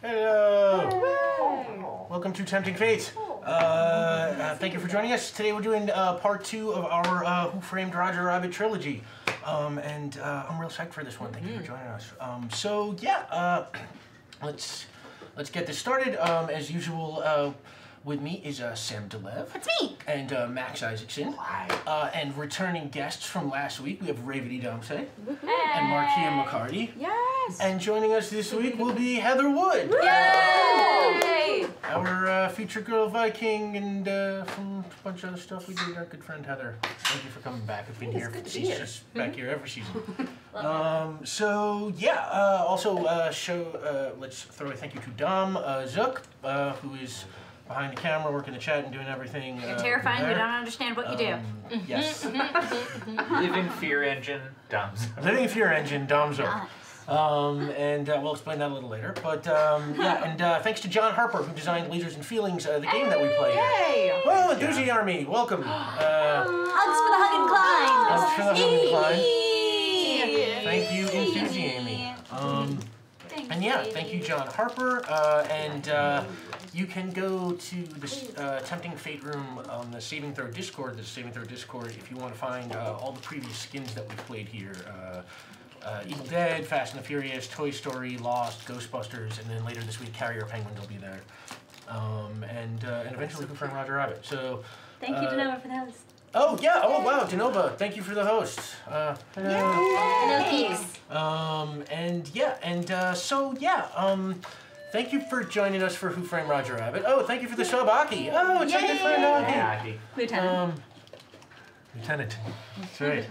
Hello! Welcome to Tempting Fate. Thank you for joining us. Today we're doing part 2 of our Who Framed Roger Rabbit trilogy. I'm real psyched for this one. Thank you for joining us. Let's get this started. As usual, with me is Sam DeLev. That's me. And Max Isaacson. And returning guests from last week, we have Ravity Domse and Markia McCarty. Yes. And joining us this week will be Heather Wood. Yay! Our feature girl Viking and from a bunch of other stuff we did. Our good friend Heather. Thank you for coming back. I've been here. She's just back here every season. Let's throw a thank you to Dom Zook, who is behind the camera, working the chat and doing everything. You're terrifying. We don't understand what you do. Yes. Living Fear Engine, Dom Zook. Living Fear Engine, Dom Zook. We'll explain that a little later. But thanks to John Harper, who designed Lasers and Feelings, the game that we play. Yay! Well, Doozy Army, welcome. Hugs for the hug and climb. Hugs for the hug and climb. Thank you, Enthusi Amy. Thank you, John Harper. You can go to the Tempting Fate room on the Saving Throw Discord, if you want to find all the previous skins that we've played here. Evil Dead, Fast and the Furious, Toy Story, Lost, Ghostbusters, and then later this week, Carrier Penguins will be there. And eventually Who Framed Roger Rabbit. So, thank you, Denova, for the host. Oh, yeah. Oh, wow. Denova, thank you for the host. Hello. Hello, peace. Thank you for joining us for Who Framed Roger Rabbit. Oh, thank you for the sub, Aki. Oh, it's a good friend, Aki. Lieutenant. Lieutenant. That's right.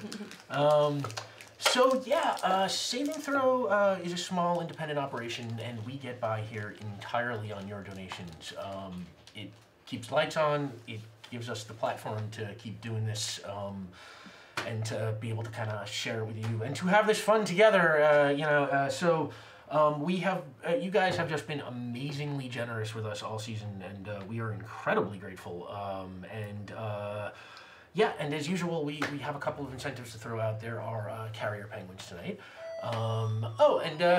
Saving Throw is a small independent operation, and we get by here entirely on your donations. It keeps lights on. It gives us the platform to keep doing this, and to be able to kind of share it with you, and to have this fun together. You guys have just been amazingly generous with us all season, and we are incredibly grateful. And as usual, we have a couple of incentives to throw out. There are Carrier Penguins tonight.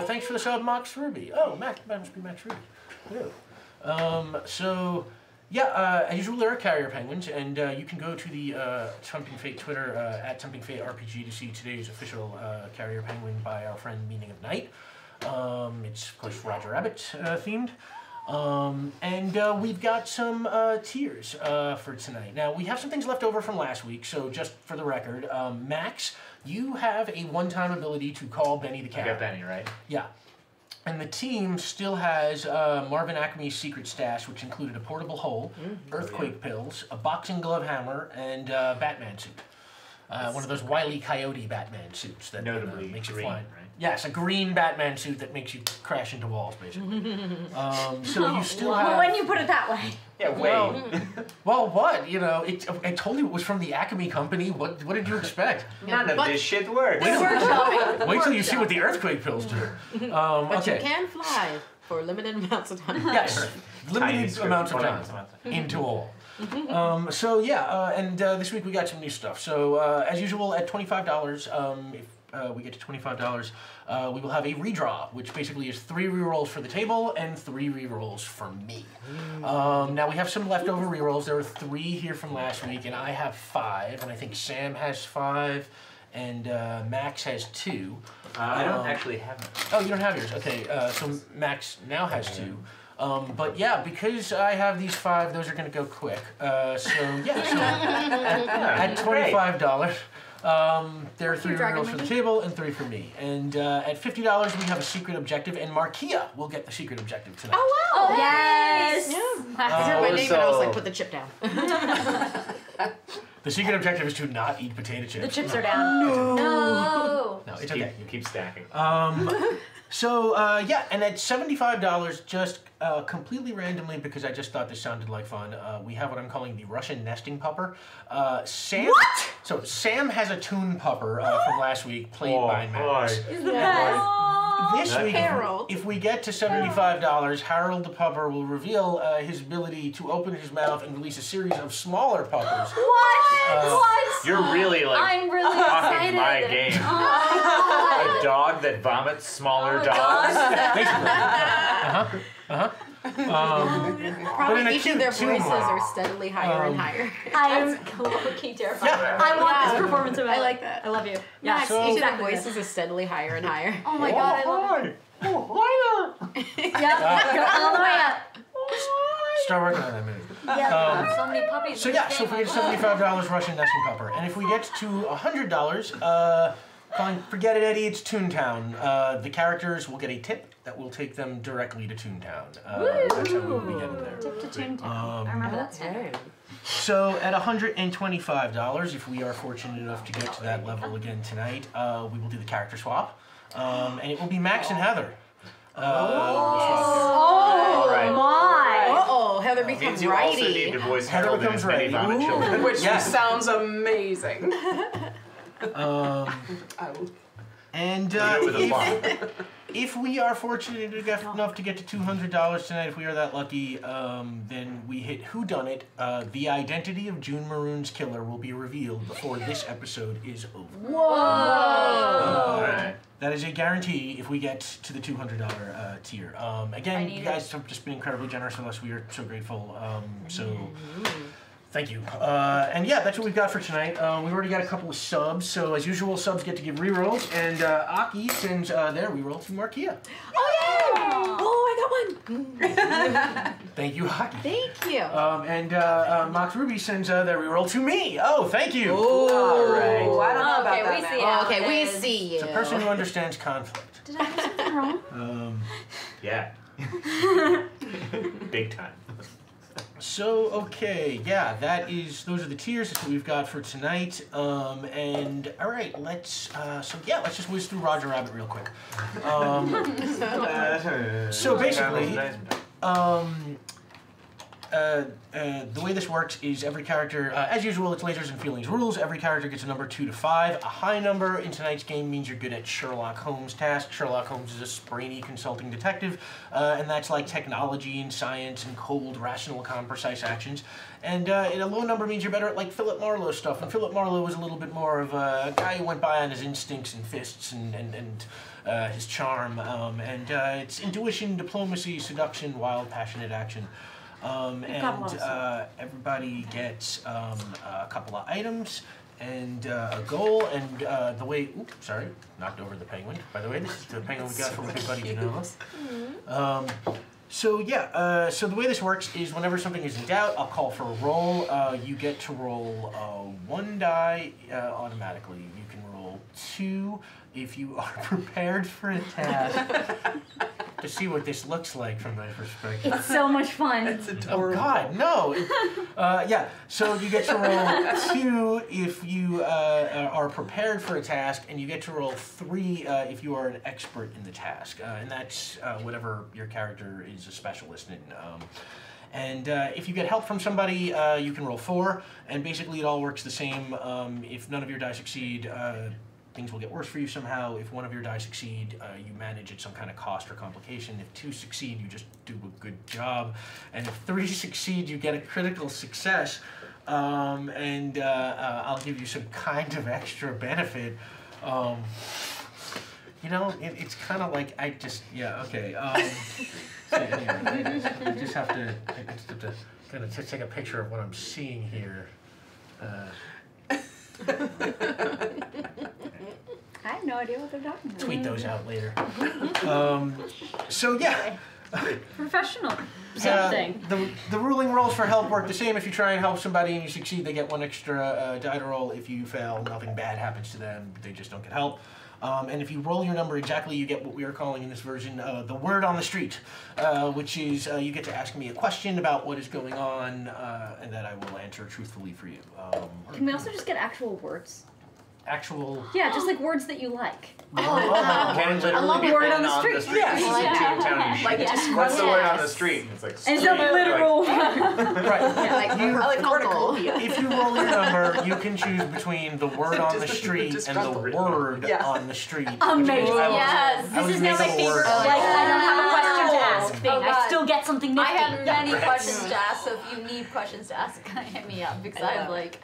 Thanks for the sub, Max Ruby. Oh, that must be Max Ruby. Hello. As usual, there are Carrier Penguins, and you can go to the Tempting Fate Twitter at Tempting Fate RPG to see today's official Carrier Penguin by our friend Meaning of Night. It's, of course, Roger Rabbit themed. We've got some tiers for tonight. Now, we have some things left over from last week, so just for the record, Max, you have a one-time ability to call Benny the Cat. I got Benny, right? Yeah. And the team still has Marvin Acme's secret stash, which included a portable hole, earthquake pills, a boxing glove hammer, and a Batman suit. One of those Wile E. Coyote Batman suits that makes you fly. Right? Yes, a green Batman suit that makes you crash into walls, basically. You still have... When you put it that way. Yeah, wait. Well, what? You know, I told you it was from the Acme company. What did you expect? None of this shit works. Wait till you see what the earthquake pills do. But you can fly for limited amounts of time. Yes, limited amounts of time into all. This week we got some new stuff. So, as usual, at $25, if we get to $25, we will have a redraw, which basically is 3 rerolls for the table and 3 rerolls for me. Now, we have some leftover rerolls. There were 3 here from last week, and I have 5, and I think Sam has 5, and Max has 2. I don't actually have it. Oh, you don't have yours. Okay, so Max now has 2. Because I have these 5, those are going to go quick. At $25, there are 3 rerolls for the table and 3 for me. And at $50, we have a secret objective, and Markia will get the secret objective tonight. Oh, wow! Oh, yes! I heard my name and I was like, put the chip down. The secret objective is to not eat potato chips. The chips are down. No, it's okay. You keep stacking. And at $75, just completely randomly, because I just thought this sounded like fun, we have what I'm calling the Russian nesting pupper. Sam. What? So Sam has a toon pupper from last week, played by Max. Is the best. This week, if we get to $75, Harold the pupper will reveal his ability to open his mouth and release a series of smaller puppers. What? You're really like I'm really talking my game. A dog that vomits smaller dogs. Basically. Probably in a each of cute their tune voices way. are steadily higher and higher. I'm Low-key terrifying. Yeah. I want Yeah. this performance of I like that. I love you. Max, So- each of their Exactly. voices is steadily higher and higher. Oh my god, I love it. Oh, hi Yeah, go all the way up. Start working on that movie. Yeah. So many puppies. So in yeah, this so if we game, get I love it. $75 Russian nesting pupper, and if we get to $100, fine, forget it, Eddie. It's Toontown. The characters will get a tip that will take them directly to Toontown. That's how we'll be getting there. Tip to Toontown. I remember that song. Okay. So at $125, if we are fortunate enough to get to that level again tonight, we will do the character swap, and it will be Max and Heather. Oh Alright. my! Uh-oh, Heather Means becomes you also need righty. to voice Heather Harold in becomes as many righty. Vomit Children. Which Yes. sounds amazing. And Do it with a farm. if we are fortunate enough to get to $200 tonight, if we are that lucky, then we hit Whodunit. The identity of June Maroon's killer will be revealed before this episode is over. Alright. That is a guarantee if we get to the $200 tier. Again, you guys have just been incredibly generous with us. We are so grateful. So thank you. And yeah, that's what we've got for tonight. We've already got a couple of subs. So as usual, subs get to give rerolls. And Aki sends their reroll to Markia. Oh, I got one. Thank you, Aki. Thank you. And Mox Ruby sends their reroll to me. Oh, thank you. Alright. Oh, I don't know about Okay, that we now. see it. Okay, we It is. see you. It's a person who understands conflict. Did I do something wrong? Yeah. Big time. So okay, yeah, those are the tiers. That's what we've got for tonight. And all right, let's just whiz through Roger Rabbit real quick. So basically, the way this works is every character, as usual, it's lasers and feelings rules. Every character gets a number 2 to 5. A high number in tonight's game means you're good at Sherlock Holmes tasks. Sherlock Holmes is a brainy consulting detective, and that's like technology and science and cold, rational, calm, precise actions. And a low number means you're better at like Philip Marlowe stuff. And Philip Marlowe was a little bit more of a guy who went by on his instincts and fists and his charm. It's intuition, diplomacy, seduction, wild, passionate action. Everybody gets a couple of items and a goal, and the way, oops, sorry, knocked over the penguin. By the way, this is the penguin we got from my good buddy Genova. So the way this works is whenever something is in doubt, I'll call for a roll. You get to roll 1 die automatically. You can roll 2 if you are prepared for a task. To see what this looks like from my perspective. It's so much fun. It's Oh adorable. God, no! Yeah, so you get to roll 2 if you are prepared for a task, and you get to roll 3 if you are an expert in the task, and that's whatever your character is a specialist in. If you get help from somebody, you can roll 4, and basically it all works the same. If none of your die succeed, things will get worse for you somehow. If one of your die succeed, you manage at some kind of cost or complication. If 2 succeed, you just do a good job. And if 3 succeed, you get a critical success. I'll give you some kind of extra benefit. It's kind of like okay. So anyway, I just have to kind of take a picture of what I'm seeing here. I have no idea what they're talking about. Tweet those out later. So yeah. Professional. Something. The ruling rolls for help work the same. If you try and help somebody and you succeed, they get 1 extra die to roll. If you fail, nothing bad happens to them. They just don't get help. And if you roll your number exactly, you get what we are calling in this version the word on the street, which is you get to ask me a question about what is going on, and that I will answer truthfully for you. Can we also just get actual words? Actual. Yeah, just like words that you like. Can literally be word written on the street. Yeah. Toontown, you Like, shit. just What's the word on the yes. street? It's like And it's a street, literal. Right. Like, You- I like cornucopia. If you roll your number, you can choose between the word on the street and the word Yeah. on the street. Amazing. Yes. I This would is now make my a favorite. word. Like, I don't have a question to ask thing. Oh, I God. still get something nifty. I have many questions to ask, so if you need questions to ask, hit me up because I have like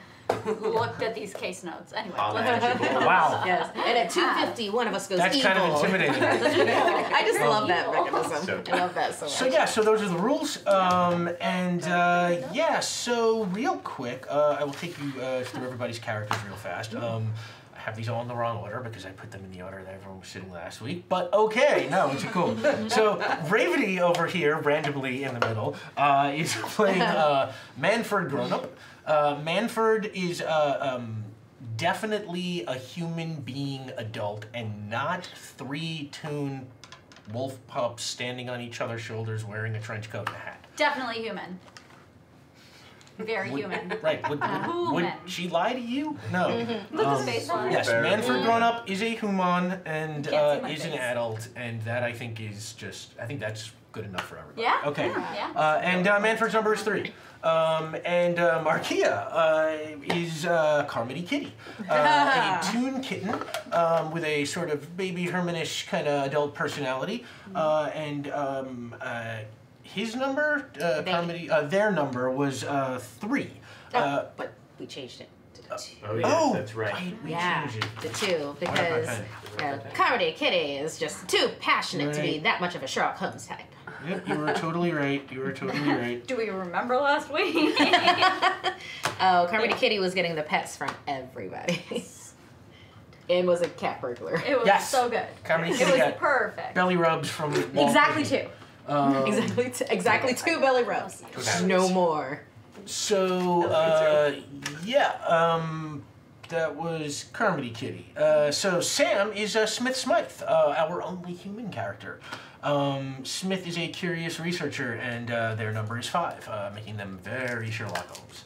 looked at these case notes. Anyway, Wow. Yes. And at 250, one of us goes That's evil. kind of intimidating. I just love that Evil. mechanism. So I love that so much. So yeah, so those are the rules. Yeah, so real quick, I will take you through everybody's characters real fast. I have these all in the wrong order because I put them in the order that everyone was sitting last week. But okay, no, it's cool. So Ravity over here, randomly in the middle, is playing Manford Grown-Up. Manford is definitely a human being adult and not 3 toon wolf pups standing on each other's shoulders wearing a trench coat and a hat. definitely human. Very human. Right. Would she lie to you? No. Look at his face on. Yes, Fair. Manford Grown Up is a human and Can't see my is an face. adult, and that I think is just, I think that's good enough for everybody. Yeah? Okay. Yeah. And Manford's number is 3. And Markia is Carmody Kitty, a toon kitten with a sort of baby Hermanish kind of adult personality. His number, Carmody, their number was 3. But we changed it to 2. Oh, yes, that's right. We Yeah, changed it. to 2 Where's my because pen? Comedy Kitty is just too passionate to be Right. that much of a Sherlock Holmes type. Yep, you were totally right. You were totally right. Do we remember last week? Oh, Comedy Kitty was getting the pets from everybody. And was a cat burglar. It was Yes. so good. Carmody It Kitty was got perfect. belly rubs from Walt Exactly Disney. 2. Exactly 2 belly rubs. Exactly. No more. So, that was Carmody Kitty. So Sam is Smith Smythe, our only human character. Smith is a curious researcher, and their number is 5, making them very Sherlock Holmes.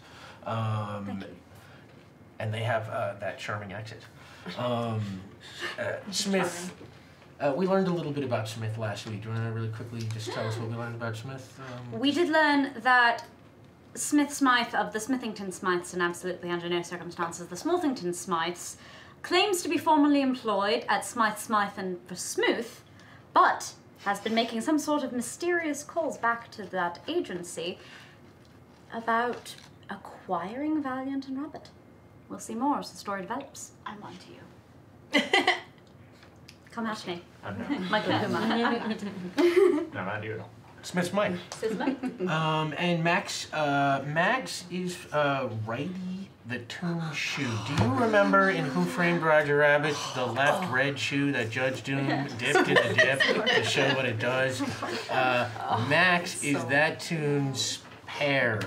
And they have that charming accent. Smith. We learned a little bit about Smith last week. Do you want to really quickly just tell us what we learned about Smith? We did learn that Smith Smythe of the Smithington Smythes, and absolutely under no circumstances the Smallthington Smythes, claims to be formerly employed at Smythe and Versmouth, but has been making some sort of mysterious calls back to that agency about acquiring Valiant and Rabbit. We'll see more as the story develops. I'm on to you. Come at me. I'm not. Michael Puma. No, not you at all. Smith's mine. Sisma? And Max is Righty the Toon Shoe. Do you remember in Who Framed Roger Rabbit, the left red shoe that Judge Doom dipped in the dip to show what it does? Max is that Toon's pair,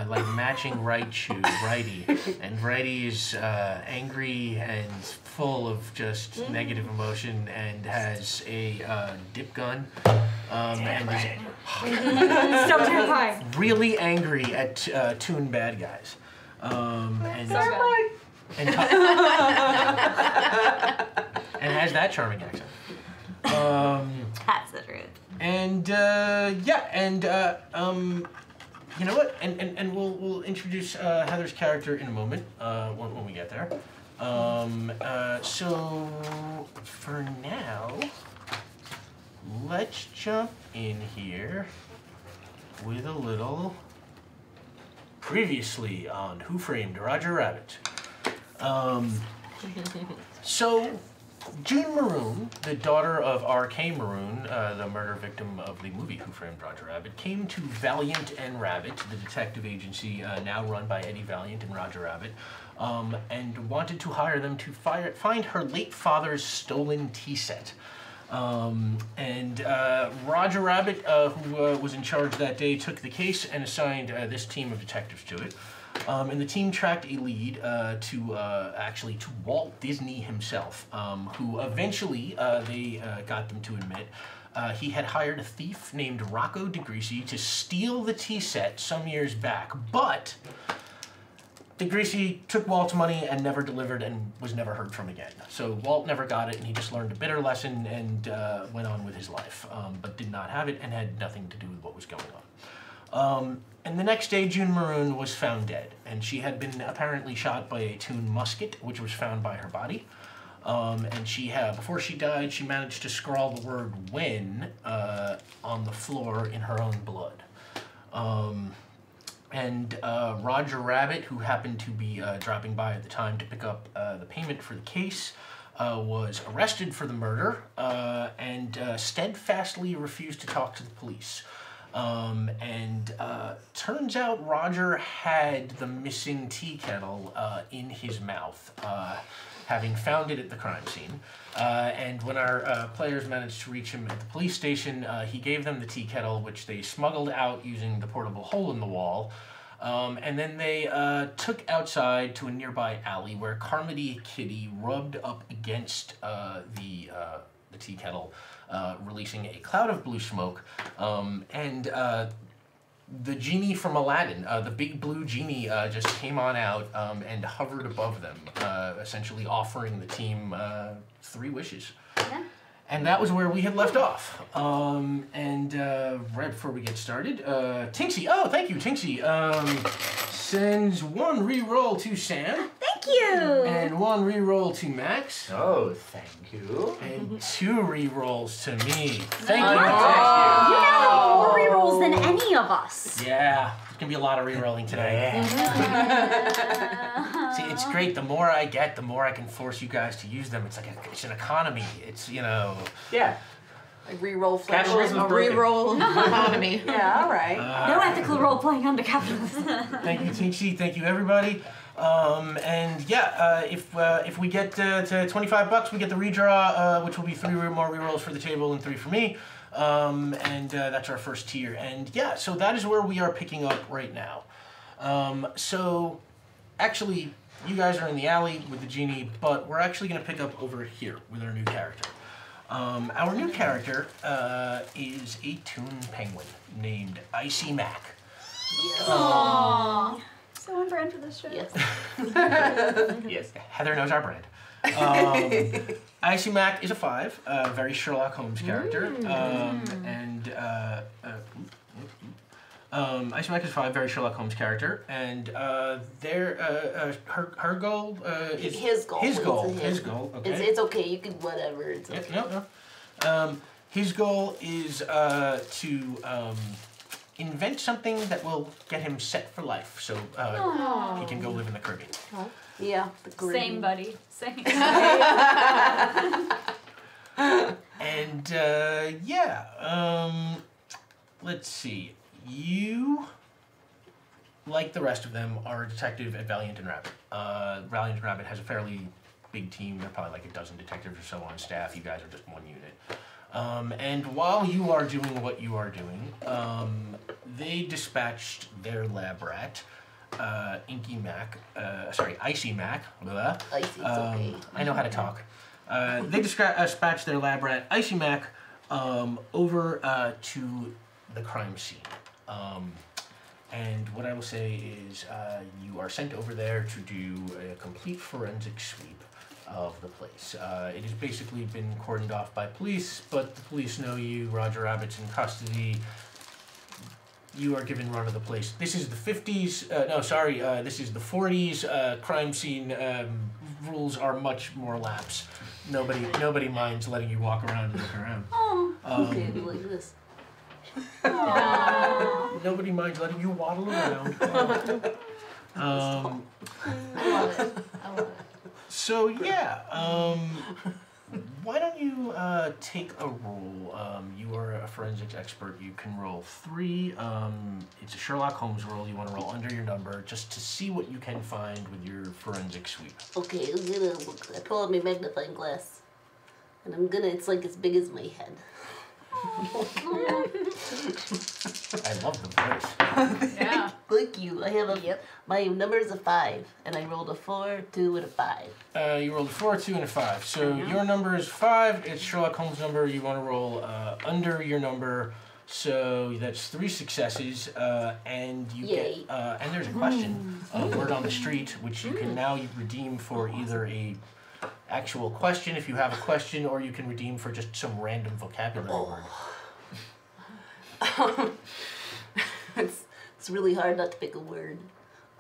like matching right shoe, Righty. And Righty is angry and full of just negative emotion and has a dip gun. And is So terrifying. really angry at Toon bad guys. And and has that charming accent. That's the truth. And you know what? And we'll introduce Heather's character in a moment when we get there. So for now, let's jump in here with a little previously on Who Framed Roger Rabbit. So June Maroon, the daughter of R.K. Maroon, the murder victim of the movie Who Framed Roger Rabbit, came to Valiant and Rabbit, the detective agency now run by Eddie Valiant and Roger Rabbit, and wanted to hire them to find her late father's stolen tea set. Roger Rabbit, who was in charge that day, took the case and assigned this team of detectives to it. And the team tracked a lead to Walt Disney himself, who eventually they got them to admit he had hired a thief named Rocco DeGreasy to steal the tea set some years back, but DeGreasy took Walt's money and never delivered and was never heard from again. So Walt never got it, and he just learned a bitter lesson and went on with his life, but did not have it and had nothing to do with what was going on. And the next day, June Maroon was found dead, and she had been apparently shot by a Toon musket, which was found by her body. And she had, before she died, she managed to scrawl the word "when" on the floor in her own blood. And Roger Rabbit, who happened to be dropping by at the time to pick up the payment for the case, was arrested for the murder and steadfastly refused to talk to the police. Turns out Roger had the missing tea kettle in his mouth, having found it at the crime scene. And when our players managed to reach him at the police station, he gave them the tea kettle, which they smuggled out using the portable hole in the wall. And then they took outside to a nearby alley where Carmody Kitty rubbed up against the tea kettle, releasing a cloud of blue smoke. The genie from Aladdin, the big blue genie, just came on out and hovered above them, essentially offering the team 3 wishes. Yeah. And that was where we had left off. Right before we get started, Tinksy, oh, thank you, Tinksy, sends 1 reroll to Sam. Thank you! And 1 reroll to Max. Oh, thank you. And 2 rerolls to me. Thank you. You have more rerolls than any of us. Yeah, there's gonna be a lot of rerolling today. See, it's great. The more I get, the more I can force you guys to use them. It's like it's an economy. It's, you know. Yeah. Like reroll Capitalism is broken. Reroll economy. Yeah, all right. No ethical role playing under capitalism. Thank you, Tinksy. Thank you, everybody. If we get to $25, we get the redraw, which will be 3 more rerolls for the table and 3 for me. That's our first tier. And yeah, so that is where we are picking up right now. So actually, you guys are in the alley with the genie, but we're actually going to pick up over here with our new character. Our new character is a toon penguin named Icy Mac. Aww. So on brand for this show. Yes. Yes, Heather knows our brand. Icy Mac is a 5, very Sherlock Holmes character. Icy Mac is a 5, very Sherlock Holmes character, and her goal is his goal. His goal. It's His goal. Okay. It's okay. You can whatever. It's okay. No. His goal is to invent something that will get him set for life, so he can go live in the Caribbean. Yeah. The Same, buddy. Same. Let's see. You, like the rest of them, are a detective at Valiant and Rabbit. Valiant and Rabbit has a fairly big team. They're probably like a dozen detectives or so on staff. You guys are just 1 unit. And while you are doing what you are doing, they dispatched their lab rat, Icy Mac. Blah. Icy's okay. I know how to talk. They dispatched their lab rat, Icy Mac, over to the crime scene. And what I will say is you are sent over there to do a complete forensic sweep of the place. It has basically been cordoned off by police, but the police know you. Roger Rabbit's in custody. You are given run of the place. This is the 50s. This is the 40s. Crime scene rules are much more lax. Nobody minds letting you walk around and look around. Okay, do like this. Nobody minds letting you waddle around. I love it. So yeah, why don't you take a roll? You are a forensics expert. You can roll 3. It's a Sherlock Holmes roll. You want to roll under your number just to see what you can find with your forensic sweep. Okay, I'm gonna look. I pull out my magnifying glass, and I'm gonna. It's like as big as my head. I love the voice. Yeah. Thank you. I have a. My number is a 5, and I rolled a 4, 2, and a 5. You rolled a 4, 2, and a 5. So your number is 5. It's Sherlock Holmes' number. You want to roll under your number. So that's 3 successes, and you get. And there's a question, word on the street, which you can now redeem for either a actual question if you have a question, or you can redeem for just some random vocabulary word. It's really hard not to pick a word.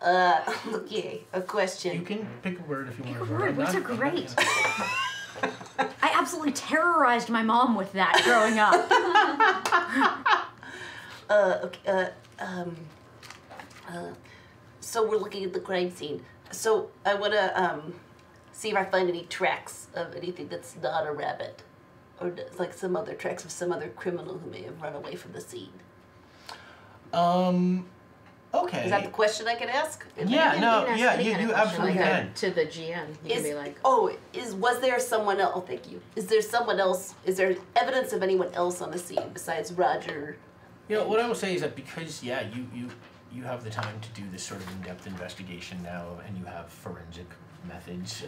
Okay, a question. You can pick a word if you want to. Words are great. I absolutely terrorized my mom with that growing up. So we're looking at the crime scene. So I want to see if I find any tracks of anything that's not a rabbit, or like some other tracks of some other criminal who may have run away from the scene. Okay. Is that the question I can ask? Yeah, you absolutely like can. to the GM. You can be like, was there someone else? Oh, thank you. Is there someone else? Is there evidence of anyone else on the scene besides Roger? You know, what I will say is that because, you have the time to do this sort of in-depth investigation now, and you have forensic methods,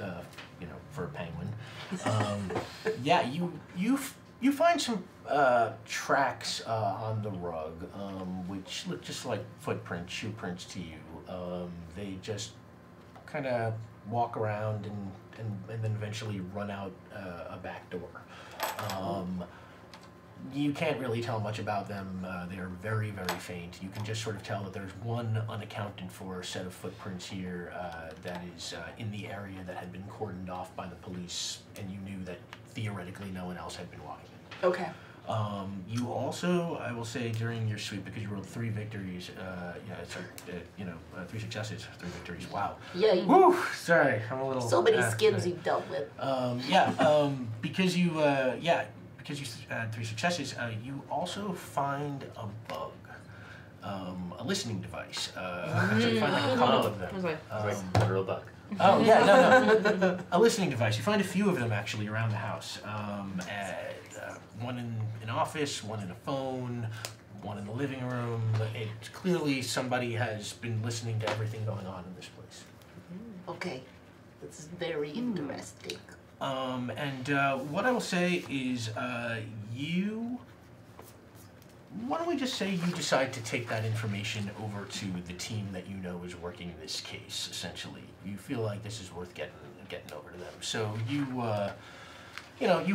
for a penguin. You find some tracks on the rug, which look just like footprints, shoe prints to you. They just kind of walk around and then eventually run out a back door. You can't really tell much about them. They're very, very faint. You can just sort of tell that there's one unaccounted for set of footprints here that is in the area that had been cordoned off by the police, and you knew that theoretically no one else had been walking in. Okay. You also, I will say, during your sweep, because you rolled 3 victories, 3 successes, 3 victories. Wow. Yeah. Woo! Sorry, I'm a little. So many skins you've dealt with. Because you had 3 successes, you also find a bug, a listening device. Actually, you find like a couple of them. Like a real bug. Oh yeah, no. A listening device. You find a few of them actually around the house. One in an office, one in a phone, one in the living room. It's clearly somebody has been listening to everything going on in this place. Okay, this is very interesting. What I will say is, why don't we just say you decide to take that information over to the team that you know is working this case, essentially. You feel like this is worth getting over to them. So you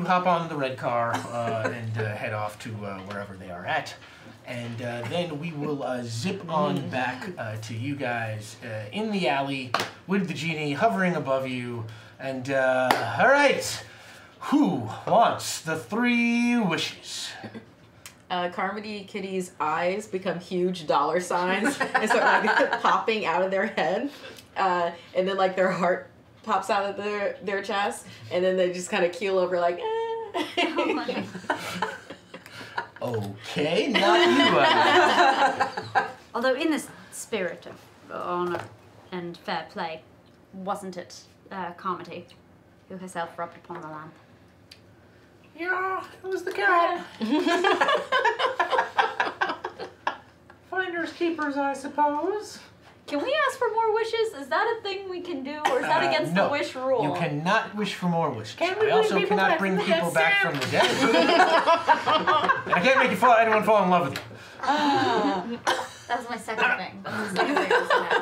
hop on the red car and head off to wherever they are at. And then we will zip on back to you guys in the alley with the genie hovering above you. And, all right, who wants the 3 wishes? Carmody Kitty's eyes become huge dollar signs and start like popping out of their head. And then like their heart pops out of their chest. And then they just kind of keel over like, eh. Okay, not you. Although in the spirit of honor and fair play, wasn't it Carmody who herself rubbed upon the lamp? Yeah, it was the cat. Finders keepers, I suppose. Can we ask for more wishes? Is that a thing we can do, or is that against no, the wish rule? You cannot wish for more wishes. Can we I also cannot bring people back from the dead. And I can't make anyone fall in love with you. That was my second thing. That's the second thing I was gonna ask.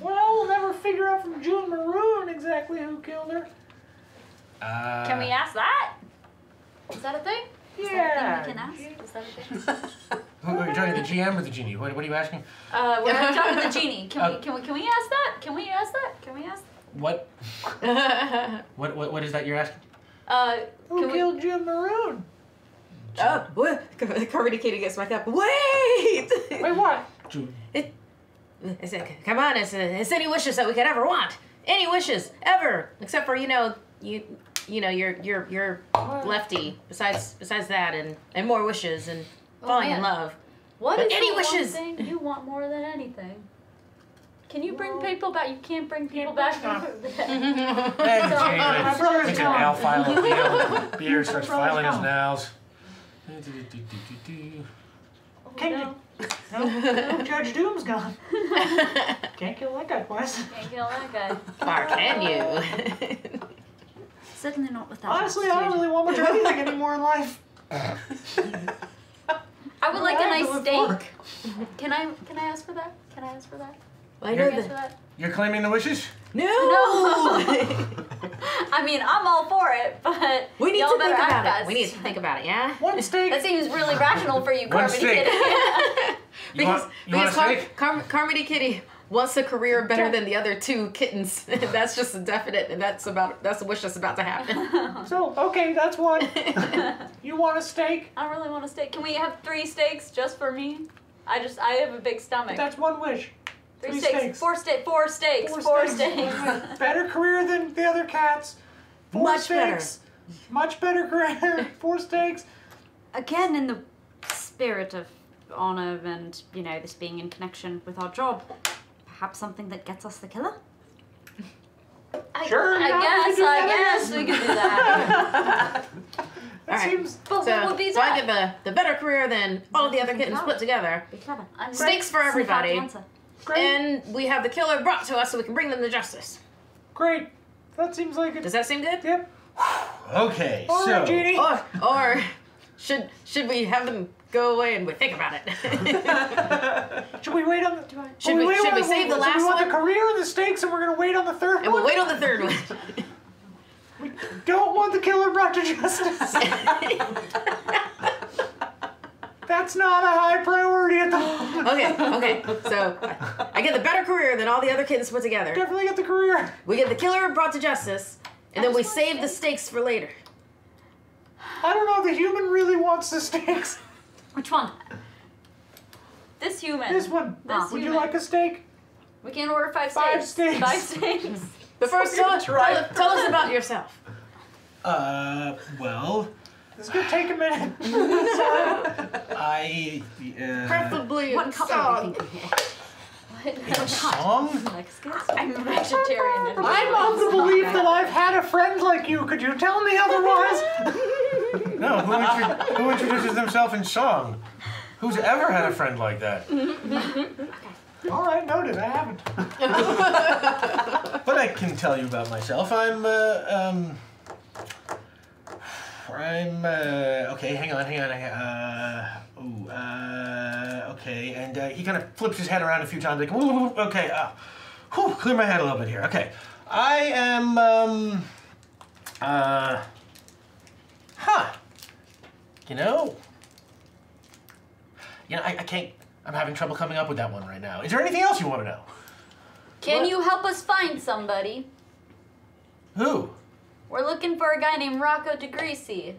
Well, we'll never figure out from June Maroon exactly who killed her. Can we ask that? Is that a thing? Is Yeah. that a thing we can ask? Is that a thing? Are you talking to the GM or the genie? What are you asking? We're talking to the genie. Can we ask that? Can we ask that? Can we ask that? What? What is that you're asking? Who killed June Maroon? Oh, what? Carmody Kitty gets back up. Wait! Wait, what? I said, come on, it's any wishes that we could ever want. Any wishes, ever. Except for, your lefty. Besides that, and more wishes, and falling in love. What But is any the wishes? one thing you want more than anything? Can you bring people back? You can't bring people back from the dead. My brother's Takes an gone. nail file. Beer starts My brother's filing his gone. nails. Can you? No, Judge Doom's gone. Can't kill that guy twice. Can't kill that guy. Or can you? Certainly not with that. Honestly, I don't really want much of anything anymore in life. I would like a nice steak. Can I ask for that? Can I ask for that? I Can know I ask for that. that? You're claiming the wishes? No! I mean, I'm all for it, but We need y'all to better think act about fast. it. We need to think about it, yeah? One steak. That seems really rational for you, One Carmody steak. Kitty. You want a steak? Carmody Kitty wants a career better than the other 2 kittens. That's just a definite, and that's a wish that's about to happen. So, okay, that's one. You want a steak? I really want a steak. Can we have 3 steaks just for me? I have a big stomach. That's one wish. 3 steaks. steaks. 4 steaks. 4 steaks. Better career than the other cats. 4 Much steaks. Much better career. 4 steaks. Again, in the spirit of honor and, you know, this being in connection with our job, perhaps something that gets us the killer? Sure, I guess we could do that. That seems. But what would be so I that? get the better career than all of the other kittens put together. Be clever. Steaks for everybody. Great. And we have the killer brought to us so we can bring them to justice. Great. That seems like it. Does that seem good? Yep. Okay, All so right, Jeannie. Or should we have them go away and we think about it? Should we wait on the? Should we save the last we want one? the career and the stakes, and we're gonna wait on the third And one. we'll wait on the third one. We don't want the killer brought to justice. That's not a high priority at the moment. Okay. So I get the better career than all the other kittens put together. Definitely get the career. We get the killer brought to justice, and then we save the stakes for later. I don't know if the human really wants the stakes. Which one? This human. This one. This Would you human. like a steak? We can order 5 5 steaks. steaks. 5 steaks. But first, tell us about yourself. well, This is gonna take a minute. Preferably What in cup song. are we thinking here? in song? Mexicans? I'm a vegetarian. I'm of the belief that I've had a friend like you. Could you tell me otherwise? No, who introduces themselves in song? Who's ever had a friend like that? All right, noted. I haven't. But I can tell you about myself. Okay, hang on. Okay, and he kind of flips his head around a few times, like, okay, clear my head a little bit here. Okay, I am, I can't, I'm having trouble coming up with that one right now. Is there anything else you want to know? Can you help us find somebody? Who? We're looking for a guy named Rocco DeGreasy.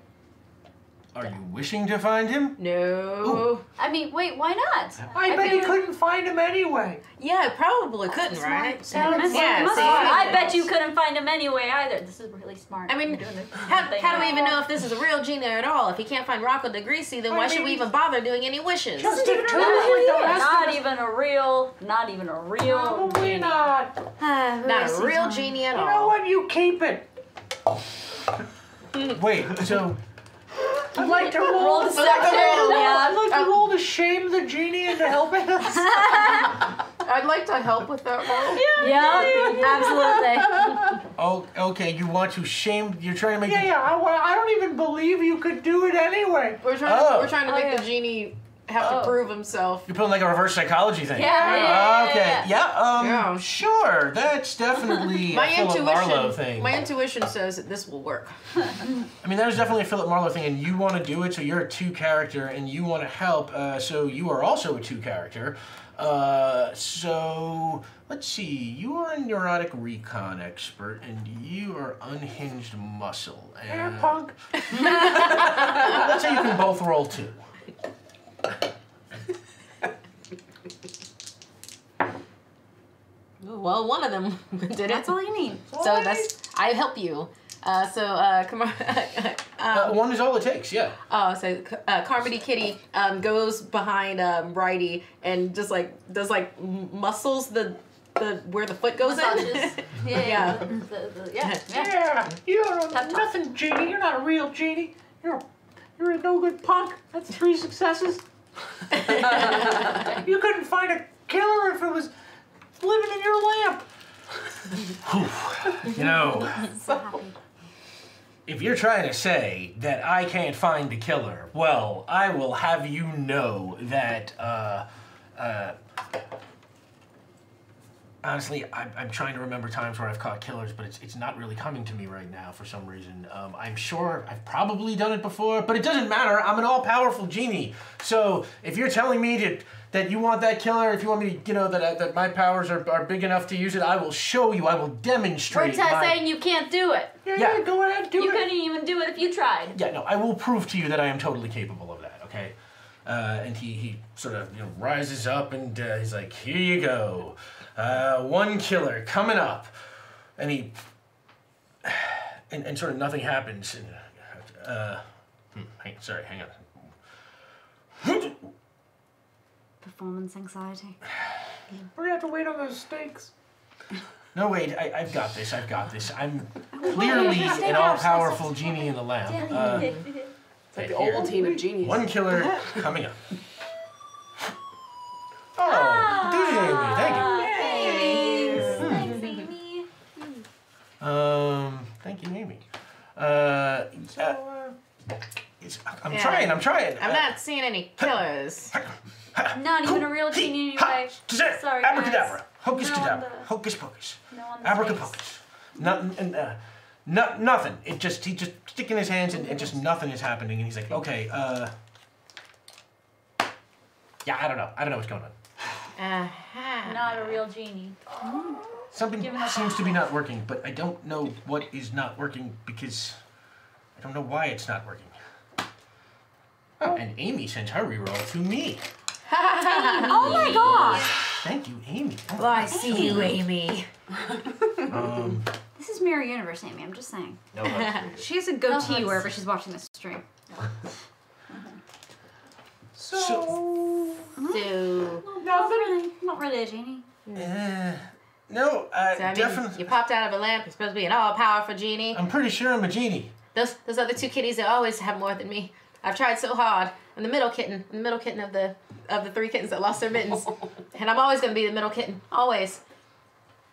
Are you wishing to find him? No. I mean, wait, why not? I bet feel he couldn't find him anyway. Yeah, probably couldn't, right? Yeah, see? I bet you couldn't find him anyway either. This is really smart. I mean, You're doing the how thing do we right. even know if this is a real Gina at all? If he can't find Rocco DeGreasy, then why should we even bother doing any wishes? Just a tool like the rest of Not us. even a real Probably genie. not. Not a real genie at You all. know what? You keep it. Wait, so I'd like to Roll roll. deception. I'd Yeah. like to roll to shame the genie into helping us. I'd like to help with that role. Yeah, absolutely. oh, okay, you want to shame, you're trying to make Yeah. I don't even believe you could do it anyway. We're trying to make the genie have to prove himself. You're putting like a reverse psychology thing. Yeah. Okay. Yeah. Sure. That's definitely a Philip Marlowe thing. My intuition says that this will work. I mean, that is definitely a Philip Marlowe thing, and you want to do it, so you're a 2 character, and you want to help, so you are also a 2 character. So let's see. You are a neurotic recon expert, and you are unhinged muscle. You're And a punk. let's say you can both roll 2. Well, one of them did it. That's all you need. So I help you. Come on. 1 is all it takes, yeah. Carmody Kitty goes behind Righty and just does muscles the where the foot goes Massages. in. Yeah. Yeah. Yeah. You don't know Pep talk. nothing, genie. You're not a real genie. You're a no good punk. That's 3 successes. You couldn't find a killer if it was living in your lamp. You know, So happy. if you're trying to say that I can't find the killer, well, I will have you know that, honestly, I'm trying to remember times where I've caught killers, but it's not really coming to me right now for some reason. I'm sure I've probably done it before, but it doesn't matter. I'm an all-powerful genie. So if you're telling me that you want that killer, if you want me to, that my powers are big enough to use it, I will show you. I will demonstrate. We're saying you can't do it. Yeah, go ahead, do You it. couldn't even do it if you tried. Yeah, no, I will prove to you that I am totally capable of that. Okay. And he sort of rises up and he's like, here you go. One killer coming up. And he... And sort of nothing happens. And, hang on. Performance anxiety. We're gonna have to wait on those steaks. No, wait, I've got this. I'm clearly an all-powerful genie in the lamp. It's like the Ovaltine of genies. One killer coming up. Oh, Amy, thank you. Thanks, Amy. Thank you, Amy. I'm trying. I'm not seeing any killers. Not even a real genie anyway. Sorry, guys. Abracadabra. Hocus No on cadabra. the- Hocus pocus. No on the Abracapocus. Nothing. He's just sticking his hands and just nothing is happening. And he's like, okay, yeah, I don't know what's going on. Uh-huh. Not a real genie. Something Giving up seems on to be not working, but I don't know what is not working because I don't know why it's not working. Oh, and Amy sends her reroll to me. Oh my gosh! Thank you, Amy. Oh, Well, I see you, Amy. This is Mirror Universe, Amy. I'm just saying. no, that's She has a goatee hugs. wherever she's watching this stream. so. So, Not really a genie. No, so I mean, definitely. you popped out of a lamp. You're supposed to be an all-powerful genie. I'm pretty sure I'm a genie. Those other two kitties, they always have more than me. I've tried so hard. I'm the middle kitten of the three kittens that lost their mittens, and I'm always gonna be the middle kitten, always.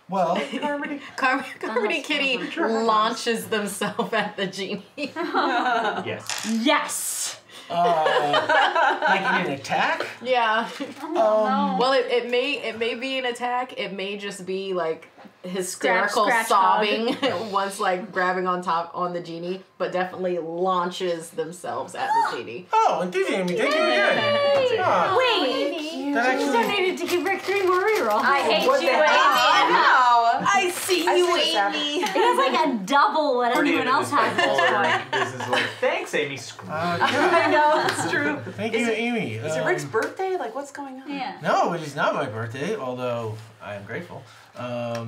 Well, Carmody Kitty launches themselves at the genie. Yes. Yes! like in an attack. Yeah. No. Well, it may be an attack. It may just be like hysterical Scratch, sobbing once like grabbing on the genie, but definitely launches themselves at the genie. Oh, enthusiasm! Thank you again. Ah, Wait! that You actually. donated to give Rick 3 more rerolls. I hate What you, the Amy. hell? I see I you, see what's Amy. It has like a double what anyone else has at this point. This is like, thanks, Amy. Yeah. I know, it's true. Thank you, Amy. Is it Rick's birthday? Like, what's going on? Yeah. No, it is not my birthday, although I am grateful. Yeah,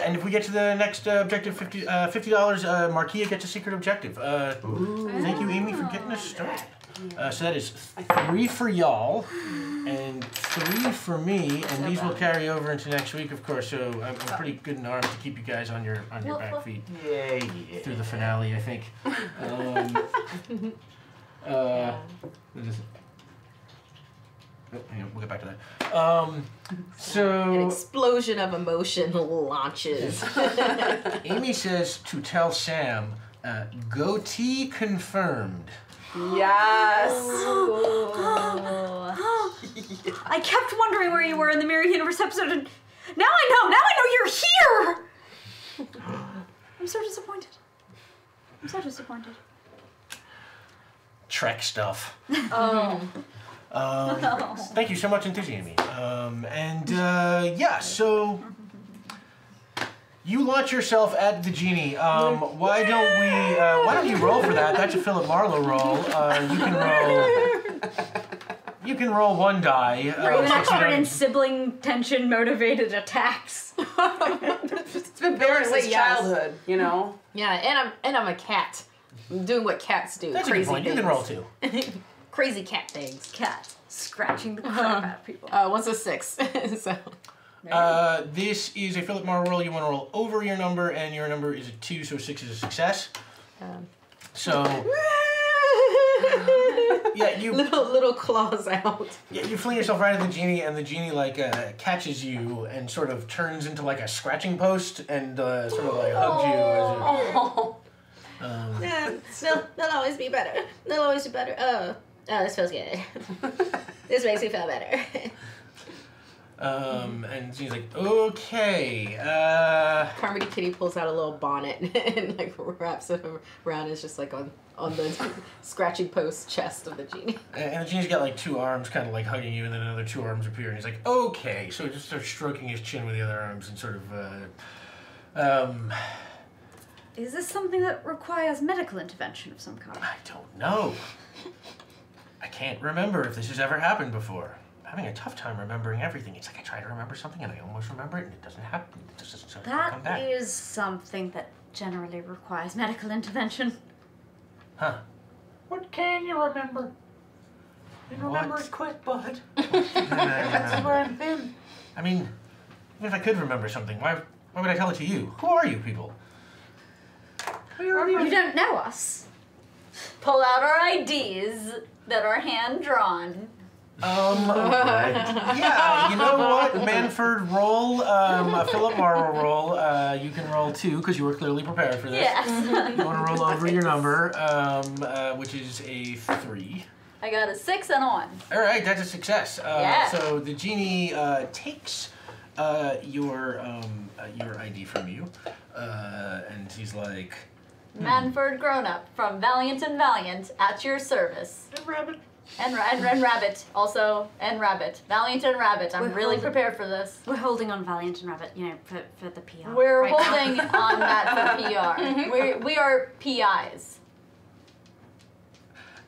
and if we get to the next objective, $50, Markia gets a secret objective. Thank you, Amy, for getting us started. So that is 3 for y'all, and 3 for me, and these will carry over into next week, of course. So I'm pretty good in arms to keep you guys on your back feet Yay. through the finale, I think. What is it? Oh, hang on, we'll get back to that. An So explosion of emotion launches. Amy says to tell Sam, goatee confirmed. Yes. I kept wondering where you were in the Mirror Universe episode, and now I know you're here! I'm so disappointed. Trek stuff. Oh. Thank you so much, Enthusiasm. Yeah, so you launch yourself at the genie. Why don't you roll for that? That's a Philip Marlowe roll. You can roll 1 die. We're since you covered in don't- sibling tension motivated attacks. It's been built since Yes. childhood, you know? Yeah, and I'm a cat. I'm doing what cats do. That's a good crazy point. You things. can roll 2. Crazy cat things. Cat scratching the crap out of people. One's a 6. So This is a Philip Marlowe roll. You want to roll over your number, and your number is a 2, so 6 is a success. So yeah, you little claws out. Yeah, you fling yourself right at the genie, and the genie catches you and sort of turns into like a scratching post and sort of like hugs you. They'll always be better. They'll always be better. Oh, this feels good. This makes me feel better. And she's like, okay. Carmody Kitty pulls out a little bonnet and like wraps it around. It's just like on the scratching post chest of the genie. And the genie's got like 2 arms kind of like hugging you, and then another 2 arms appear, and he's like, okay. So he just starts stroking his chin with the other arms and sort of, Is this something that requires medical intervention of some kind? I don't know. I can't remember if this has ever happened before. I'm having a tough time remembering everything. It's like I try to remember something and I almost remember it and it doesn't happen. It just doesn't come back. That is something that generally requires medical intervention. Huh. What can you remember? And remember What? it quick, bud. That's That's where I've been. I mean, even if I could remember something, why would I tell it to you? Who are you people? You don't know us. Pull out our IDs that are hand-drawn. Yeah, you know what? Manford, roll. Philip Marrow, roll. You can roll 2, because you were clearly prepared for this. Yes. You want to roll over your number, which is a 3. I got a 6 and a 1. All right, that's a success. Yeah. So the genie takes your ID from you, and he's like, Manford Grown-Up from Valiant and Valiant at your service. And Rabbit. And Rabbit also, and Rabbit. Valiant and Rabbit. I'm We're really holding- prepared for this. We're holding on Valiant and Rabbit, you know, for the PR. We're right now. holding on that for PR. We are PIs.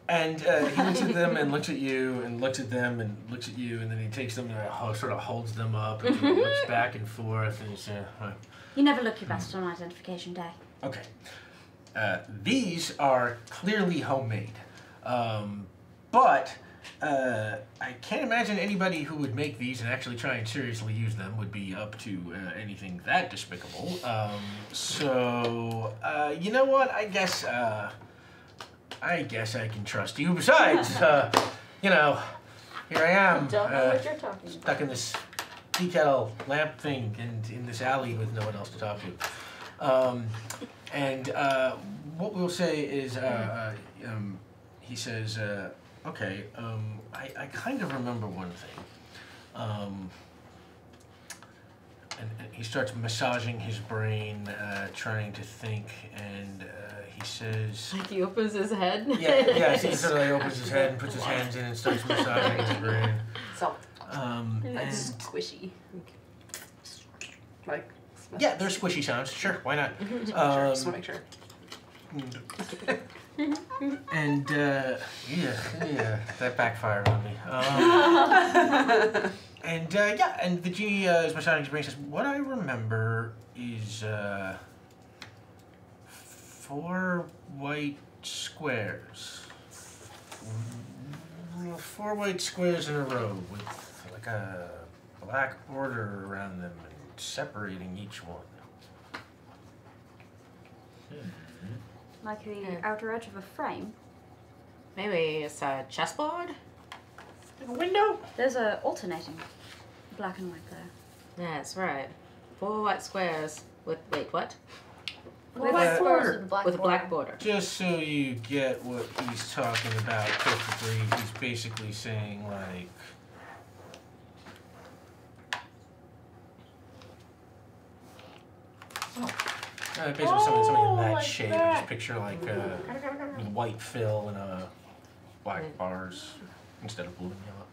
and he looks at them and looks at you and looks at them and looks at you, and then he takes them and sort of holds them up and sort of looks back and forth and he says, You never look your best on identification day. okay. These are clearly homemade. But I can't imagine anybody who would make these and actually try and seriously use them would be up to anything that despicable. So you know what? I guess I can trust you. Besides, you know, here I am, Don't know what you're talking about. stuck in this tea kettle lamp thing and in this alley with no one else to talk to. And what we'll say is, he says, okay, I kind of remember one thing. And he starts massaging his brain, trying to think, and he says... Like he opens his head? Yeah, he sort of like opens his head and puts his hands in and starts massaging his brain. So, And squishy. Like, yeah, they're squishy sounds, sure, why not? just want to make sure. And yeah, that backfired on me. And yeah, and the genie is massaging his brain. Says, "What I remember is 4 white squares, 4 white squares in a row with like a black border around them and separating each one." Like the outer edge of a frame. Maybe it's a chessboard? A window? There's a alternating black and white there. Yeah, that's right. 4 white squares with, wait, what? Black border. With a black border. Just so you get what he's talking about perfectly, he's basically saying like, basically something in that like shape. that. Just picture like white fill and black bars instead of blue and yellow.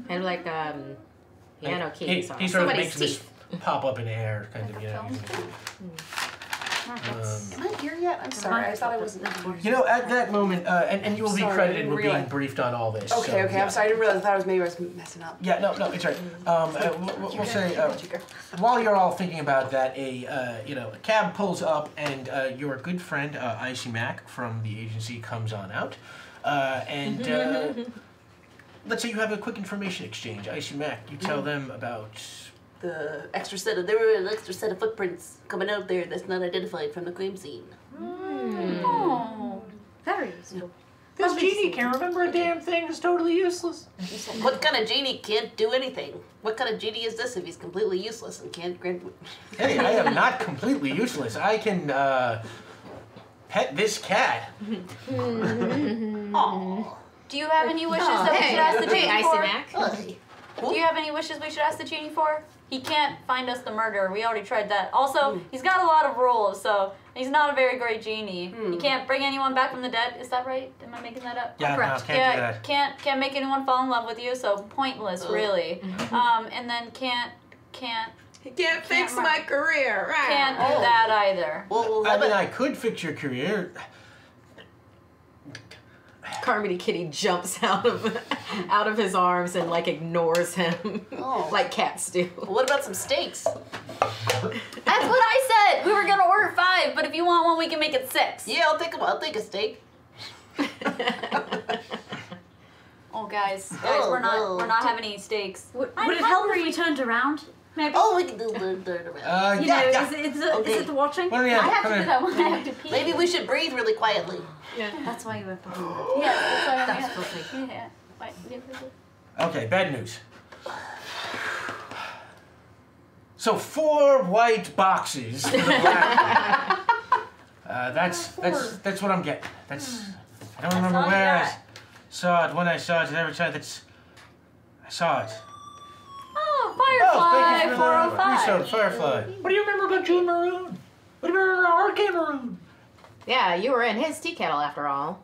And like piano Like, keys. he sort of Somebody's makes this pop up in air, kind Like of, a you know. film? Am I here yet? I'm sorry. I thought I wasn't. You know, at that moment, and you will be Sorry, I credited didn't with being realize. briefed on all this. Okay, so, okay. yeah. I'm sorry. I didn't realize. I thought maybe I was messing up. Yeah, no, it's right. We'll say while you're all thinking about that, a cab pulls up, and your good friend Icy Mac from the agency comes on out, and let's say you have a quick information exchange. Icy Mac, you tell them about. There were an extra set of footprints coming out there that's not identified from the crime scene. Oh, very useful. This genie can't remember a damn thing. It's totally useless. What kind of genie can't do anything? What kind of genie is this if he's completely useless and can't grant? Hey, I am not completely useless. I can pet this cat. Aww. Do you have any wishes that we should ask the genie Icy for? Mac. Do you have any wishes we should ask the genie for? He can't find us the murderer. We already tried that. Also, he's got a lot of rules, so he's not a very great genie. He can't bring anyone back from the dead. Is that right? Am I making that up? Yeah, Correct. no, can't do that. Can't make anyone fall in love with you, so pointless, really. And then can't He can't fix my career, right? can't do that either. Well, I mean, I could fix your career. Carmody Kitty jumps out of his arms and like ignores him, like cats do. Well, what about some steaks? That's what I said. We were gonna order 5, but if you want one, we can make it 6. Yeah, I'll take a steak. Oh, guys, we're not having any steaks. Would it help if we turned around? Maybe. Oh, we can do the around. Is it the watching? What do you I have? have Come to do here. that when I have to pee. Maybe we should breathe really quietly. That's why you went behind. Yeah, that's why That's filthy. Yeah. Wait, Okay, bad news. So 4 white boxes. For the black one. That's what I'm getting. I don't remember all you where I got. saw it, when I saw it, every time I saw it. Oh, Oh, thank you Firefly for the 405. resub, Firefly. What do you remember about June Maroon? What do you remember about Arcade Maroon? Yeah, you were in his tea kettle after all.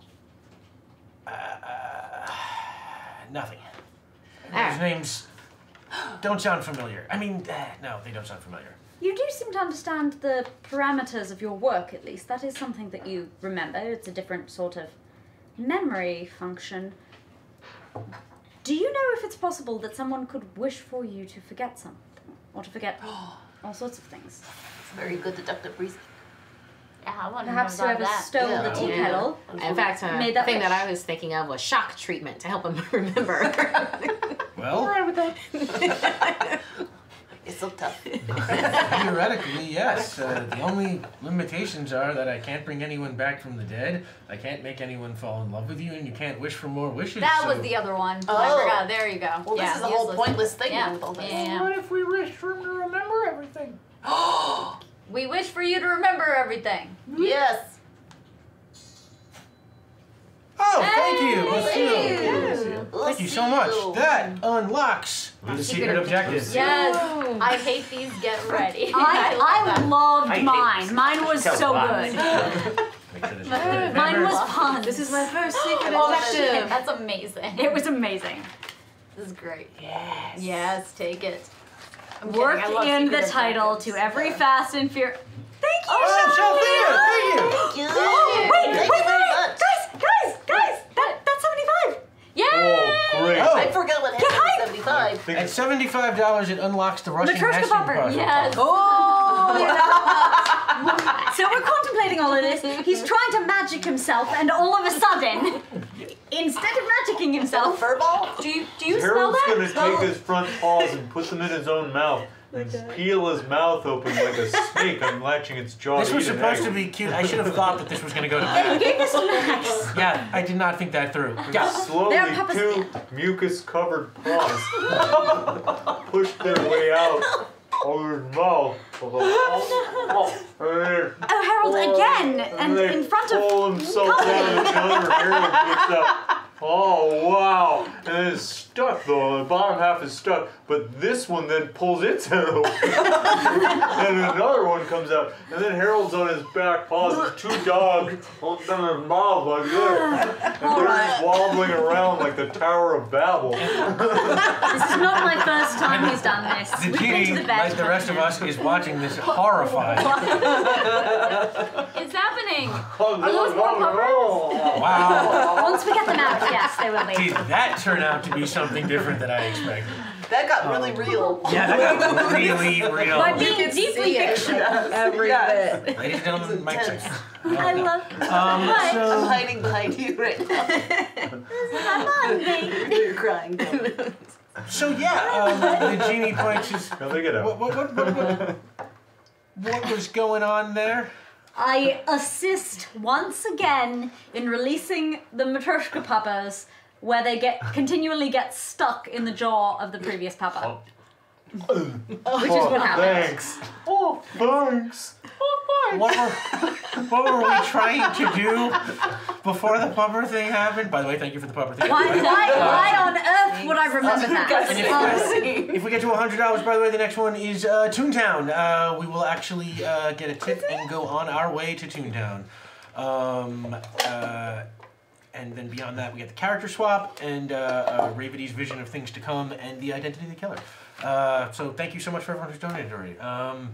Nothing. Ah. Those names don't sound familiar. I mean, no, they don't sound familiar. You do seem to understand the parameters of your work, at least. That is something that you remember. It's a different sort of memory function. Do you know if it's possible that someone could wish for you to forget something? Or to forget all sorts of things? It's very good deductive reason. Yeah, I wonder Perhaps about whoever that. stole Yeah. the tea Yeah. kettle. In fact, Made the that thing wish. that I was thinking of was shock treatment to help him remember. Well, with that. It's so tough. theoretically, yes. The only limitations are that I can't bring anyone back from the dead, I can't make anyone fall in love with you, and you can't wish for more wishes. That so- was the other one. Oh. I forgot. There you go. Well, yeah, this is a whole useless. pointless thing Yeah. with all this. Yeah. What if we wish for him to remember everything? We wish for you to remember everything. Yes. Oh, thank you! Hey, Let's thank do. you. Thank you so much. That unlocks the secret objectives. Yes. I hate these. Get ready. I loved I hate mine. this. Mine was Tell so lies. good. Make sure this is Mine was fun. This is my first secret Oh, objective. shit, that's amazing. It was amazing. This is great. Yes. Yes, take it. I'm kidding, Work I love in the secret title objectives. to every Fast and Furious. Thank you, Oh, Sophia, thank you! Thank you. Oh, wait, Thank you very much. Guys! That's 75. Yay! Oh, great. Oh. I forgot what happened at 75. Think At $75, it unlocks the Russian Matryoshka nesting popper, puzzle. Yes. So we're contemplating all of this. He's trying to magic himself, and all of a sudden, instead of magicking himself, Furball? do you smell Harold's that? gonna take his front paws and put them in his own mouth and peel his mouth open like a snake unlatching its jaw. This to was eat an supposed egg. to be cute. I should have thought that this was going to go to Hey, bed. give this to Max. Yeah, I did not think that through. Yeah. Slowly, They're Papa's- 2 mucus-covered paws pushed their way out of his mouth. Oh, Harold, again, and they in front of pull himself down, and another Harold picks up. Oh wow! And it's stuck though. The bottom half is stuck, but this one then pulls its head open, and another one comes out. And then Harold's on his back paws with 2 dogs holding down his mouth like this, and they're just wobbling around like the Tower of Babel. This is not my first time he's done this. The We've been genie, to the vet. like the rest of us, is watching this horrified. It's happening. Wow. Once we get them out, yes, they will Did be. that turn out to be something different than I expected? That got really real. Yeah, that got really real. By being deeply see it. fictional. Every Yes. bit. Ladies and gentlemen, Mike Intense. Sexton. I love I'm So, hiding behind you right now. You're crying. so yeah, the genie points his... Now they get out. What was going on there? I assist once again in releasing the Matryoshka puppers where they continually get stuck in the jaw of the previous pupper. Which is what happens. Thanks. Oh, thanks. What were we trying to do before the pupper thing happened? By the way, thank you for the pupper thing. Why on earth would I remember that? If we get to $100, by the way, the next one is Toontown. We will actually get a tip and go on our way to Toontown. And then beyond that, we get the character swap and Ravity's vision of things to come and the identity of the killer. So thank you so much for everyone who's donated already.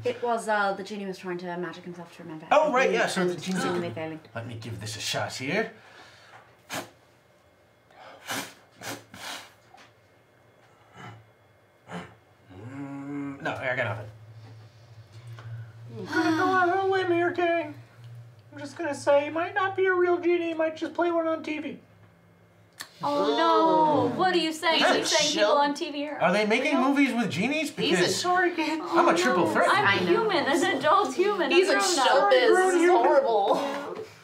It was the genie was trying to magic himself to remember. Oh, right, everything yeah, so the and genie's seemingly failing. Let me give this a shot here. No, I got nothing. I'm gonna go out on a limb here, gang. I'm just gonna say he might not be a real genie. He might just play one on TV. Oh no! What are you saying? Are you saying people Chill. on TV Are they making movies with genies? He's a Because short kid. I'm a triple threat. I'm I a know. human, an adult human. He's a in grown-up. showbiz. This is horrible.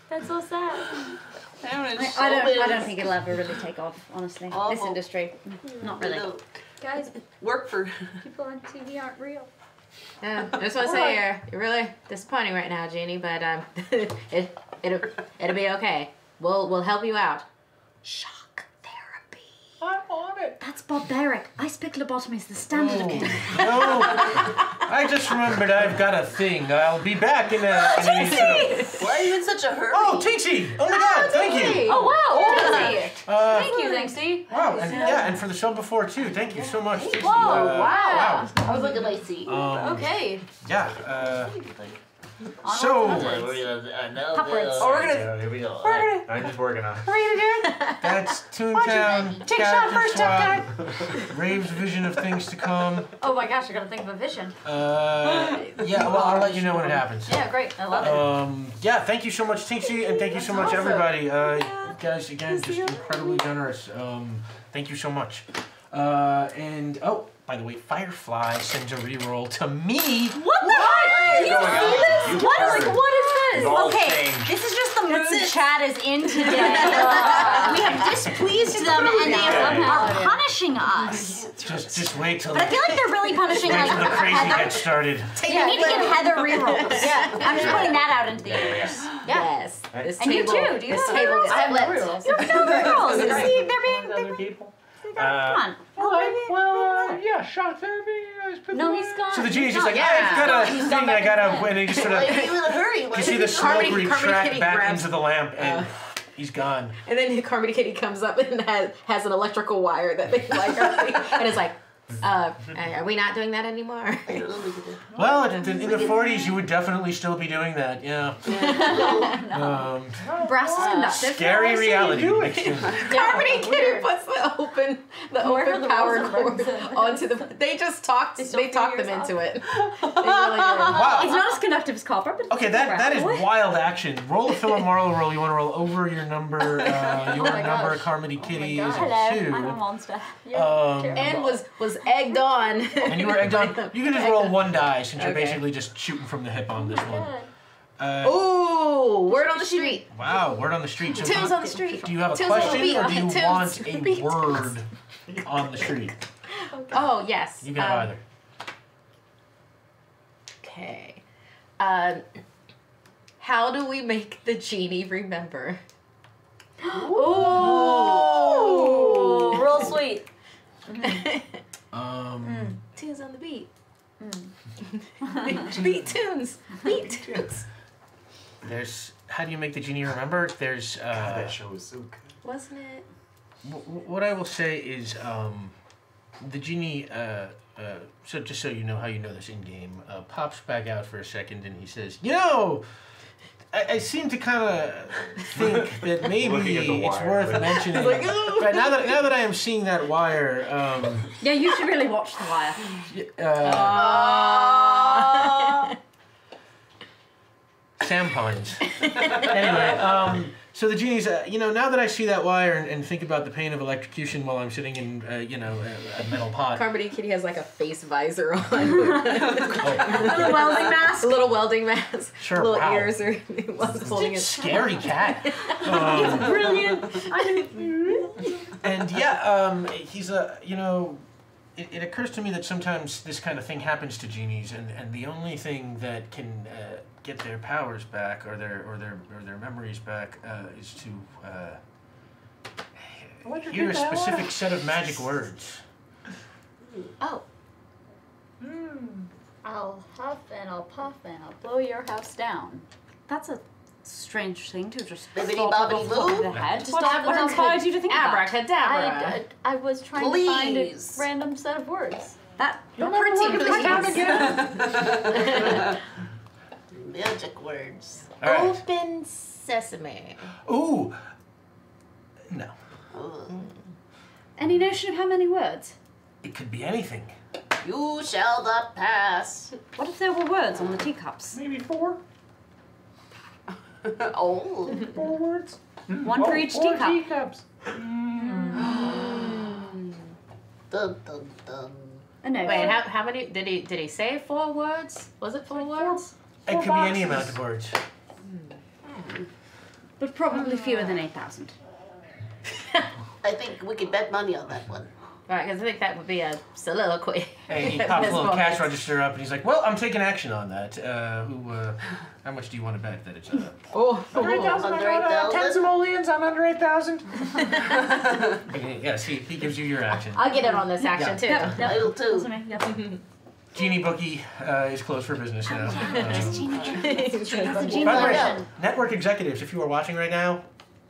That's so sad. I don't think it'll ever really take off, honestly. This Awful. industry, not really. No, Guys, work for. people on TV aren't real. I just want to say you're really disappointing right now, Jeannie, but it'll be okay. We'll help you out. Shock therapy. I'm on it. That's barbaric. Ice pick lobotomy is the standard of care. No, I just remembered I've got a thing. I'll be back in a Why are you in such a hurry? Oh, Tinksy! Oh my God! Thank you. Oh wow! Thank you, Thanksy. Wow, and yeah, and for the show before too. Thank you so much, Tinksy. Whoa, wow. Wow. I was looking at my seat. Okay. Yeah. So Upwards. Oh, we're gonna. Here we go. We're I'm just working on it. that's Toontown. Take a shot first, tough guy. Rave's vision of things to come. Oh my gosh, I gotta think of a vision. Yeah, well, I'll let you know when it happens. Yeah, great. I love it. Yeah, thank you so much, Tinksy, and thank you so much, everybody. You guys, again, just incredibly generous. Thank you so much. And, oh, by the way, Firefly sends a reroll to me. What the heck? Do you see this? What is this? all Okay, changed. this is just the mood chat is in today. We have displeased them and they are punishing us. Just wait till But I feel like they're really punishing wait till the crazy Heather. gets started. Yeah, we need to give Heather rerolls. Yeah, I'm just putting that out into the universe. Yes. This And you table, too. Do you this have table rerolls? is I have flipped. rerolls. You have no rerolls. See, they're being. Other people. Come on. Yeah, shock therapy. No, he's gone. So the genie's He's just like, gone. I've got a thing, I gotta, and he just sort of, Why are you in a hurry? you see the smoke Carmody retract Kitty back grabs- into the lamp, and he's gone. And then Carmody Kitty comes up and has an electrical wire that they like, and it's like, are we not doing that anymore? I don't know what we could do. Well, in the 40s, you would definitely still be doing that, yeah. Brass is conductive. Scary reality. Carmody Kitty puts the open power cord onto the. They just talked. They talked them into it. They really did. Wow. It's not as conductive as copper, but Okay, that is wild action. Roll a Philip Marlowe roll. You want to roll over your number. Your number, Carmody Kitty, is Hello, a I'm a 2. monster. And was egged on. And you were egged on. You can just roll 1 die since you're basically just shooting from the hip on this one. Ooh, word on the street. Wow, word on the street. So Tunes on the street. do you have a Tunes on the question beat. or do you Tunes. want a Beat. word on the street? Oh yes. You can have either. Okay. How do we make the genie remember? Ooh, real sweet. Tunes on the beat. Beat tunes. Beat tunes. There's how do you make the genie remember? There's That show was so good. Wasn't it? what I will say is the genie. So just so you know how you know this in game, pops back out for a second and he says, "You know, I seem to kind of think that maybe Looking at the it's wire, worth like- mentioning. Like, ooh. Right, now that I am seeing that wire, yeah, you should really watch The Wire. Sam Pines. Anyway, so the genie's, now that I see that wire and think about the pain of electrocution while I'm sitting in, a metal pot. Carmody Kitty has like a face visor on. Little welding mask. A little welding mask. Sure, Little wow. ears are holding it. Scary cat. Brilliant. And he's it occurs to me that sometimes this kind of thing happens to genies, and the only thing that can get their powers back or their memories back is to hear a specific set of magic words. Oh. I'll huff and I'll puff and I'll blow your house down. That's a strange thing to just Bibbidi stop bobbidi off the top of boo. the head. Just What off the top of inspired you to think about? Abracadabra. I was trying to find a Please. random set of words. That Magic words. All right. Open sesame. Ooh. No. Any notion of how many words? It could be anything. You shall not pass. What if there were words on the teacups? Maybe 4? Oh. 4 words? One for each 4 teacup. teacups. Dun, dun, dun. No. Wait, how many did he say 4 words? Was it 4 words? It could be any amount of words. But probably fewer than 8,000. I think we could bet money on that one. Right, because I think that would be a soliloquy. And he at pops a this little moment. cash register up and he's like, well, I'm taking action on that. How much do you want to bet that it's Oh, Under 8,000. Under 8,000? 10 simoleons on under 8,000. Yes, he gives you your action. I'll get in on this action Yeah. too. Yep, yep. I will too. That's me, yep. Genie Bookie is closed for business now. Genie By the way, Yeah. network executives, if you are watching right now,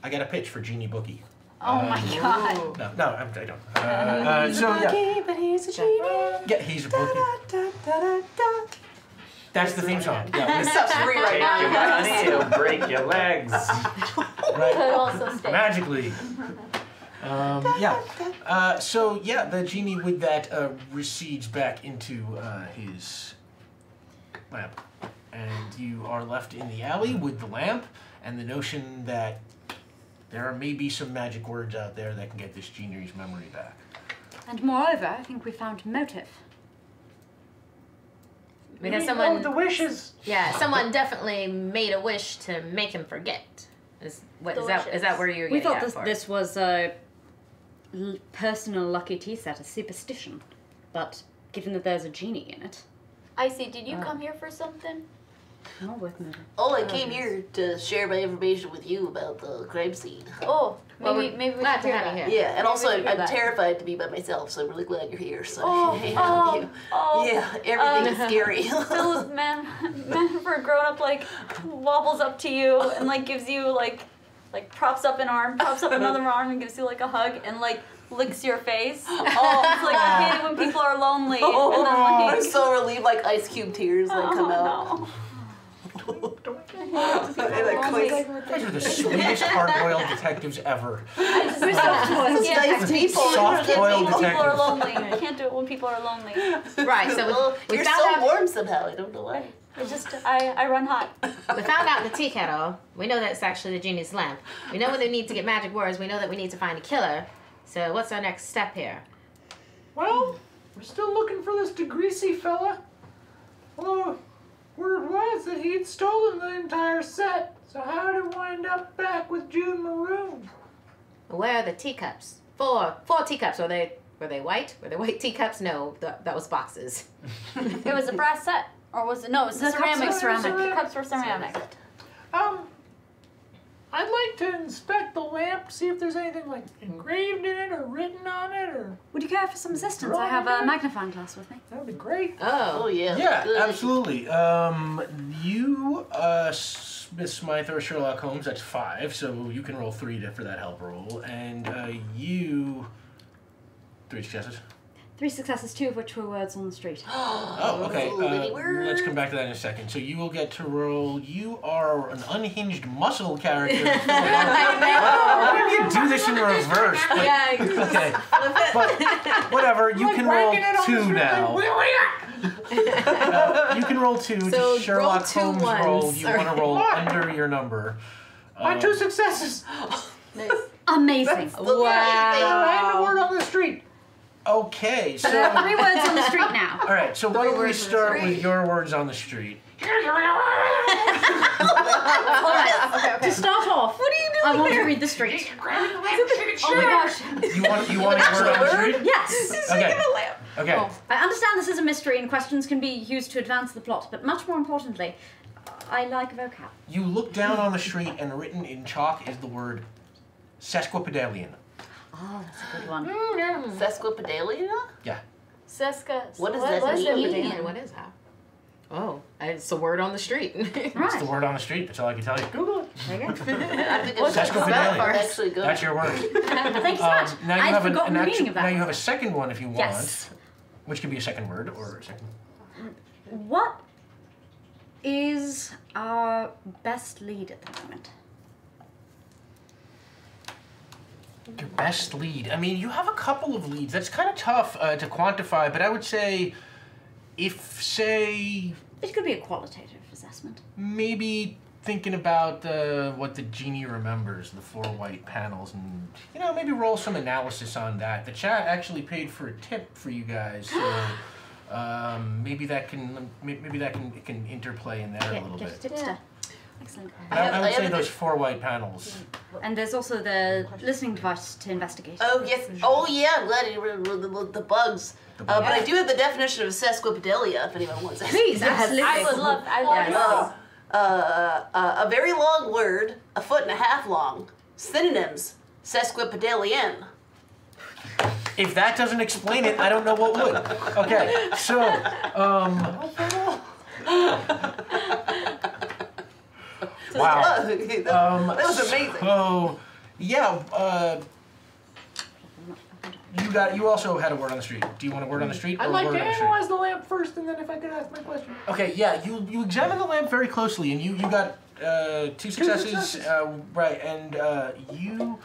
I got a pitch for Genie Bookie. Oh my god. No, I don't. So yeah, But he's a genie. yeah, he's a bookie. That's the theme song. Yeah, This stuff's free right now, you guys. It'll break your legs. right. Also stay. Magically. Yeah. So yeah, the genie with that recedes back into his lamp, and you are left in the alley with the lamp and the notion that there are maybe some magic words out there that can get this genie's memory back. And moreover, I think we found motive. Because Oh, someone, the wishes. someone definitely made a wish to make him forget. Is that where you're We getting thought at for? this was a personal lucky tea set, a superstition. But given that there's a genie in it, Icy, did you come here for something? not worth moving. Oh, I came here to share my information with you about the crime scene. Oh, Well, maybe we're maybe we glad should to hear have that. you here. Yeah, and Maybe also we should hear I'm that. terrified to be by myself, so I'm really glad you're here. So Oh, hey, oh, oh. yeah, everything is scary. Philip, man for a grown up like wobbles up to you and like gives you like props up an arm, props up another arm and gives you like a hug and like licks your face. Oh, it's like I hate it when people are lonely. And then I'm like so relieved, like ice cube tears like come out. no. And it clicks. Those are the sweetest hard-boiled detectives ever. We're soft toys. Nice people. Soft-boiled People are detectives. lonely. You can't do it when people are lonely. Right, so Well, we you're found so out warm somehow. I don't know why. It's just I run hot. we found out the tea kettle. We know that it's actually the genie's lamp. We know when we need to get magic words. We know that we need to find a killer. So what's our next step here? Well, we're still looking for this DeGreasy fella. Well, word was that he'd stolen the entire set. So how did it wind up back with June Maroon? Where are the teacups? Four teacups. Were they white? Were they white teacups? No, that was boxes. It was a brass set. Or was it? No, it was The cups were ceramic. ceramic. The cups were ceramic. I'd like to inspect the lamp, see if there's anything like engraved in it or written on it, or Would you care for some assistance? I have a magnifying glass with me. that would be great. Oh Oh, yeah. Yeah, good. absolutely. You, Miss Smythe or Sherlock Holmes, that's 5, so you can roll 3 for that help roll. And you... 3 successes. 3 successes, 2 of which were words on the street. Oh, okay. Ooh, many Let's come back to that in a second. So you will get to roll... You are an unhinged muscle character. Why did you do this in reverse? But, Yeah. okay. But whatever, you can roll 2 now. You can roll 2. So Just Sherlock roll 2 Holmes ones. roll. You want to roll What? under your number. My 2 successes. Amazing. I had a word on the street. Okay, so... 3 words on the street now. All right, so why don't we words on the start with street. your words on the street? To start off, what are you doing I want to read the street. Oh my gosh. You want a word on the street? Yes. Okay. Okay. Oh, I understand this is a mystery and questions can be used to advance the plot, but much more importantly, I like vocab. You look down on the street and written in chalk is the word sesquipedalian. Oh, that's a good one. Sesquipedalia? Yeah. Seska. What does that mean? What is that? Oh, it's a word on the street. It's the Right. word on the street. That's all I can tell you. Google it. There you go. I think it's Sesquipedalia. actually good. That's your word. Thank you so much. Now you I'd have forgotten the meaning of that. now you have a second one if you want, Yes. which could be a second word or a second. What is our best lead at the moment? Your best lead. I mean, you have a couple of leads. That's kind of tough to quantify, but I would say if, say... It could be a qualitative assessment. Maybe thinking about what the genie remembers, the 4 white panels, and, you know, maybe roll some analysis on that. The chat actually paid for a tip for you guys, so maybe that can it can interplay in there a little bit. Tipster. Excellent. I would say those 4 white panels. And there's also the listening device to investigate. Oh, yes. Oh, yeah. I'm glad you remembered the bugs. But I do have the definition of sesquipedalia, if anyone wants it. Please, absolutely. I would love. A very long word, 1.5 feet long. Synonyms: sesquipedalian. If that doesn't explain it, I don't know what would. Okay, so wow. That was amazing. So yeah, you also had a word on the street. Do you want a word on the street? I'd or like a word to on the street? analyze the lamp first, and then if I could ask my question. Okay, yeah, you examine the lamp very closely, and you got 2 successes, right? And you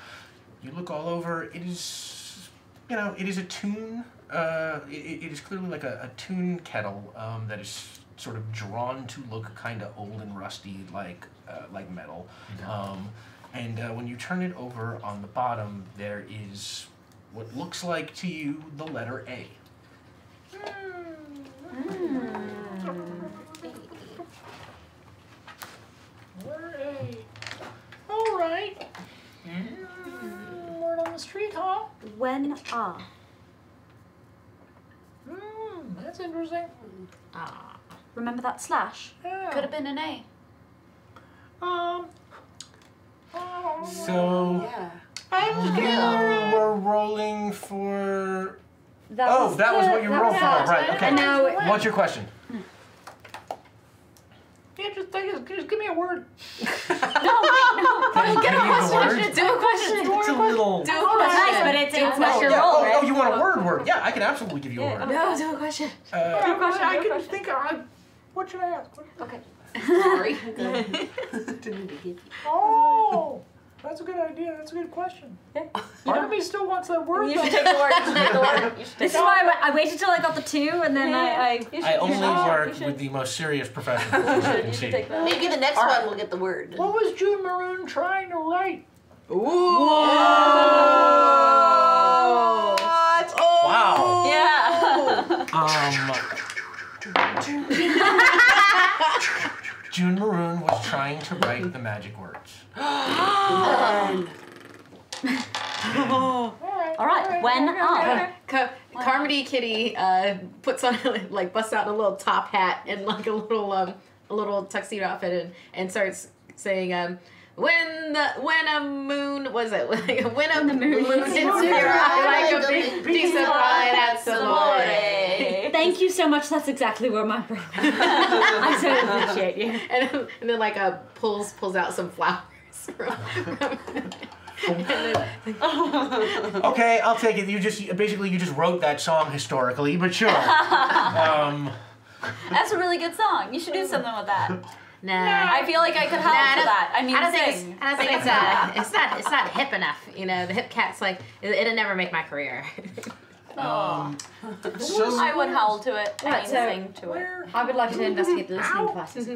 look all over. It is, you know, it is a tune. It is clearly like a tune kettle that is sort of drawn to look kind of old and rusty, like metal. And when you turn it over on the bottom, there is what looks like to you the letter A. Letter A. All right. Word on the street, huh? When are? That's interesting. Remember that slash? Yeah. Could have been an A. So Yeah. we're rolling for. That Oh, that was what you rolled for, right? Okay. And now What's your question? Yeah, just give me a word. Can you give the word? Do a question. It's a little. Do a It's question. nice, but it's Oh, what your yeah. role, Oh, right? oh, you want a word? Yeah, I can absolutely give you a word. No, do a question. I can think of. What should I ask? Okay. Sorry. Oh, that's a good idea. That's a good question. Part of me still wants that word. You though. should take the word. You should take the word. You should This take is why I waited till I got the 2, and then I I only work with the most serious professionals, as you can You see. should take the Maybe the next one will get the word. What was June Maroon trying to write? Wow. Yeah. June Maroon was trying to write the magic words. All right, when are? Carmody Kitty puts on like busts out a little top hat and like a little tuxedo outfit and starts saying when a moon was it when a moon into your eye like a big piece of pie, that's amore. Thank you so much. That's exactly where my brain went. I so appreciate you. And then like pulls out some flowers from Okay, I'll take it. You just wrote that song historically, but sure. That's a really good song. You should do something with that. Nah. I feel like I could help with that. I mean, I don't think sing. it's not hip enough. You know, the hip cat's like it'll never make my career. Aw. So I would howl to it. I Right, mean, so sing to it. I would like to investigate the listening devices.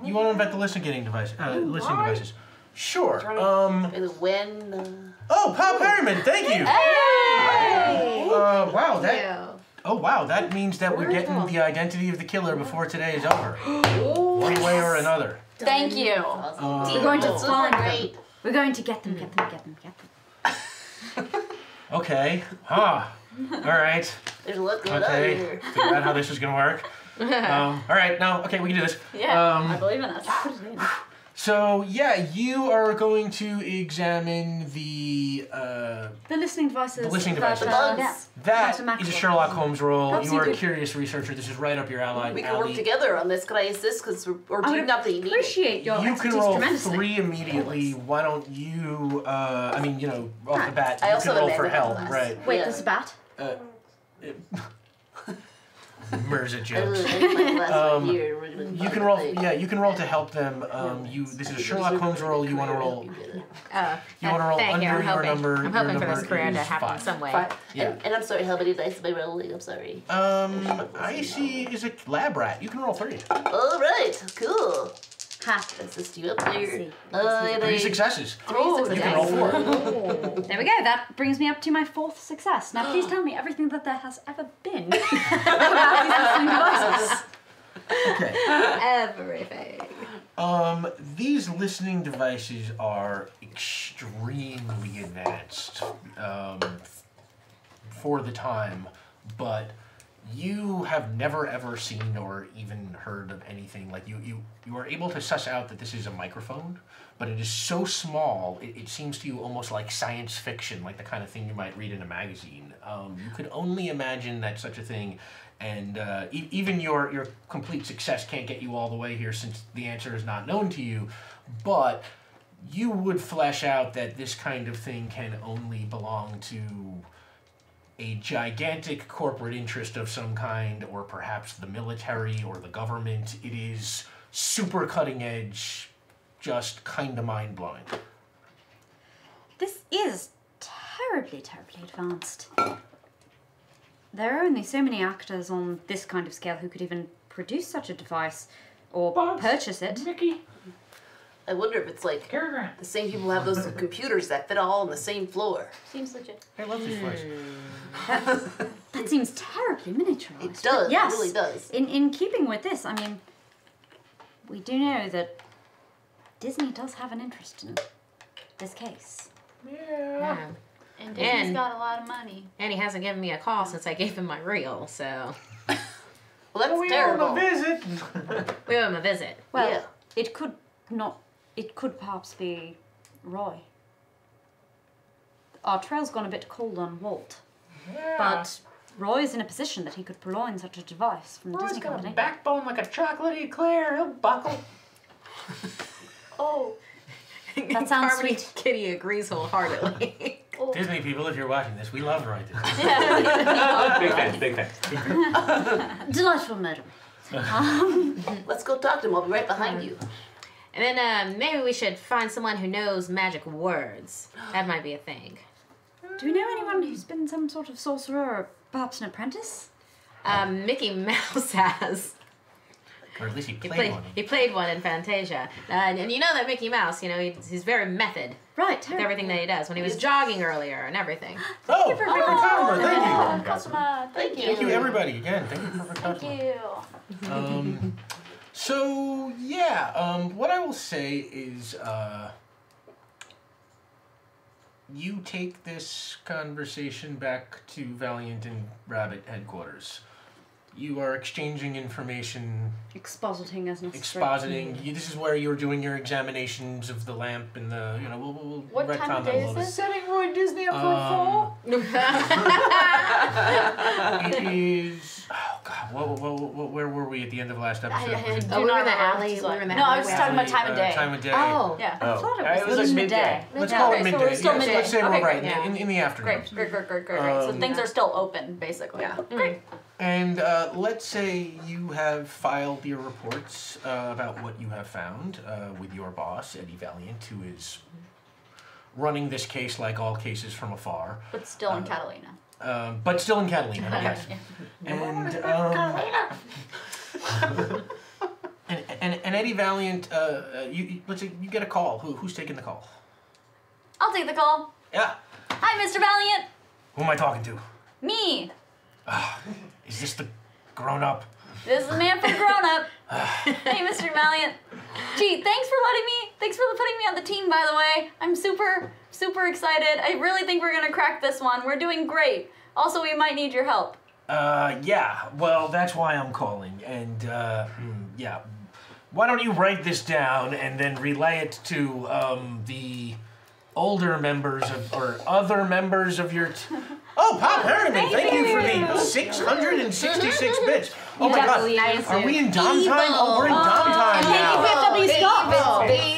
you want to invent the listening devices? Sure. And when. Oh, Pop Harriman, thank you. Hey! Wow, that. Yeah. Oh wow, that means that we're getting the identity of the killer before today is over. One way or another. Thank you. We're going to find them. Great. We're going to get them. Okay. All right. There's a lot going on Okay. here. Figure out how this is gonna work. All right. No. Okay, we can do this. Yeah. I believe in us. Put it in. So yeah, you are going to examine the The listening devices. The listening that, devices. yeah. that Mathematical. is a Sherlock Holmes role. Perhaps You you are a could- curious researcher. This is right up your alley. We can work together on this. Can I assist? Or do I you would not that you need it? appreciate your You expertise can roll tremendously. 3 immediately. Why don't you? I mean, you know, off the bat, I you also can roll have for magic help, class. right? Wait, Yeah. there's a bat? Mirza I jokes. didn't my last one here. We're gonna You can roll. Yeah, you can roll to help them. This is a Sherlock Holmes roll. You want to roll. You get it. You want to roll thank under you. I'm your hoping. number. I'm your hoping for number this career to is happen 5. some way. Yeah. And I'm sorry, how many dice am I rolling? I'm sorry. Icy is a lab rat. You can roll 3. All right, cool. Ha. Assist you up there. 3 successes. Oh, You can roll 4. There we go. That brings me up to my 4th success. Now, please tell me everything that there has ever been about these listening devices. Okay. Everything. These listening devices are extremely advanced for the time, but you have never ever seen or even heard of anything like you are able to suss out that this is a microphone, but it is so small it seems to you almost like science fiction, like the kind of thing you might read in a magazine. You could only imagine that such a thing, and even your complete success can't get you all the way here since the answer is not known to you, but you would flesh out that this kind of thing can only belong to a gigantic corporate interest of some kind, or perhaps the military or the government. It is super cutting edge, just kind of mind-blowing. This is terribly, terribly advanced. There are only so many actors on this kind of scale who could even produce such a device or Bugs, purchase it. Mickey, I wonder if it's like Cary Grant. the same people who have those computers that fit all on the same floor. Seems legit. I love these voice. That seems terribly miniaturized. It does. But yes, It really does. In keeping with this, I mean, we do know that Disney does have an interest in this case. Yeah. And Disney's got a lot of money. And he hasn't given me a call since I gave him my reel, so Well, that's We terrible. owe him a visit. we owe him a visit. Well, Yeah. it could not. It could perhaps be Roy. Our trail's gone a bit cold on Walt, Yeah. but Roy is in a position that he could purloin such a device from the Roy's Disney got a company. backbone like a chocolatey eclair. He'll buckle. Oh. That sounds Carmody sweet. Kitty agrees wholeheartedly. Disney people, if you're watching this, we love Roy Disney. Big fans, big fans. Delightful murder. Let's go talk to him. I'll be right behind you. And then maybe we should find someone who knows magic words. That might be a thing. Do we know anyone who's been some sort of sorcerer or perhaps an apprentice? Mickey Mouse has. Or at least he played one. He played one in Fantasia. And you know that Mickey Mouse, you know, he's very method Right, with terrible. everything that he does. When he was jogging earlier and everything. Oh, perfect camera, thank you. Customer, thank you. Thank you, everybody, again. Thank you for Thank coming. you. So, yeah, what I will say is, you take this conversation back to Valiant and Rabbit headquarters. You are exchanging information, Expositing as necessary. expositing. This is where you're doing your examinations of the lamp and the, we'll What retcon time of that day a is little this? Setting Roy Disney up for a fall. bit. It is, oh God, where were we at the end of last episode? Was it, Oh, we were in the alley. We were in the No, I was alley. talking about time of day. Time of day. Oh. Yeah. I thought it was, It was like midday. Let's Yeah, call okay, it so midday. we're still Yes, midday. let's say Okay, we're right yeah. in the afternoon. Great. So things are still open, basically. Yeah. Great. And let's say you have filed your reports about what you have found with your boss, Eddie Valiant, who is running this case like all cases from afar. But still in Catalina. But still in Catalina, yes. And Eddie Valiant, let's say you get a call. Who's taking the call? I'll take the call. Yeah. Hi, Mr. Valiant. Who am I talking to? Me. Is this the grown-up? This is Manfred Grown Up. Hey, Mr. Valiant. Gee, thanks for putting me on the team, by the way. I'm super, super excited. I really think we're gonna crack this one. We're doing great. Also, we might need your help. Yeah. Well, that's why I'm calling. And, yeah. Why don't you write this down and then relay it to, the older members of, or other members of your Oh, Pop Harriman, thank you for the 666 bits. Oh my God, are we in Dom time? Oh, we're in Dom time now. PFW Scott.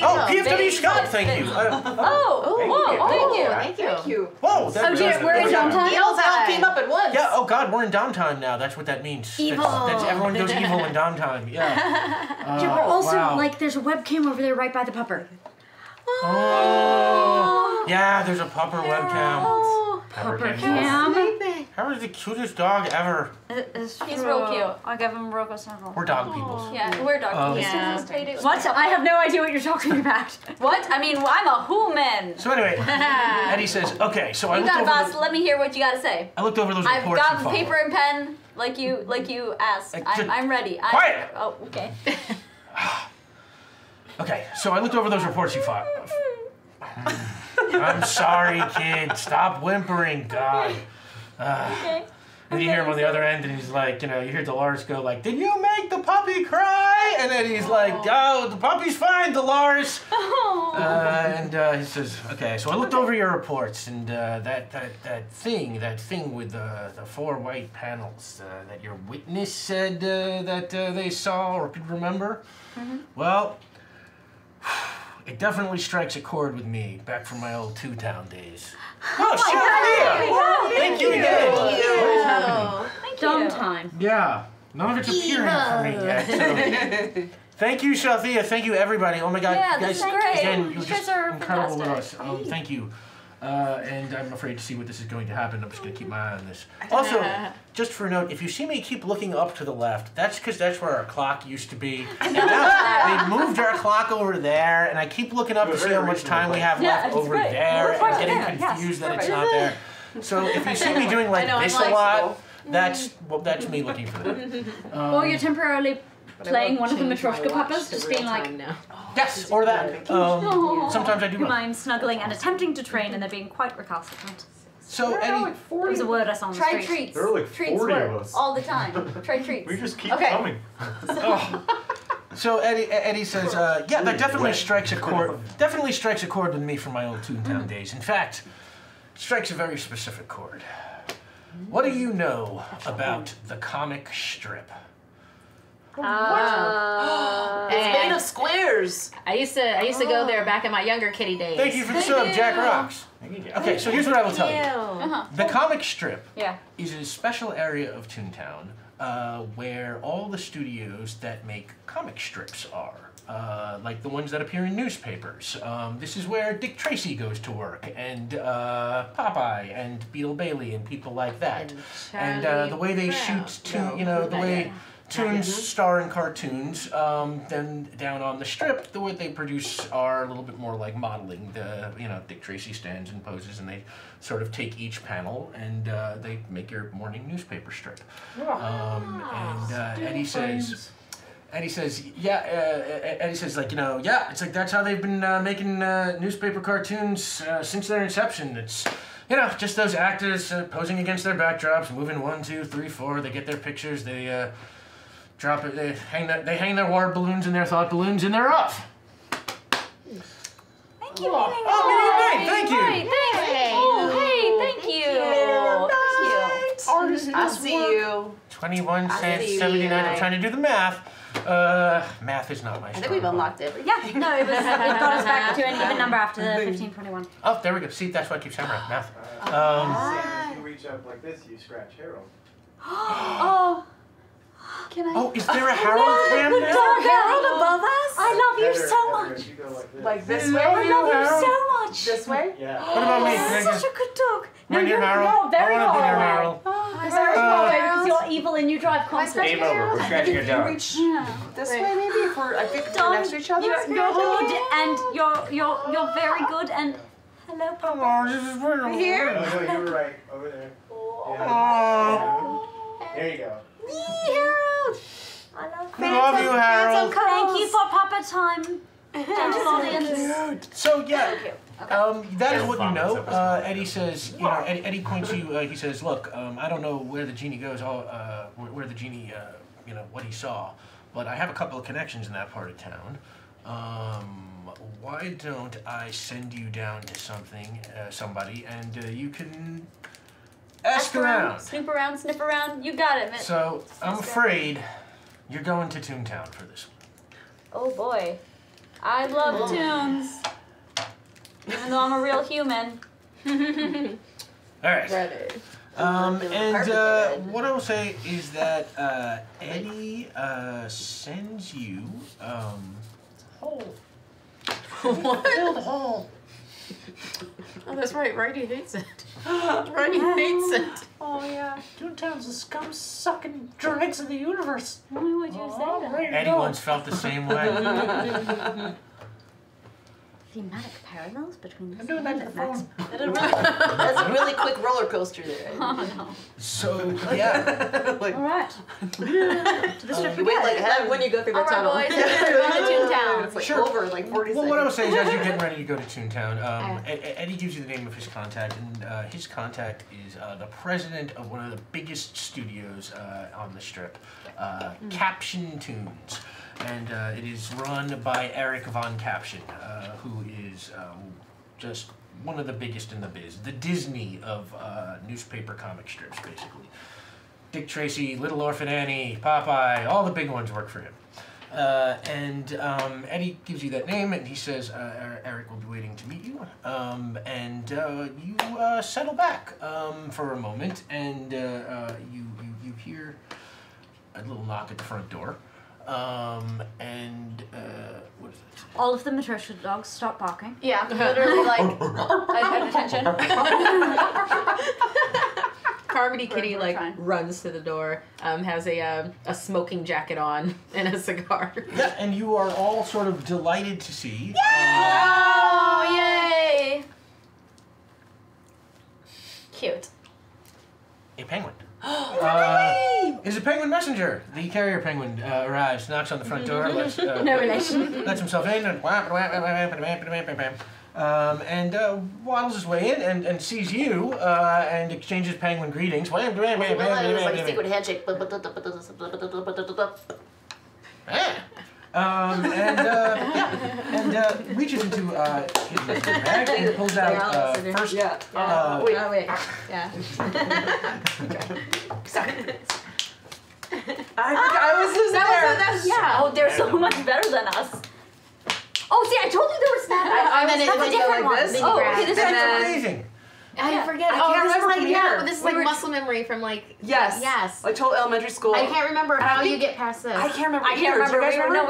Oh, PFW Scott, thank you. Thank you. Thank you. Whoa, Oh dear, we're in Dom time. They all came up at once. Yeah, oh God, we're in downtime now. That's what that means. Evil. That's everyone goes evil in downtime. Yeah. Yeah, we're also, like, there's a webcam over there right by the pupper. Oh. Yeah, there's a pupper webcam. Pupper cam. Pupper's the cutest dog ever. He's real cute. I give him real good snuggle. We're dog people. Yeah, we're dog people. Yeah. What? I have no idea what you're talking about. What? I mean, I'm a human. So anyway, Eddie says, okay, so I You looked got it, over boss. Let me hear what you got to say. I looked over those I've reports got you filed. paper and pen, like you asked. I'm ready. Quiet! Oh, okay. Okay, so I looked over those reports you filed. I'm sorry, kid. Stop whimpering, God. Okay. And you hear him on the other end, and he's like, you know, you hear Dolores go like, "Did you make the puppy cry?" And then he's like, "Oh, the puppy's fine, Dolores." And he says, "Okay." So I looked over your reports, and that thing with the 4 white panels that your witness said that they saw or could remember. Well, it definitely strikes a chord with me back from my old Two-Town days. Oh, Shafia! Thank you again. What is happening? Downtime. Yeah, none of it's appearing for me yet. So. Thank you, Shafia. Thank you, everybody. Oh my God, Yeah, guys! this is great. Again, You you're guys just are incredible with us. fantastic. Thank you. And I'm afraid to see what this is going to happen. I'm just going to keep my eye on this. Also, just for a note, if you see me keep looking up to the left, that's because that's where our clock used to be. And now they moved our clock over there, and I keep looking up to see how much time we have left over there, and I'm getting confused that it's not there. So if you see me doing like this a lot, that's me looking for that. Or you're temporarily playing one of the Matryoshka puppets, just being like, Yes, or that. Sometimes I do whom both. I'm snuggling and attempting to train, and they're being quite recalcitrant. So Eddie, It was a word I saw on the Try street. treats. There are like Treats 40 work of us. all the time. Try treats. We just keep Okay. coming. So Eddie says, yeah, that definitely strikes a chord. Definitely strikes a chord with me from my old Toontown days. In fact, it strikes a very specific chord. What do you know about the comic strip? It's made of squares. I used to go there back in my younger kitty days. Thank you for the sub, Jack Rocks. Okay, so here's what I will tell you. The comic strip Yeah. is a special area of Toontown where all the studios that make comic strips are. Like the ones that appear in newspapers. This is where Dick Tracy goes to work, and Popeye, and Beetle Bailey, and people like that. And the way they shoot, the way Toons star in cartoons, then down on the strip, the way they produce are a little bit more like modeling. Dick Tracy stands and poses, and they sort of take each panel and they make your morning newspaper strip. Eddie says, it's like that's how they've been making newspaper cartoons since their inception. It's, just those actors posing against their backdrops, moving 1, 2, 3, 4. They get their pictures. They drop it. They hang their water balloons and their thought balloons, and they're off. Thank you. Oh, good evening. Thank you. Thanks. Oh, hey, thank you. Thank you. I see you. 21 cents, see you, 79. I'm Eli. trying to do the math. Math is not my I strong think we've point. unlocked everything. Yeah, no, it got us back to an even number after the 1521. Oh, there we go. See, that's why I keep saying math. If you reach up like this, you scratch Harold. Oh, can I? Oh, is there a Harold cam now? Harold above us? I love you so much. You go like this. Like this way? I love you so much. This way? Yeah. What about me? Can I Such get a good dog. right near Harold? You're very I want to be near far Harold. Very far away because you're evil and you drive constantly. Game over. We're scratching your dog. Reach this way maybe if we're next to each other? You're good and you're very good and hello, Papa. Oh, this is weird. Here? No, you were right. Over there. Oh. Yeah. There you go. Harold. I love you. I love you, Harold. Thank you for Papa time. Gentle audience. So yeah, that is what you know. Eddie says, Eddie points to you. He says, "Look, I don't know where the genie goes. Where the genie, what he saw, but I have a couple of connections in that part of town. Why don't I send you down to somebody, and you can ask around." Snoop around, sniff around. You got it, man. So I'm afraid you're going to Toontown for this one. Oh boy. I love tunes. Even though I'm a real human. All right. Ready. What I will say is that Eddie sends you hole. What? Build a hole. Oh, that's right. Righty hates it. Righty hates it. Oh yeah, Toontown's the scum-sucking dregs of the universe. Why would you say that? Eddie once felt the same way. Thematic parallels between I'm doing that to the phone. That's a really quick roller coaster there. Oh no. So, yeah. Like, Alright. To the strip you wait like Like when you go through the Alright, tunnel. boys, we're going to Toontown. It's like Sure. over in like 40 Well, what I seconds. was saying is, as you're getting ready to go to Toontown, Eddie gives you the name of his contact, and his contact is the president of one of the biggest studios on the strip, Caption Tunes. And it is run by Eric Von Caption, who is just one of the biggest in the biz. The Disney of newspaper comic strips, basically. Dick Tracy, Little Orphan Annie, Popeye, all the big ones work for him. Eddie gives you that name, and he says Eric will be waiting to meet you. You settle back for a moment, and you hear a little knock at the front door. What is it? All of the Matryoshka dogs stop barking. Yeah, literally like I paid attention. Carmody Kitty We're like trying. runs to the door, has a smoking jacket on and a cigar. Yeah, and you are all sort of delighted to see. Oh yay! Cute. A penguin. Is a penguin messenger. The carrier penguin arrives, knocks on the front door, lets himself in, and waddles his way in and sees you and exchanges penguin greetings. It was like a secret handshake. Reaches into his messenger bag and pulls out first. Yeah. Wait. Yeah. I was just there. Yeah. Oh, they're so much better than us. Oh, see, I told you there was that. I meant it That's when a you go different like one. this. Oh, Grab. okay, this is That's amazing. I forget. I Oh, can't this is remember like from yeah, here. this is Like like muscle memory from like Yes. Yes. Like total elementary school. I can't remember And I how you think- get past this. I can't remember. I can't remember. We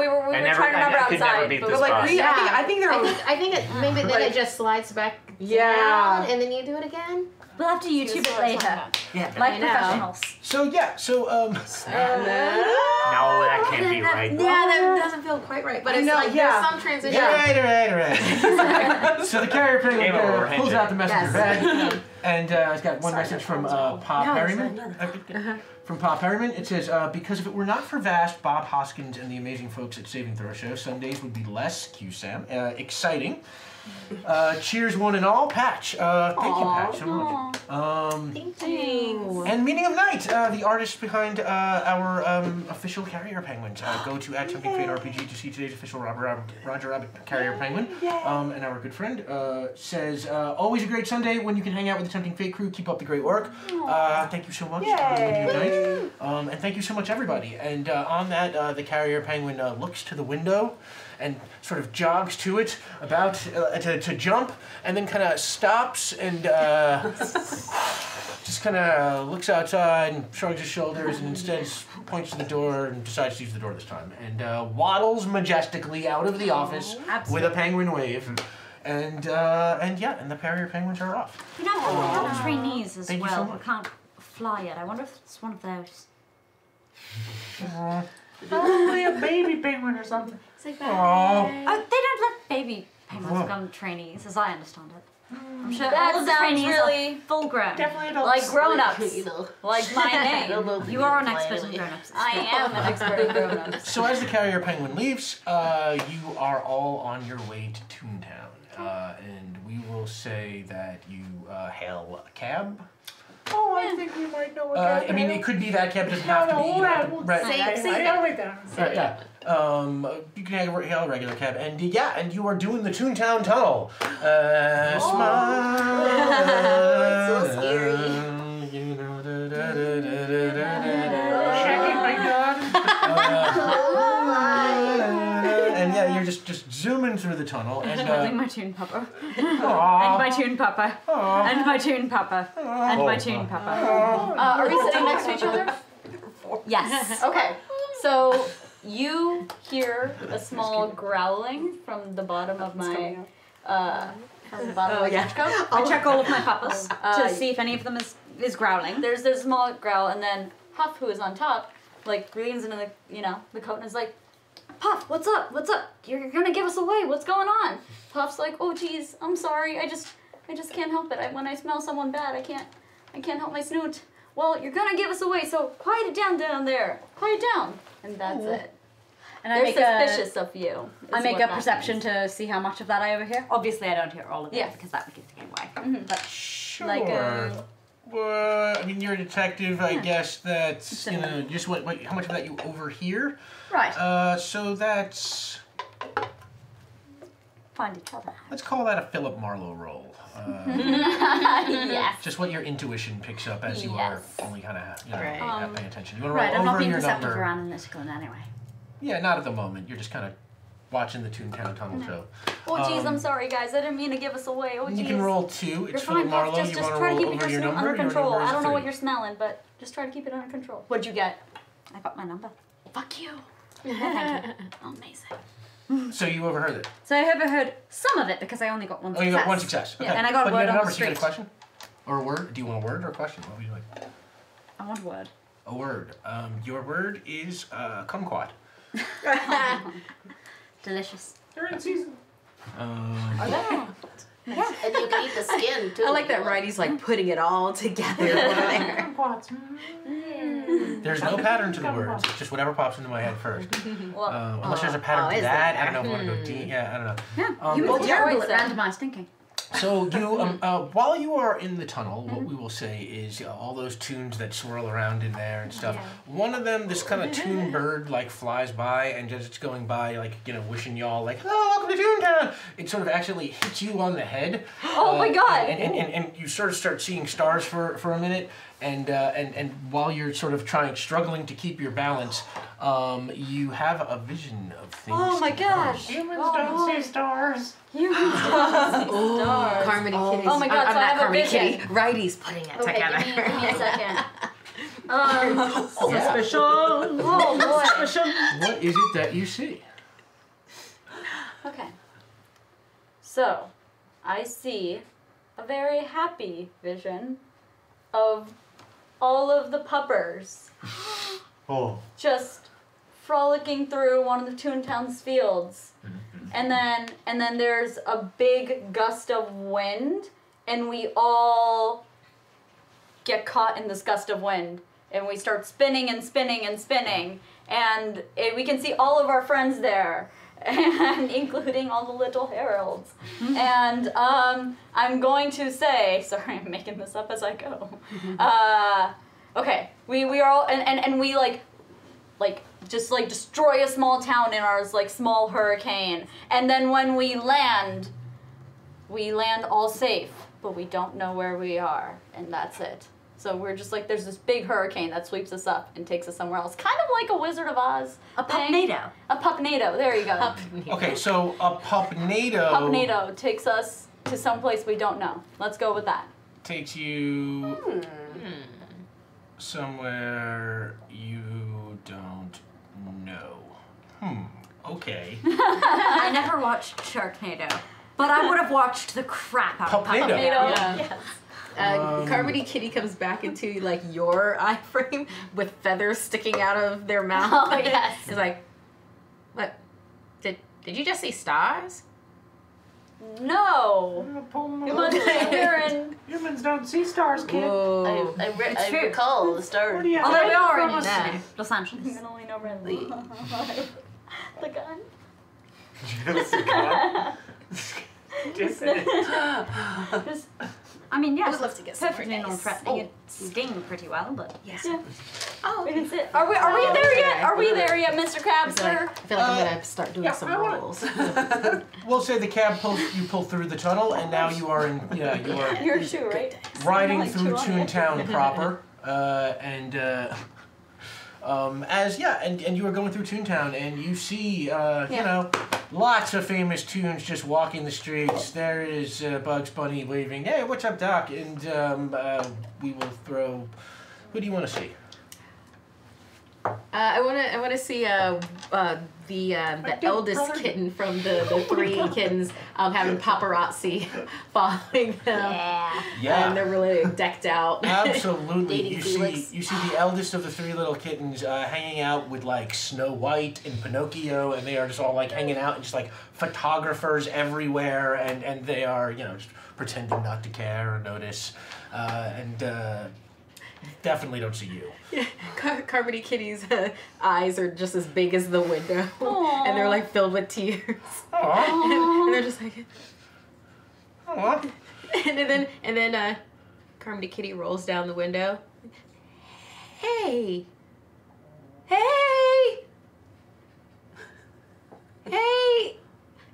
were trying to remember I could never outside. beat but this But like boss. we, I think there was. I think it, maybe then Like- it just slides back Yeah. down and then you do it again. We'll have to YouTube it later. Yeah. Like I know. professionals. So yeah. So No, that can't be right. Yeah, that doesn't feel quite right. But I it's know, like yeah. there's some transition. Right. So the carrier penguin Game over, pulls handshake. out the messenger bag, and it's got one Sorry, message from no, Pa no, Perryman. no. From Pa Perryman, it says, because if it were not for Vast, Bob Hoskins, and the amazing folks at Saving Throw Show, Sundays would be less, Q Sam, exciting. Cheers one and all, Patch. Thank you, Patch, so much. Thank you. And Meaning of Night, the artist behind our official Carrier Penguins. Go to @TemptingFateRPG to see today's official Roger Rabbit Carrier Penguin. And our good friend says, always a great Sunday when you can hang out with the Tempting Fate crew. Keep up the great work. Thank you so much. Meaning of Night. And thank you so much, everybody. And on that, the Carrier Penguin looks to the window and sort of jogs to it, about to jump, and then kind of stops and just kind of looks outside and shrugs his shoulders and instead points to the door and decides to use the door this time. And waddles majestically out of the office with a penguin wave. And the Carrier Penguins are off. You know, we have trainees as Thank you so well. much. We can't fly yet. I wonder if it's one of those. Probably a baby penguin or something. It's like Aw. Oh, they don't let baby penguins become trainees, as I understand it. I'm sure That all of the sounds trainees really are full grown. Definitely adults. Like grown-ups. You know. Like my I don't know name. if You we are can an fly expert in anyway. grown-ups. I am an expert in grown-ups. So as the Carrier Penguin leaves, you are all on your way to Toontown. And we will say that you hail a cab. Oh, I think we might know what I mean, it could be that cab. It doesn't have to be. Right. I gotta wait down. Right, yeah. You can hail a regular cab, and and you are doing the Toontown Tunnel. Smile. It's so scary. You know, Checking my God. and yeah, you're just zooming through the tunnel, and Holding my tune papa. aw, And my tune papa. aw, And my tune papa. And my tune papa. Are we sitting next to each other? Yes. Okay, so you hear a small growling from the bottom of my from the bottom of my trench coat. I check all of my papas Uh, to see if any of them is growling. There's a small growl, and then Puff, who is on top, like leans into the coat and is like, Puff, what's up? What's up? You're gonna give us away. What's going on? Puff's like, oh geez, I'm sorry. I just can't help it. When I smell someone bad, I can't help my snoot. Well, you're gonna give us away, so quiet it down there. Quiet down. And that's it. And They're suspicious of you. I is make what a that perception means. to see how much of that I overhear. Obviously, I don't hear all of it Yeah. because that would give the game away. Mhm. But sure. like I mean, you're a detective. I guess that's just what how much of that you overhear. right, So that's find each other. let's call that a Philip Marlowe roll. Yes. Just what your intuition picks up as you are only kind of Right. not paying attention. You want to Right, roll I'm over not being your perceptive number. or analytical in any way. Yeah, not at the moment. You're just kind of watching the Toontown Tunnel show. Oh geez, I'm sorry guys. I didn't mean to give us away. Oh geez. You can roll 2. You're It's fine, Philip Puff. Marlowe. Just You want to try to roll keep over your your snoot number. under Your control. number is I don't know 3. what you're smelling, but just try to keep it under control. What'd you get? I got my number. Fuck you. Amazing. So you overheard it. So I overheard some of it because I only got one Oh, success. you got 1 success. Okay. Yeah, and I got but a word you got a on number, the so you get a street. question? Or a word? Do you want a word or a question? What would you like? I want a word. A word. Your word is kumquat. Delicious. They're in season. Are they? And you can eat the skin too. I like that Righty's like putting it all together over there. There's no pattern to the words. It's just whatever pops into my head first. Well, Unless there's a pattern to is that. there? I don't know if I want to go deep. Yeah, I don't know. Yeah, you were terrible at Royce, randomized thinking. So you, while you are in the tunnel, what we will say is all those tunes that swirl around in there and stuff. One of them, this kind of tune bird, like flies by and just going by, like wishing y'all like, oh, welcome to Toontown. It sort of actually hits you on the head. Oh my God. And you sort of start seeing stars for a minute. And while you're sort of struggling to keep your balance, you have a vision of things. Oh my to come. gosh. Humans don't see stars. Humans don't see stars. Carmody Kitty's. Oh my God, I'm so I not have a Carmody vision. Kitty. Righty's putting it Okay, together. give me a second. Suspicion. Oh boy. Suspicion. What is it that you see? Okay. So, I see a very happy vision of all of the puppers Oh. just frolicking through one of the Toontown's fields. And then there's a big gust of wind, and we all get caught in this gust of wind. And we start spinning and spinning and spinning. And we can see all of our friends there, and including all the little heralds. And I'm going to say, sorry, I'm making this up as I go. Okay, we are all, and we just destroy a small town in our small hurricane. And then when we land all safe, but we don't know where we are, and that's it. So we're just there's this big hurricane that sweeps us up and takes us somewhere else. Kind of like a Wizard of Oz A thing. pupnado. A pupnado, there you go. Okay, so a pupnado. Pupnado takes us to someplace we don't know. Let's go with that. Takes you somewhere you don't know. Okay. I never watched Sharknado, but I would have watched the crap out of Pupnado. Pupnado. Yes. Carmody Kitty comes back into your eye frame with feathers sticking out of their mouth. Oh, yes. It's like, what? Did you just see stars? No. We're in. Humans don't see stars, kid. Whoa. It's I true. recall the stars. What do you have? Although we are in From us? Los Angeles. I'm gonna lean over and the gun. Just I mean, yes, would love to get some perfectly more days. non-threatening. It sting pretty well, but Yes. Yeah. Oh. We can sit. Are we there yet? Are we there yet, Mr. Crabster? I feel like I'm gonna start doing some rolls. We'll say the cab pull through the tunnel, and now you are in. Yeah, you are Your shoe, right? riding Like through chew on it. Toontown proper, and And you are going through Toontown, and you see, you know, lots of famous Toons just walking the streets. There is Bugs Bunny waving, "Hey, what's up, Doc?" And we will throw. Who do you want to see? I wanna see the eldest kitten from the three kittens having paparazzi following them. Yeah. And they're really decked out. Absolutely. Dating you Felix. see the eldest of the three little kittens hanging out with like Snow White and Pinocchio, and they are just all like hanging out, and just like photographers everywhere, and they are, you know, just pretending not to care or notice, definitely don't see you. Yeah. Carmody Kitty's eyes are just as big as the window, and they're like filled with tears. Aww. And they're just like, Aww. and then Carmody Kitty rolls down the window. Hey,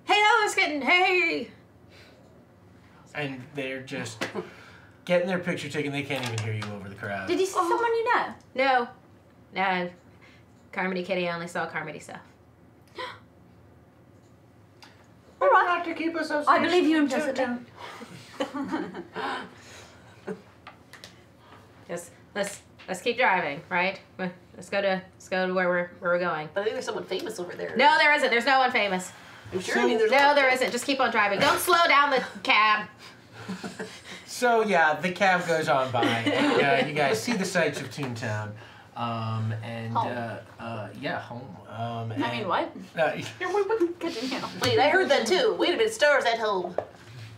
Alice Kitten, hey. And they're just getting their picture taken. They can't even hear you over the crowd. Did you see someone you know? No, Carmody Kitty only saw Carmody stuff. All right. Not to keep us so I believe you implicitly. Yes, let's keep driving, right? Let's go to where we're going. But I think there's someone famous over there. No, there isn't. There's no one famous. I'm sure. I mean, there's No, there isn't. Just keep on driving. Don't slow down the cab. So yeah, the cab goes on by, and you guys see the sights of Toontown, home. I mean, what? Continue. Wait, I heard that too. Wait a minute, stars at home.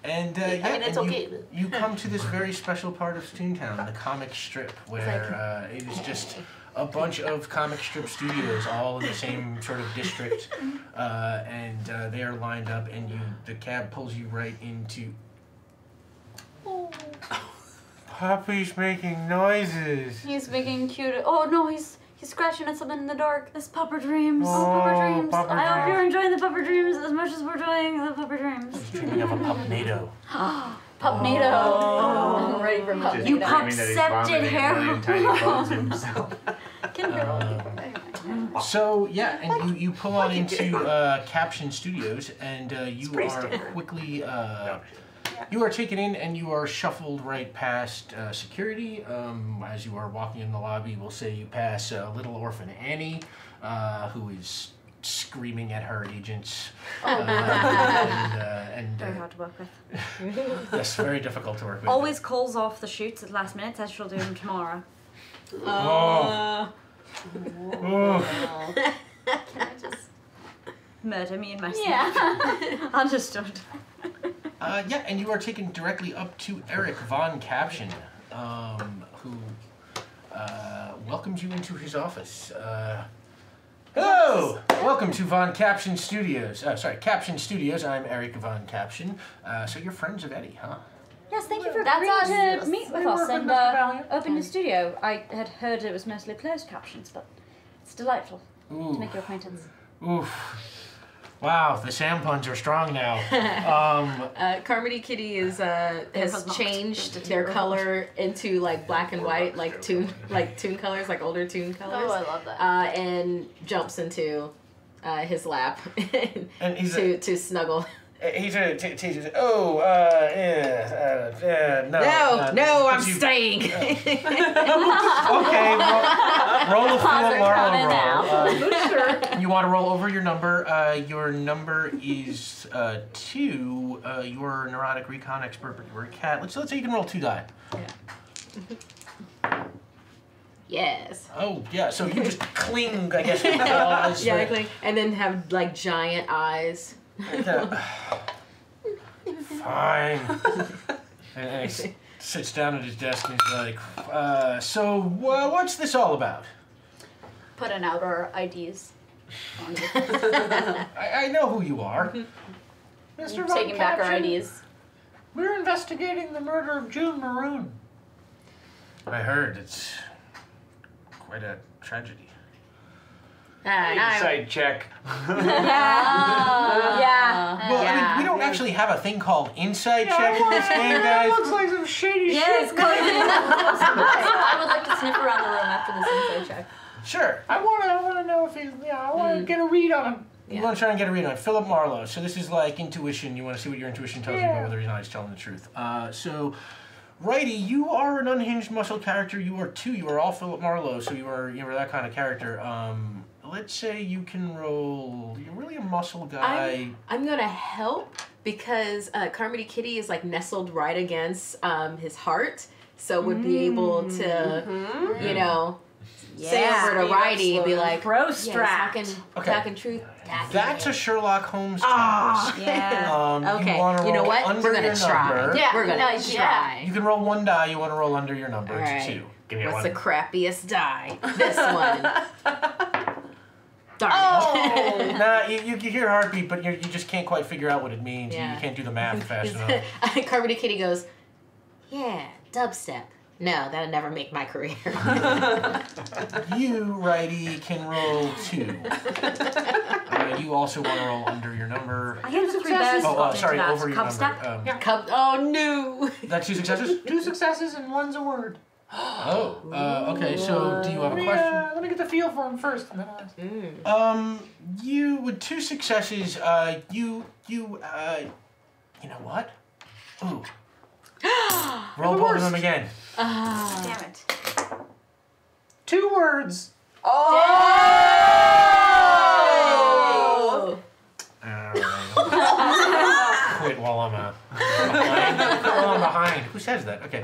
And I mean, it's and okay. you come to this very special part of Toontown, the comic strip, where it is just a bunch of comic strip studios, all in the same sort of district, and they are lined up, and the cab pulls you right into. Poppy's making noises. He's making cute. Oh no, he's scratching at something in the dark. It's Pupper Dreams. Oh, Pupper Dreams. Pupper I hope Dreams. you're enjoying the Pupper Dreams as much as we're enjoying the Pupper Dreams. Dreaming of a pupnado. Pupnado. Oh, I'm ready for Just Pupnado. You dreaming that he's pupcepted vomiting a million tiny bugs himself. So yeah, and you pull on into Caption Studios, and you pretty are standard. quickly you are taken in, and you are shuffled right past security. As you are walking in the lobby, we'll say you pass little orphan Annie, who is screaming at her agents. Very hard to work with. Yes, very difficult to work with. Always calls off the shoots at last minute, says she'll do them tomorrow. Oh. Can I just murder me in my sleep? Yeah. Understood. Yeah, and you are taken directly up to Eric Von Caption, who welcomes you into his office. Hello! Welcome to Von Caption Studios. Caption Studios. I'm Eric Von Caption. So you're friends of Eddie, huh? Yes, thank you for That's agreeing us. to meet with We us work with and Mr. Valiant. open your studio. I had heard it was mostly closed captions, but it's delightful to Ooh. make your acquaintance. Oof. Wow, the Sam puns are strong now. Carmody Kitty has was not. changed It's their terrible. color into like black and white, like toon colors, like older toon colors. Oh, I love that. And jumps into his lap And he's to snuggle. He's a teacher. Oh, No, I'm You- staying. Okay, roll a full roll. You want to roll over your number. Your number is 2. You're a neurotic recon expert, but you're a cat. Let's say you can roll 2 die. Yes. Oh, yeah, so you just cling, I guess, with the claws. Yeah, like, and then have like giant eyes. Fine. And he sits down at his desk and he's like, so what's this all about? Putting out our IDs. I know who you are. Mr. Von Taking back our Caption, IDs. We're investigating the murder of June Maroon. I heard it's quite a tragedy. Insight check. Yeah. Well, I mean, we don't actually have a thing called insight check in this game, guys. Looks like some shady shit. I would like to sniff around the room after this insight check. Sure. I wanna know if he's. Yeah, I wanna get a read on him. You want to try and get a read on it. Philip Marlowe. So this is like intuition. You want to see what your intuition tells you about whether he's not telling the truth. So, Righty, you are an unhinged muscle character. You are too. You are all Philip Marlowe. So you were that kind of character. Let's say you can roll. You're really a muscle guy. I'm gonna help because Carmody Kitty is like nestled right against his heart, so would be able to, you know. Say over to Righty and be like, talking truth. That's a Sherlock Holmes task. Yeah. Okay. You know what? Under We're gonna your try. number. Yeah. We're gonna try. You can roll one die. You want to roll under your number. All It's right. 2. Give me What's one. the crappiest die? This one. Darn it. Nah, you hear heartbeat, but you just can't quite figure out what it means. Yeah. You can't do the math fast enough. Carmody Kitty goes, yeah, dubstep. No, that'll never make my career. You, Righty, can roll 2. You also want to roll under your number. I get the 3 bears. Sorry, over your Cub number. step? Oh, no. That's 2 successes? 2 successes and 1's a word. Okay, so do you have a question? Let me get the feel for him first, and then I'll ask. You, with 2 successes, you know what? Ooh. Roll both of them again. Damn it. 2 words. Oh! Quit while I'm behind. Quit while I'm behind. Who says that? Okay.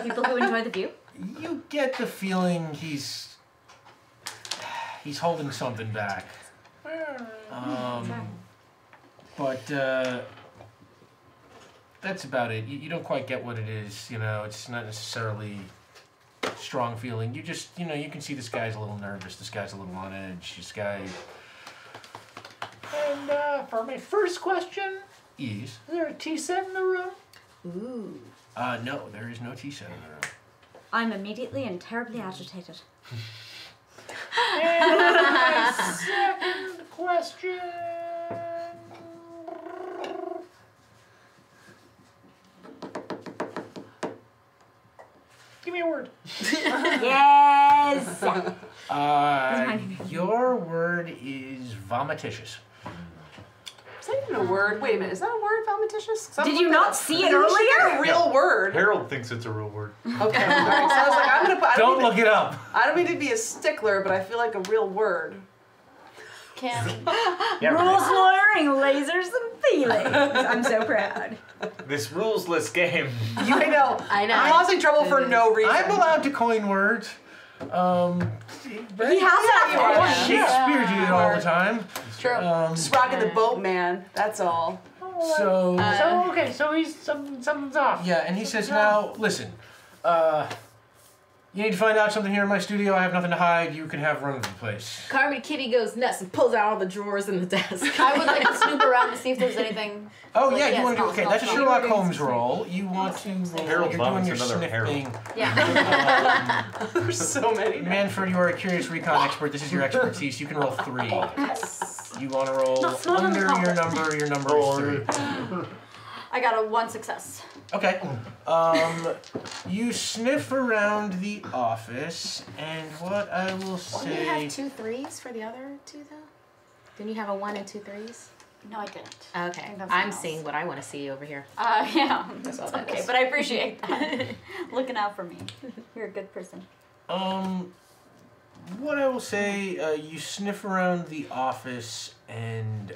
People who enjoy the view? You get the feeling he's holding something back. But that's about it. You don't quite get what it is, you know. It's not necessarily strong feeling. You just, you know, you can see this guy's a little nervous. This guy's a little on edge. This guy And for my first question, is... is there a tea set in the room? Ooh. No, there is no tea set in the room. I'm immediately and terribly agitated. And my second question. Give me a word. Yes! Your word is vomititious. Is that even a word? Wait a minute, is that a word, vomititious? Did you not see it earlier? A real word. Harold thinks it's a real word. Okay, all right. So I was like, I'm gonna put. Don't look it up. I don't mean to be a stickler, but I feel like a real word. Rules lawyering, lasers, and feelings. I'm so proud. This rulesless game. I know. I know. I'm causing trouble for no reason. I'm allowed to coin words. He has that Yeah. Shakespeare did it all the time. True. Just rocking the boat, man. That's all. So So he's something's off. yeah, and he says, now listen, you need to find out something here in my studio. I have nothing to hide. You can have run of the place. Carmody Kitty goes nuts and pulls out all the drawers in the desk. I would like to snoop around to see if there's anything. Oh Like, yeah, you yes, want to do no, okay? no, That's a no. Sherlock Holmes roll. You want to roll. Harold You're doing vomits your another sniff Harold. thing. Yeah. There's so many. Manford, you are a curious recon expert. This is your expertise. You can roll 3. You want to roll Not smart on the under your compass. number. Your number is 3. I got a 1 success. Okay. You sniff around the office, and what I will Didn't you say. have 2 3s for the other 2 though? Didn't you have a 1 and 2 3s? No, I didn't. Okay. think that's I'm something seeing what I want to see over here. Yeah. That's all that Okay, is. but I appreciate that. Looking out for me. You're a good person. What I will say, you sniff around the office, and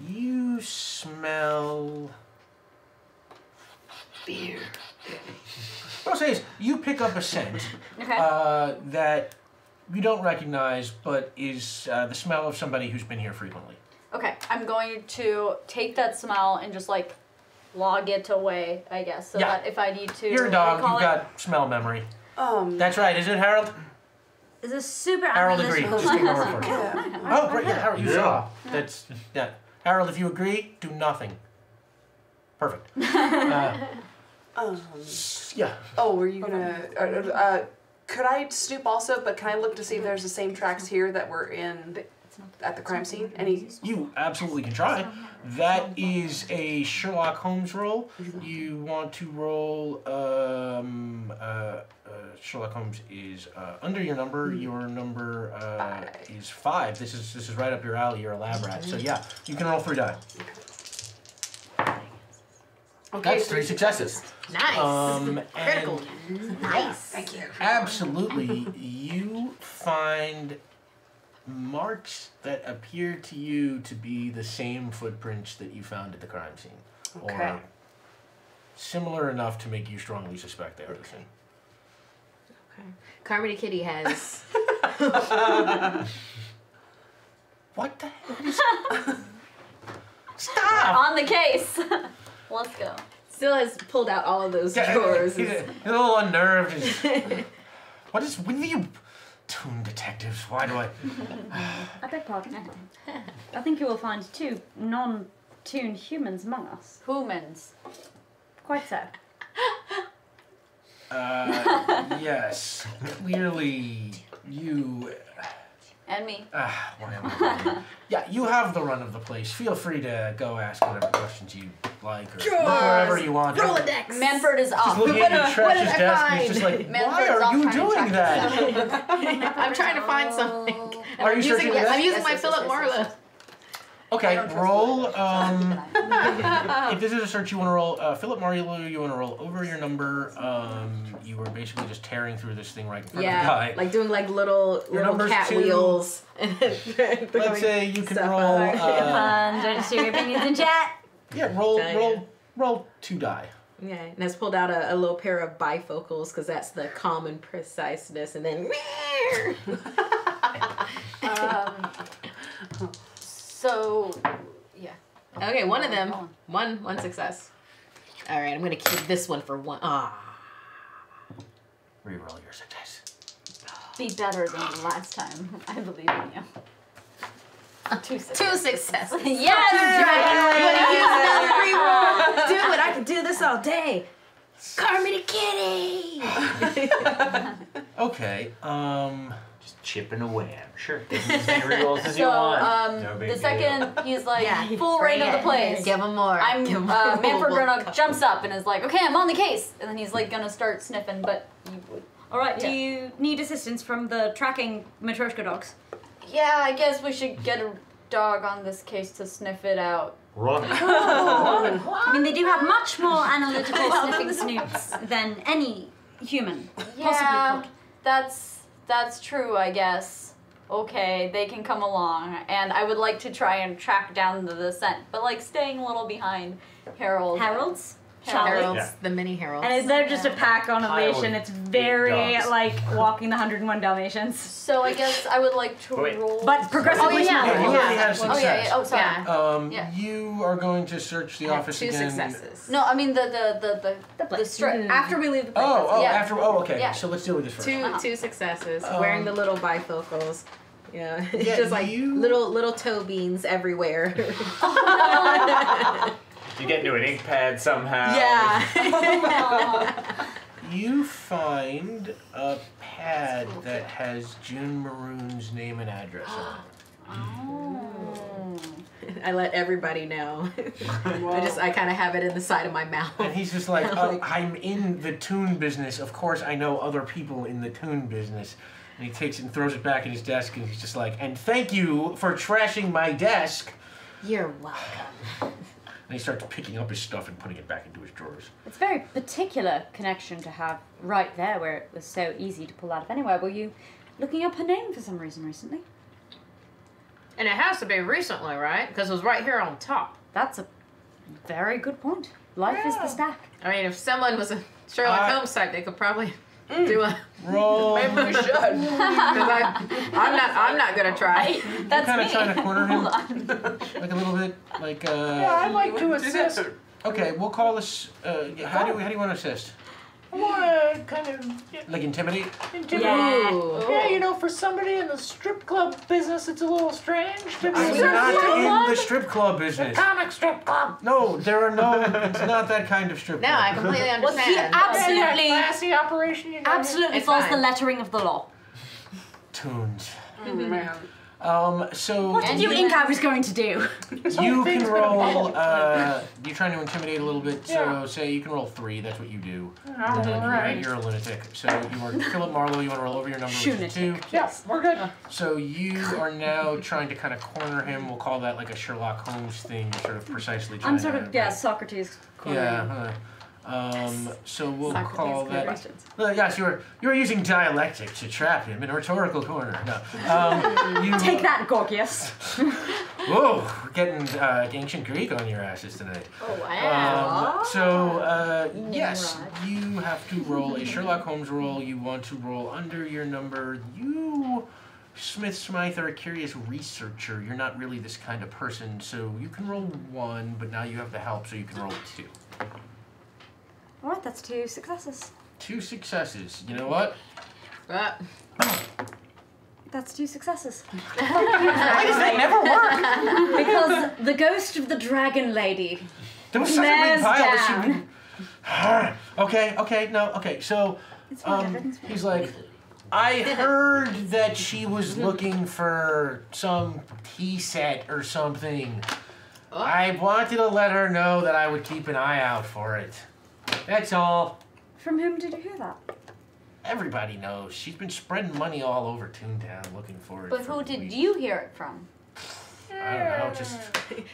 you smell beer. What I'll say is, you pick up a scent Okay. that you don't recognize, but is the smell of somebody who's been here frequently. Okay, I'm going to take that smell and just like log it away, I guess, so Yeah. that if I need to. You're a dog. recall You've it- got smell memory. Um, That's right, isn't it, Harold? Is this super Harold analytical? agreed. Just ignore it for now. Oh, great. Yeah, Harold, you Yeah. saw. That's yeah. Harold, if you agree, do nothing. Perfect. Yeah. Oh, were you gonna? Could I snoop also? But can I look to see if there's the same tracks here that were in at the crime scene? Any? You absolutely can try. That is a Sherlock Holmes roll. You want to roll. Sherlock Holmes is under your number. Your number is 5. This is right up your alley. You're a lab rat. So yeah, you can roll 3 die. Okay. That's 3 successes. Nice. Critical. Nice. Thank you. Absolutely, you find marks that appear to you to be the same footprints that you found at the crime scene. Okay. Or similar enough to make you strongly suspect they are the same. Okay. Carmody Kitty has. What the hell is... Stop! On the case. Let's go. Still has pulled out all of those Yeah, drawers. he's a little unnerved. What is with you toon detectives? Why do I... I beg pardon. I think you will find 2 non-toon humans among us. Humans. Quite so. Yes. Clearly, you... And me. Why am I... Yeah, you have the run of the place. Feel free to go ask whatever questions you like or look wherever you want. Rolodex. Manford is off. Just looking at your trash's I desk and find? it's just like, Manfred's why are off you trying to doing track that? I'm trying to find something. Are you searching for that? I'm using my Philip Marlowe. Okay, roll. If this is a search you want to roll, Philip Marlowe, you want to roll over your number. You were basically just tearing through this thing right in front of the guy. Like doing like little number's cat 2. wheels. Let's say you can stuff roll. Don't share your opinions in chat. Yeah, roll 2 die. Yeah, and has pulled out a little pair of bifocals because that's the calm and preciseness, and then. So, yeah. Okay, one of them. One success. All right, I'm gonna keep this one for 1. Reroll your success. Be better than the last time. I believe in you. 2 successes. 2 successes. Yes! Do it! I can do this all day. Carmody Kitty. Okay. Just chipping away. I'm sure. Give me as many rerolls as you So, want. No big the deal. second he's like, Yeah, full reign of the place. Give him more. Manfred Roanoke jumps up and is like, okay, I'm on the case. And then he's like gonna start sniffing, but you would. Alright, do you need assistance from the tracking Matryoshka dogs? Yeah, I guess we should get a dog on this case to sniff it out. Run. I mean, they do have much more analytical sniffing snoops than any human Yeah, possibly could. that's true, I guess. Okay, they can come along, and I would like to try and track down the scent, but like staying a little behind Harold. Heralds? Heralds, Yeah. the mini heralds. And they're just a pack on a Pile leash, of and it's very dogs. like walking the 101 Dalmatians. So I guess I would like to Wait. roll. But progressively Oh, yeah. Yeah, you smaller. already had a success. Oh yeah. Oh sorry. Yeah. Yeah. You are going to search the office 2 again. successes. No, I mean the after we leave the place. yeah. Okay. Yeah. So let's deal with this first. 2 successes. Wearing the little bifocals. Yeah, it's Yeah, just like you- little toe beans everywhere. You get into an ink pad somehow. Yeah. You find a pad that has June Maroon's name and address on it. I let everybody know. I kind of have it in the side of my mouth. And he's just like, I'm in the toon business. Of course, I know other people in the toon business. And he takes it and throws it back in his desk, and he's just like, and thank you for trashing my desk. You're welcome. And he starts picking up his stuff and putting it back into his drawers. It's a very particular connection to have right there where it was so easy to pull out of anywhere. Were you looking up her name for some reason recently? And it has to be recently, right? Because it was right here on top. That's a very good point. Life is the stack. I mean, if someone was a Sherlock Holmes type, they could probably do a. Roll. Maybe we should. Because I'm not gonna try. That's kind me. of trying to corner him, like a little bit, like. Yeah, I'd like to assist. Okay, we'll call this. How do you want to assist? I want to kind of Like intimidate? intimidate. Ooh. Yeah, you know, for somebody in the strip club business, it's a little strange to be I'm not in the strip club business. comic strip club. No, there are no. It's not that kind of strip No, club. I completely Well, he understand. absolutely, Classy operation, you know. absolutely It's follows fine. the lettering of the law. Tunes. Man. So What did you think I was going to do? you thing's can been a roll. bubble. You're trying to intimidate a little bit. So Yeah. say you can roll 3. That's what you do. All And then right. you're a lunatic. So you are Philip Marlowe. You want to roll over your number, which is 2. Yes, we're good. So you are now trying to kind of corner him. We'll call that like a Sherlock Holmes thing. You're sort of precisely trying I'm sort of, to. Socrates. Yeah. So we'll call that. Questions. Yes, you're using dialectic to trap him in a rhetorical corner. No. You, Take that, Gorgias. Whoa, we're getting ancient Greek on your asses tonight. Oh, wow. Yes, you have to roll a Sherlock Holmes roll. You want to roll under your number. You, Smith Smythe, are a curious researcher. You're not really this kind of person, so you can roll 1, but now you have the help, so you can roll 2. Alright, that's 2 successes. 2 successes. You know what? That's 2 successes. Why does that never work? Because the ghost of the dragon lady There was such a glares big pile that down. Okay, no, okay. So, It's fine, everything's fine. he's like, I heard that she was looking for some tea set or something. I wanted to let her know that I would keep an eye out for it. That's all. From whom did you hear that? Everybody knows. She's been spreading money all over Toontown looking for it. But for who did weeks. you hear it from? I don't know, just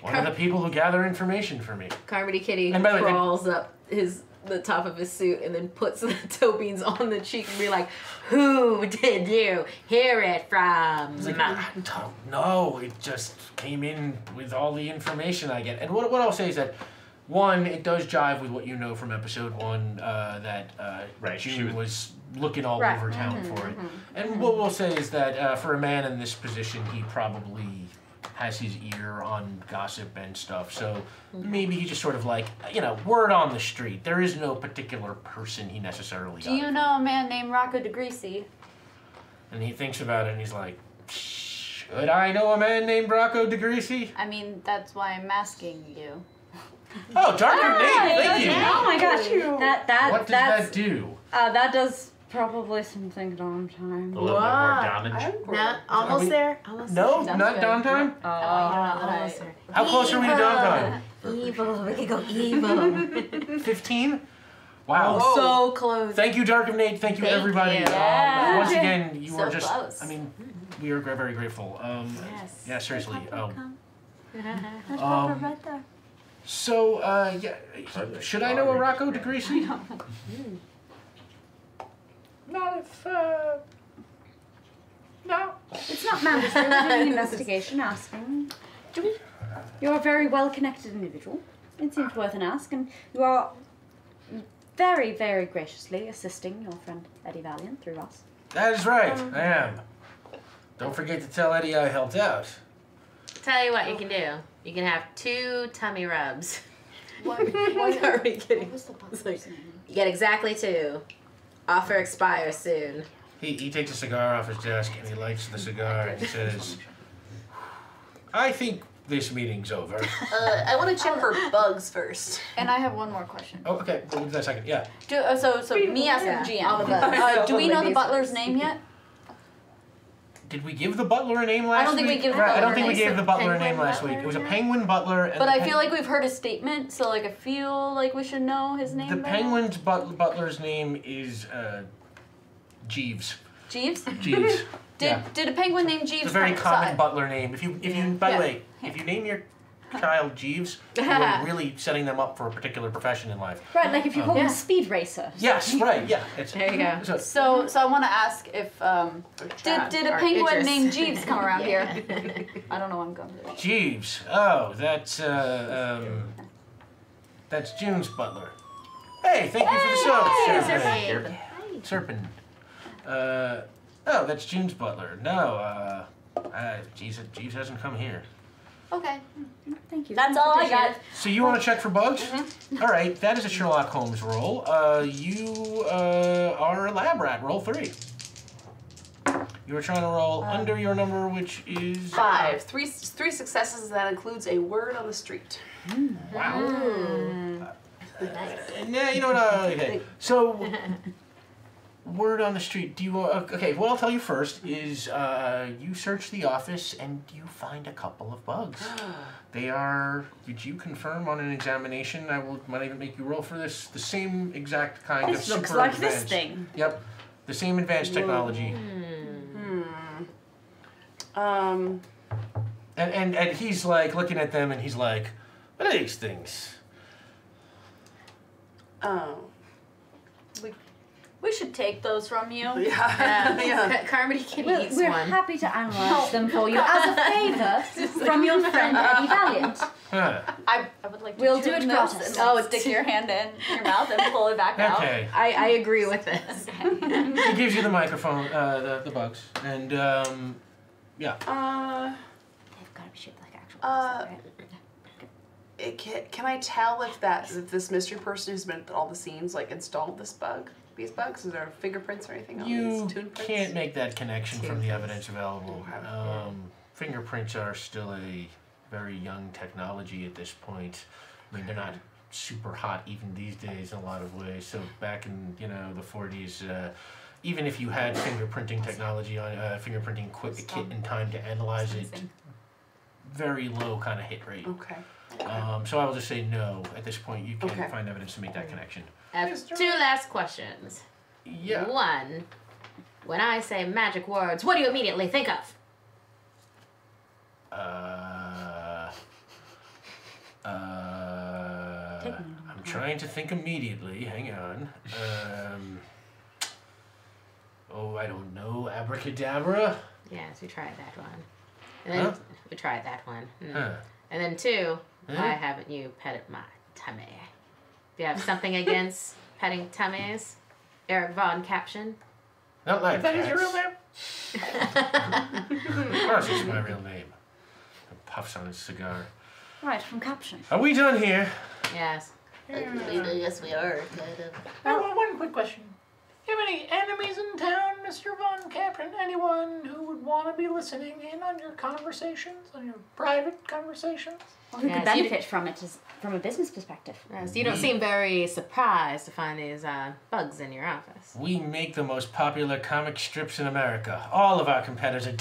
one of the people who gather information for me. Carmody Kitty And by the way, crawls up the top of his suit and then puts the toe beans on the cheek and be like, "Who did you hear it from?" It's like, I don't know. It just came in with all the information I get. And what I'll say is that, one, it does jive with what you know from episode 1, that June was looking all Right. over town for it. And what we'll say is that for a man in this position, he probably has his ear on gossip and stuff. So maybe he just sort of like, word on the street. There is no particular person he necessarily Do you know a man named Rocco de Greasy? And he thinks about it and he's like, should I know a man named Rocco de Greasy? I mean, that's why I'm asking you. Oh, Darker Nate, thank you. Oh my gosh. What does that do? That does probably something downtime. A little bit more damage. Not almost there. Almost No, there. not downtime? Almost there. How close are we to downtime? Evil. We could go evil. 15? Wow. So close. Thank you, Dark of Nate. Thank you, Thank everybody. you. Yeah. Once again, you So are just, close. I mean, we are very grateful. Yes. Yeah, seriously. There's Um, Pepper right there. So, should I know a Rocco de Greasy? Not if, no. It's not mandatory. We're doing an investigation asking. You're a very well-connected individual. It seems worth an ask, and you are very, very graciously assisting your friend Eddie Valiant through us. That is right, I am. Don't forget to tell Eddie I helped out. Tell you what you can do. You can have 2 tummy rubs. Carmody Kitty. It's like, You get exactly 2. Offer expires soon. He takes a cigar off his desk and he lights the cigar and he says, I think this meeting's over. I want to check for bugs first. and I have one more question. Oh, okay, we'll do that second, yeah. So me asking Yeah, all the GM. bugs. Do we know the Ladies butler's first. name yet? Did we give the butler a name last week? I don't think we gave the Right, I don't butler think a we name. gave the butler a Penguin name last week. butler, It was a yeah. penguin butler. And But the I feel like we've heard his statement, so I feel like we should know his name. the by now. penguin's butler's name is Jeeves. Jeeves? Jeeves. Yeah. Did a penguin named Jeeves? It's a very come common inside? butler name. If you by the Yeah. way, if you name your child Jeeves, you're really setting them up for a particular profession in life. Right, like if you call him Yeah. a speed racer. Yes, right, yeah. It's, There you go. so, So I want to ask if did a Or penguin Idris. named Jeeves come around here? I don't know what I'm going to do. Jeeves. Oh, that's June's butler. Hey, thank you for the soda, Serpent. Serpent. Oh, that's June's butler. No, Jeeves hasn't come here. Okay. Thank you. That's all I got. So you want to check for bugs? All right, that is a Sherlock Holmes roll. You are a lab rat. Roll 3. You were trying to roll under your number, which is 5. Three successes. That includes a word on the street. Wow. Nice. Yeah, you know what? Okay. So, word on the street. Do you? Okay. What I'll tell you first is you search the office and you find a couple of bugs. They are. Did you confirm on an examination? Might even make you roll for this. The same exact kind of This super looks like advanced. this thing. Yep. The same advanced technology. And he's like looking at them and he's like, what are these things? Oh. We should take those from you. Yeah. Carmody Kitty eats We're one. happy to analyze them for you as a favour from your friend Eddie Valiant. Huh. I would like to We'll do tune it this gratis. and stick your hand in your mouth and pull it back out. Okay. I agree with this. He gives you the microphone, the bugs, and yeah. They've got to be shaped like actual bugs, right? Can I tell if this mystery person who's been at all the scenes like installed these bugs? Is there fingerprints or anything on You these tune prints? can't make that connection from the evidence available. Fingerprints are still a very young technology at this point. I mean, they're not super hot even these days in a lot of ways. So back in the 40s, even if you had fingerprinting technology on fingerprinting kit in time to analyze it, very low kind of hit rate. Okay. So I will just say no. At this point, you can't Okay. find evidence to make that connection. I have 2 last questions. Yeah. 1, when I say magic words, what do you immediately think of? I'm trying to think immediately. Hang on. I don't know. Abracadabra? Yes, we tried that one. And then we tried that one. Huh. And then 2, why haven't you petted my tummy? Do you have something against petting tummies? Eric Von Caption? Not like That is your real name? Of course it's my real name. And puffs on his cigar. Right, from caption. Are we done here? Yes. Yes, we are. Kind of. One quick question. Do you have any enemies in town, Mr. Von Captain? Anyone who would want to be listening in on your conversations, on your private conversations? Or who could Yes, you benefit from it from a business perspective. Yes, you don't seem very surprised to find these bugs in your office. We make the most popular comic strips in America. All of our competitors are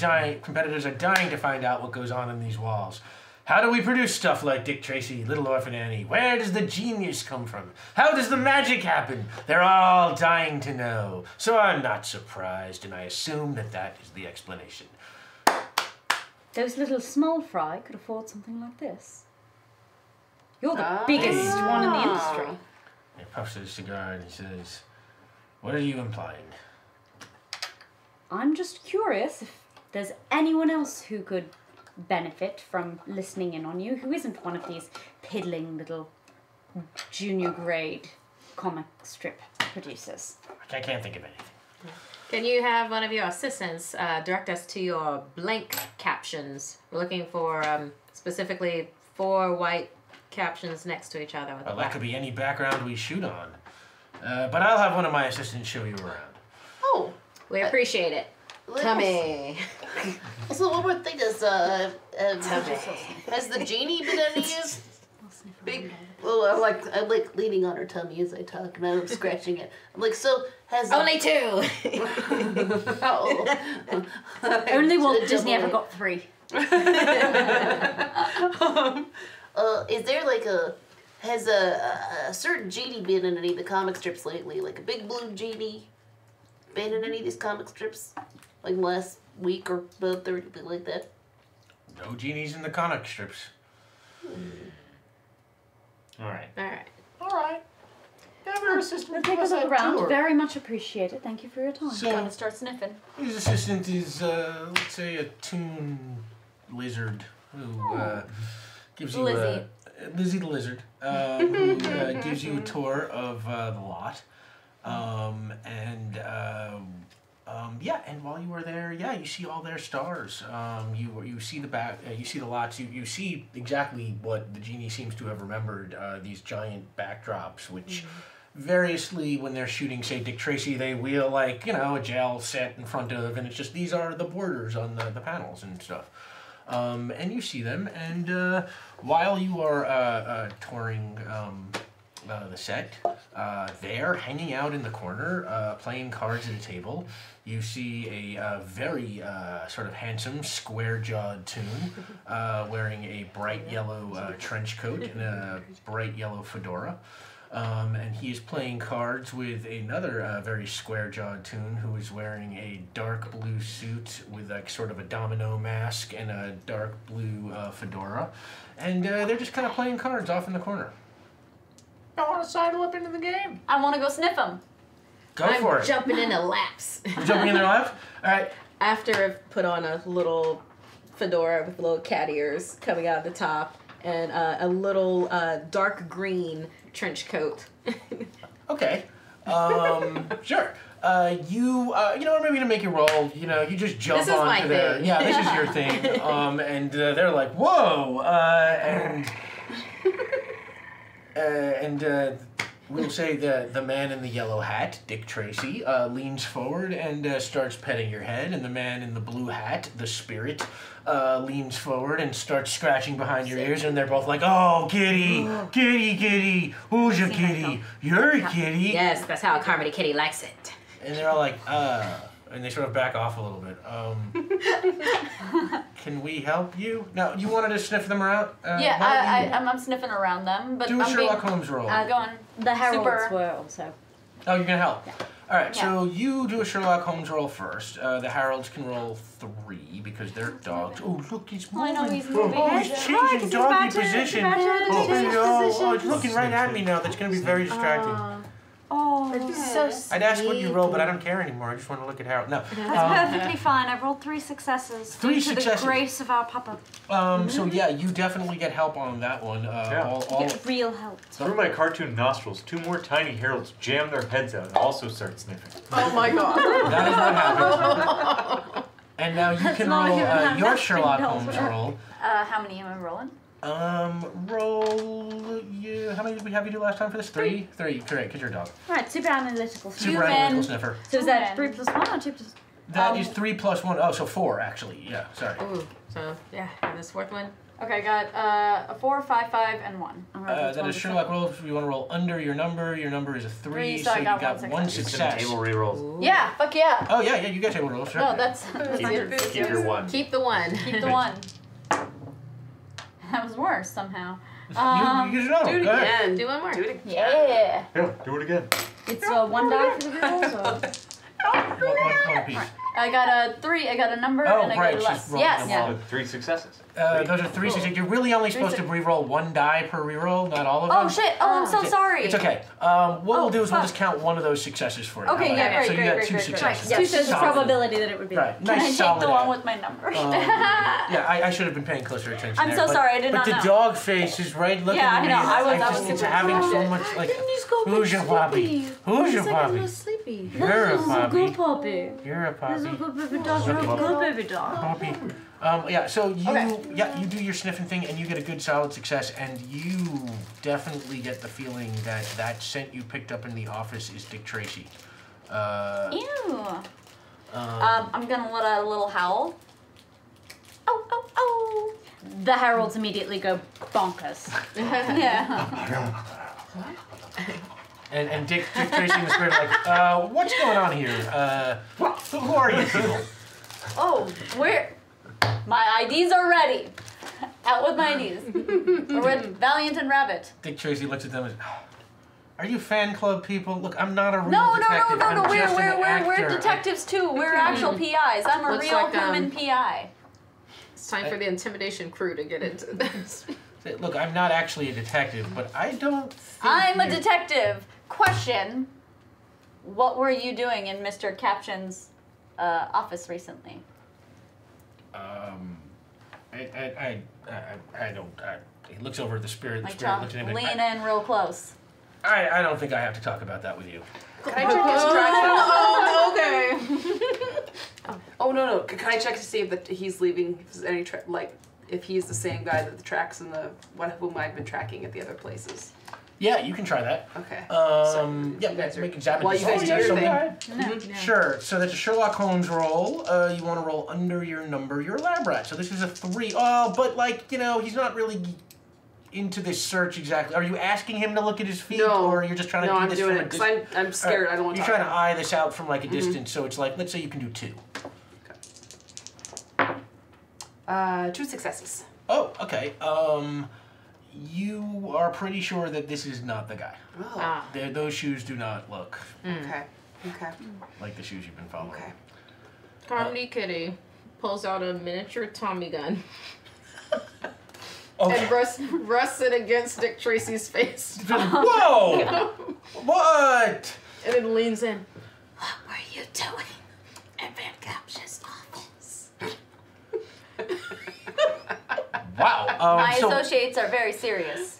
dying to find out what goes on in these walls. How do we produce stuff like Dick Tracy, Little Orphan Annie? Where does the genius come from? How does the magic happen? They're all dying to know. So I'm not surprised, and I assume that is the explanation. Those little small fry could afford something like this. You're the biggest one in the industry. He puffs at his cigar and he says, "What are you implying?" I'm just curious if there's anyone else who could benefit from listening in on you who isn't one of these piddling little junior grade comic strip producers. I can't think of anything. Can you have one of your assistants direct us to your blank captions? We're looking for specifically 4 white captions next to each other. With Well, black. that could be any background we shoot on. But I'll have one of my assistants show you around. Oh, We appreciate it. Tummy. so one more thing is, has the genie been any use? Big. Oh, I'm like leaning on her tummy as I talk, and I'm scratching it. I'm like, so has Only 2. Oh. Only Walt Disney ever got 3. Is there like has a certain genie been in any of the comic strips lately? Like a big blue genie been in any of these comic strips? Like last week or month or anything like that? No genies in the comic strips. All right. All right. Have your assistant We'll give take a us look a around. tour. Very much appreciated. Thank you for your time. So- Gonna start sniffing. His assistant is, let's say, a toon lizard who gives you Lizzie. Lizzie the lizard, who gives you a tour of the lot, and Yeah, and while you were there, yeah, you see all their stars. You see the back, you see the lots. You see exactly what the genie seems to have remembered. These giant backdrops, which variously, when they're shooting, say Dick Tracy, they wheel like a jail set in front of, and it's just these are the borders on the panels and stuff. And you see them, and while you are touring the set, there, hanging out in the corner, playing cards at a table, you see a very sort of handsome, square-jawed Toon wearing a bright yellow trench coat and a bright yellow fedora. And he is playing cards with another very square-jawed Toon who is wearing a dark blue suit with like sort of a domino mask and a dark blue fedora. And they're just kind of playing cards off in the corner. I want to sidle up into the game. I want to go sniff them. Go for it. Jumping in their laps. You're jumping in their lap? All right. After I've put on a little fedora with little cat ears coming out of the top and a little dark green trench coat. Okay. Sure. Maybe to make you roll, you just jump This is my onto their... thing. Yeah, this is your thing. And they're like, whoa! We'll say the man in the yellow hat, Dick Tracy, leans forward and starts petting your head, and the man in the blue hat, the spirit, leans forward and starts scratching behind your ears, and they're both like, oh, kitty, kitty, kitty, who's a kitty? You're a kitty. Yes, that's how a Carmody kitty likes it. And they're all like, and they sort of back off a little bit. Can we help you? No, you wanted to sniff them around? I'm sniffing around them, but Do a I'm Sherlock Holmes roll. going. The heralds Super. were also. Oh, you're gonna help? Yeah. All right, Yeah. so you do a Sherlock Holmes roll first. The heralds can roll 3 because they're dogs. Oh, look, he's moving. I know he's moving. Oh, he's changing doggy position. Oh, it's looking right at me now. That's gonna be very distracting. Oh, So I'd ask what you roll, but I don't care anymore. I just want to look at Harold. No. that's perfectly fine. I rolled 3 successes. Three due to successes. the grace of our papa. So yeah, you definitely get help on that one. Get real help. Through my cartoon nostrils, 2 more tiny heralds jam their heads out and also start sniffing. Oh my god. That is what happened. And now you can not roll even how your nothing Sherlock does Holmes work. roll. How many am I rolling? Roll. How many did we have you do last time for this? 3? 3, correct, because you're a dog. Right, super analytical. Super analytical sniffer. So is that 3 plus 1 or 2 plus? That is 3 plus 1. Oh, so 4 actually. Yeah, sorry. Ooh, so yeah, and this fourth one. Okay, I got a 4, 5, 5, and 1. That is Sherlock roll. If you want to roll under your number is a 3, so so I you got got one one success. success. Table rerolls. Yeah, fuck yeah. Oh yeah, you get table rolls. Sure. No, that's Keep your 1. Keep the one. keep the 1. That was worse somehow. You use another. Do it Go ahead. again. Do one more. Do it again. Yeah. Yeah, do it again. It's 1 die for the rerolls, or? One piece. I got a 3. I got a number, Oh, and I right, got a she's less. rolling Yes. them Yeah. all. 3 successes. Those are 3 successes. You're really only supposed to reroll 1 die per reroll, not all of them. Oh shit! Oh, I'm so sorry. It's okay. What we'll do is we'll fuck. just count one of those successes for you. Okay, How about yeah, that? So great, you great, got 2 great, great, successes. great. Two says the Solid. probability that it would be. Right. Can Nice I take solid the one ad. with my number? Yeah, I should have been paying closer attention. I'm there, so but, sorry, I did not But know. the dog face is right looking Yeah, at I me. know, I was just, super it's having so much like. Who's your puppy? Who's your puppy? sleepy. You're a This is a puppy. good puppy. You're a This is a puppy. good baby dog. You're a good baby dog. Puppy. Yeah, so you Okay. you do your sniffing thing and you get a good solid success, and you definitely get the feeling that that scent you picked up in the office is Dick Tracy. Ew. I'm gonna let out a little howl. Oh, oh, oh. The heralds immediately go bonkers. Yeah. And Dick Tracy and the spirit are like, what's going on here? Who are you people? Oh, where? My IDs are ready. Out with my IDs. We're with Valiant and Rabbit. Dick Tracy looks at them and are you fan club people? Look, I'm not a real No, detective. no. I'm just an actor. We're detectives too. We're actual PIs. I'm a Looks real like, human PI. It's time for the intimidation crew to get into this. Look, I'm not actually a detective, but I don't think I'm a you- detective. Question. What were you doing in Mr. Caption's office recently? I don't. He looks over at the spirit. Like, The spirit Tom, looks at him. lean And in real close. I don't think I have to talk about that with you. Can I check his traction? Oh, okay. can I check to see if he's leaving? If there's any if he's the same guy that the tracks and whom I've been tracking at the other places. Yeah, you can try that. Okay. Yeah, let's make a zap. While you guys do your thing. Sure. So that's a Sherlock Holmes roll. You want to roll under your number, your lab rat. So this is a 3. Oh, but like, you know, he's not really into this search exactly. Are you asking him to look at his feet, or you're just trying to do this from a distance? No, I'm doing it because I'm scared. I don't want to. You're trying to eye this out from like a distance. So it's like, let's say you can do 2. Okay. 2 successes. Oh, okay. You are pretty sure that this is not the guy. Oh. Those shoes do not look Okay. like the shoes you've been following. Okay. Carmody Kitty pulls out a miniature Tommy gun Okay. and rusts it against Dick Tracy's face. Whoa! What? And then leans in. What were you doing in Van Caption's office? Wow. My associates are very serious.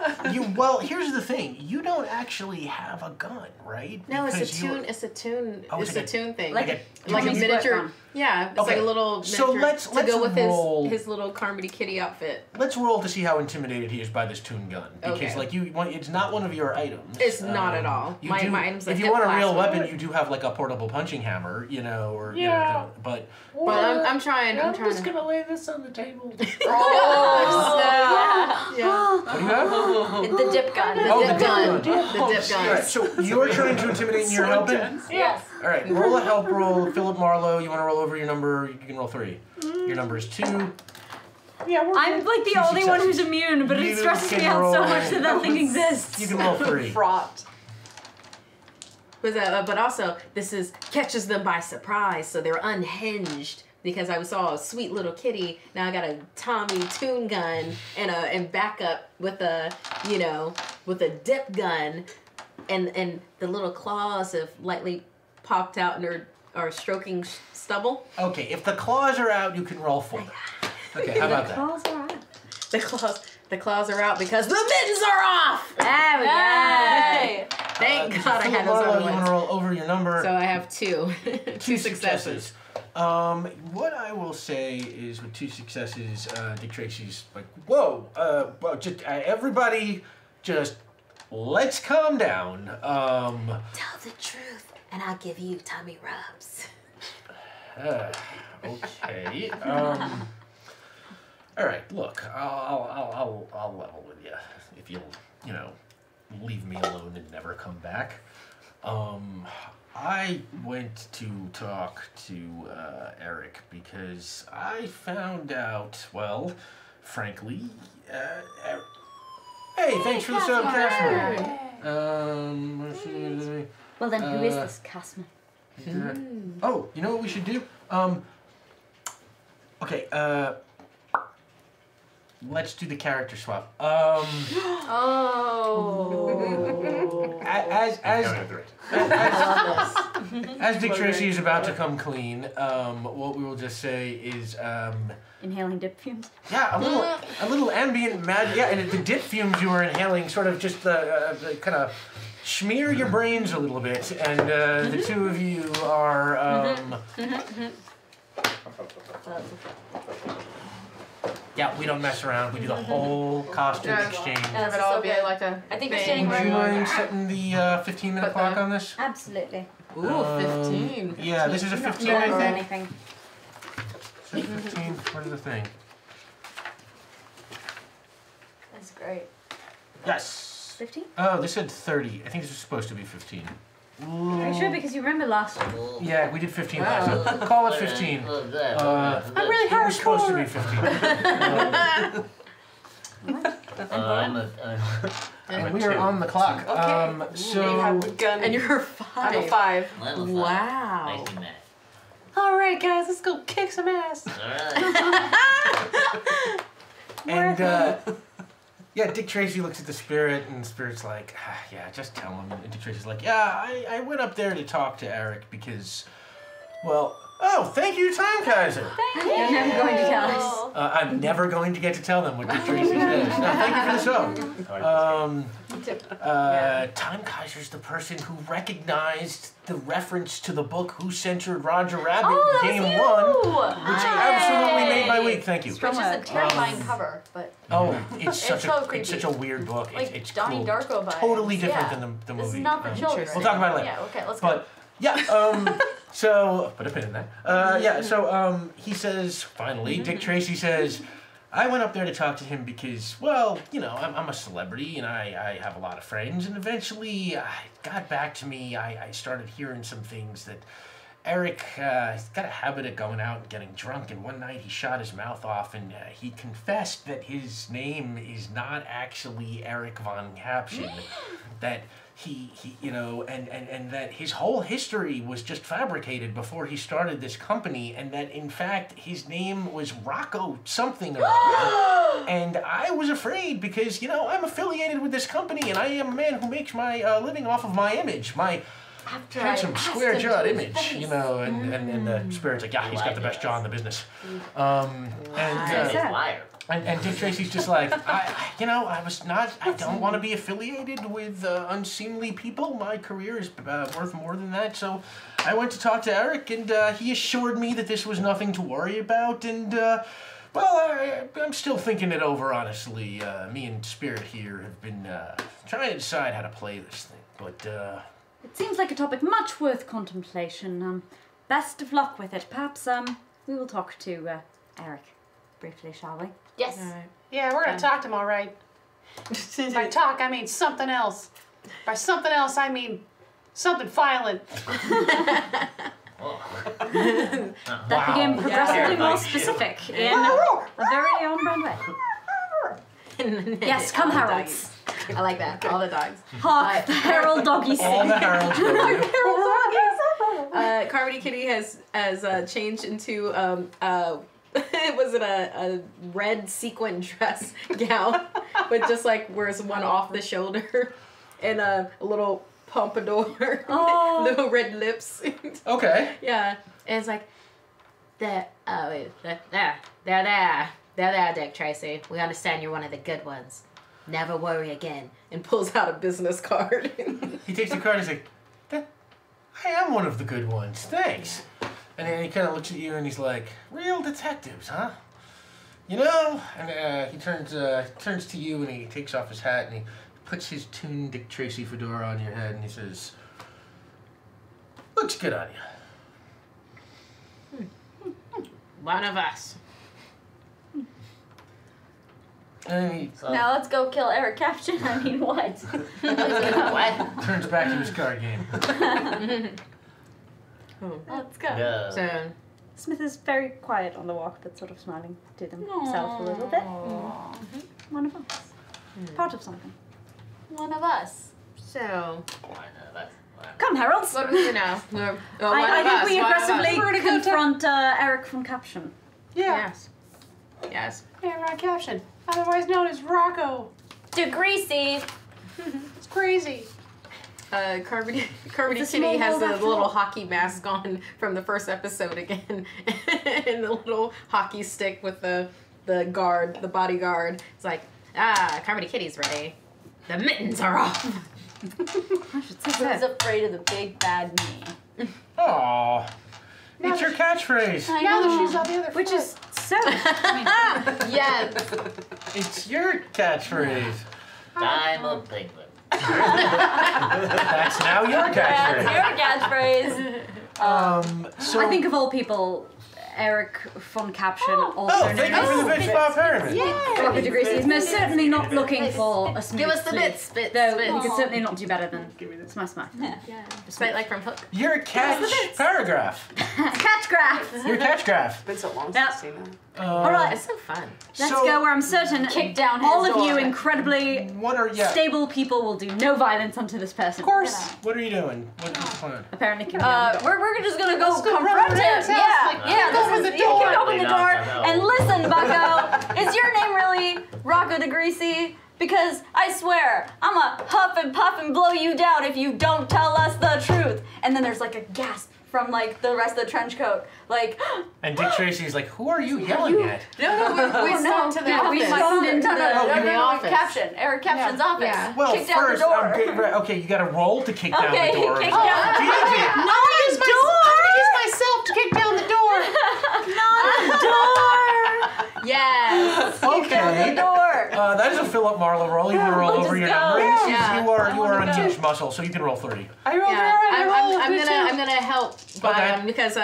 Well, here's the thing. You don't actually have a gun, right? No, Because it's a tune. It's a tune. Oh, it's a tune thing. Like Like a Tommy's miniature. gun. Yeah, it's Okay. like a little miniature So let's to go with roll. his little Carmody Kitty outfit. Let's roll to see how intimidated he is by this toon gun. Because Okay. like it's not one of your items. It's not at all. You My do, items are if you hip want a real flask. weapon, you do have like a portable punching hammer, you know, or you Yeah. know, but But I'm trying. I'm trying just to. gonna lay this on the table. Yeah. what do you have? The dip gun. Oh, dip the gun. dip gun. The dip All right, gun. so you're trying to intimidate and you're helping? Yes. All right, roll a help roll. Philip Marlowe, you want to roll over your number, you can roll 3. Your number is 2. Yeah, we're I'm like the Two only one who's successes. immune, but You it stresses me can out so roll- much that that thing exists. You can roll 3. Fraught. But also, this catches them by surprise, so they're unhinged. Because I saw a sweet little kitty, now I got a Tommy tune gun and backup with a dip gun, and the little claws have lightly popped out and are stroking stubble. Okay, if the claws are out, you can roll 4. Okay, how about that? Claws are out. The claws are out because the mittens are off. There we go. Thank God I Philip had those Marlowe, other you want ones. to roll over your number. So I have 2. 2 successes. What I will say is with 2 successes, Dick Tracy's like, whoa, well, just everybody, just let's calm down. Tell the truth, and I'll give you tummy rubs. Okay. All right. Look, I'll level with you if you'll, leave me alone and never come back. I went to talk to Eric because I found out, well, frankly, hey, thanks for the sub, Cashman. Well then, who is this Casman? Oh, you know what we should do? Okay, let's do the character swap. As Dick Tracy is about to come clean, what we will just say is, Inhaling dip fumes. yeah, a little ambient magic. Yeah, and the dip fumes you were inhaling sort of just kind of smear your brains a little bit, and the two of you are. Yeah, we don't mess around. We do the whole costume exchange. Have it all be like a I think thing. it's getting Would you very mind setting the 15-minute clock on this? Absolutely. Ooh, 15. Yeah, this is a 15, Not I or think. anything. Is it 15? What is the thing? That's great. Yes. 15? Oh, this said 30. I think this was supposed to be 15. Are you sure? Because you remember last time. Yeah, we did 15 last time. Call it 15. I'm really It was supposed to be 15. And we are on the clock. So You have the gun. And you're I'm a 5. 5. Wow. All right, guys, let's go kick some ass. and yeah, Dick Tracy looks at the spirit, and the spirit's like, yeah, just tell him. And Dick Tracy's like, yeah, I went up there to talk to Eric because, well, Oh, thank you, Time Kaiser. You're never going to tell us. I'm never going to get to tell them what Dick Tracy says. No, thank you for the show. Time Kaiser's the person who recognized the reference to the book Who Censored Roger Rabbit in Game 1, which absolutely made my week. Thank you. Which is a terrifying cover, but it's such a weird book. like it's Donnie cool. Darko vibes. Totally different Yeah. than the movie. This is not for children. We'll talk about it later. Yeah, okay, let's But go. yeah, so put a pin in that. He says finally, Dick Tracy says, I went up there to talk to him because, well, you know, I'm a celebrity and I have a lot of friends, and eventually it got back to me. I started hearing some things that Eric, he's got a habit of going out and getting drunk, and one night he shot his mouth off, and he confessed that his name is not actually Eric Von Caption, that he you know, and that his whole history was just fabricated before he started this company, and that in fact his name was Rocco something or other. And I was afraid because, you know, I'm affiliated with this company and I am a man who makes my living off of my image, my handsome square-jawed image, you know, and the spirit's like, yeah, he's got the best jaw in the business. And Dick Tracy's just like, I don't want to be affiliated with unseemly people. My career is worth more than that. So I went to talk to Eric, and he assured me that this was nothing to worry about. And, I'm still thinking it over, honestly. Me and Spirit here have been trying to decide how to play this thing. But, It seems like a topic much worth contemplation. Best of luck with it. Perhaps, we will talk to Eric briefly, shall we? Yes. Yeah, we're gonna talk to him, all right. By talk, I mean something else. By something else, I mean something violent. That became progressively more specific in a very own-brand way. Yes, come, Harolds. I like that. All the dogs. Hark, the herald doggies sing. all the heralds go to you. Carmody Kitty has changed into was it a red sequin dress gown, but just like wears one off the shoulder and a little pompadour, little red lips. Okay. Yeah, and it's like there, Dick Tracy. We understand you're one of the good ones. Never worry again. And pulls out a business card. He takes the card and he's like, I am one of the good ones, thanks. And then he kind of looks at you and he's like, real detectives, huh? You know? And he turns to you and he takes off his hat and he puts his tuned Dick Tracy fedora on your head and he says, looks good on you. One of us. And he Now let's go kill Eric Caption. I mean, what? What? turns back to his card game. Let's go. So, Smith is very quiet on the walk, but sort of smiling to himself a little bit. One of us. Part of something. One of us. so Come, Heralds. what do you know? I think we aggressively confront Eric from Caption. Yeah. Yes. Yeah, Rock Caption. Otherwise known as Rocco. DeGreasy. It's crazy. Carmody It's a Kitty small has world the after little all. hockey mask on from the first episode again, and the little hockey stick with the guard, the bodyguard. It's like, Carmody Kitty's ready. The mittens are off. I should say Who's so. afraid of the big bad me? Aw, it's your catchphrase. I Now know. that she's on the other Which foot. is so. yes. It's your catchphrase. Diamond Penguin. That's now your That's catchphrase. your catchphrase. So I think of all people, Eric von Caption, also Oh, known thank you for the as bits, Bob Herman. Rocket DeGreasy, is most certainly not looking for a smooth Give us the flute, bits, bits, though bits. he could certainly not do better than Smith. Despite like from Hook. Your catch paragraph. Catch graph. Your catch graph. It's been so long since Yep. I've seen that. All right, It's so fun. let's So- go where I'm certain Kick down all his of you door. incredibly What are stable people will do no violence unto this person. Of course. What are you doing? What's the plan? Apparently, keep going. We're just gonna go Let's go confront run him. to his house, Yeah, like, yeah. kick This open is the you door. kick open the No, door no. and listen, Bucko. Is your name really Rocco DeGreasy? Because I swear, I'ma huff and puff and blow you down if you don't tell us the truth. And then there's like a gasp from like the rest of the trench coat. Like. And Dick Tracy's like, who are you yelling at? No, we stormed to the office. We stormed into the office. Caption. Eric Caption's office. Yeah. Well, Kick down first, the door. okay, you got to roll to kick down Okay, the door. kick It's down not the door. easy. I'm gonna use myself to kick down the door. Not a door. Yes. Okay. That is a Philip Marlowe roll. You can roll over your number. Yeah. You are unhinged muscle, so you can roll 30. I rolled I'm gonna help by because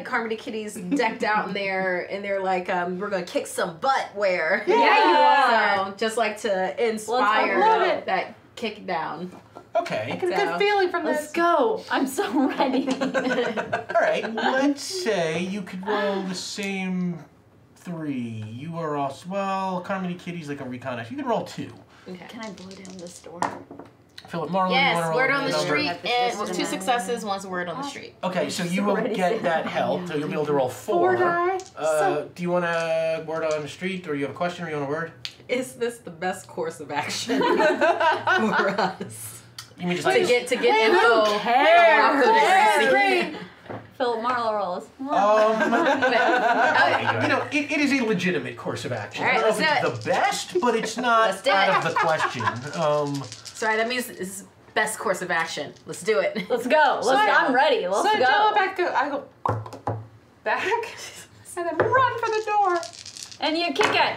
Carmody Kitty's decked out in their like we're gonna kick some butt wear. Yeah, you are. So just like to inspire that kick down. Okay. I get a good feeling from this. Let's go. I'm so ready. All right. Let's say you could roll the same 3. You are also Carmody Kitty's like a recon. You can roll 2. Okay. Can I blow down this door? Philip Marlowe. You Yes, wanna word roll on the number? street and 2 successes, 1's word on the street. Okay, so you will get that help. So you'll be able to roll 4. 4 die. Do you want a word on the street, or you have a question, or you want a word? Is this the best course of action for us? You mean just To like get info. Great. Philip Marlowe rolls. you know, it is a legitimate course of action. All right, I don't know let's if it's the best, but it's not Let's do out it. of the question. Sorry, that means it's best course of action. Let's do it. Let's go. I'm ready. Let's So I go. jump back. I go back, and then run for the door. And you kick it.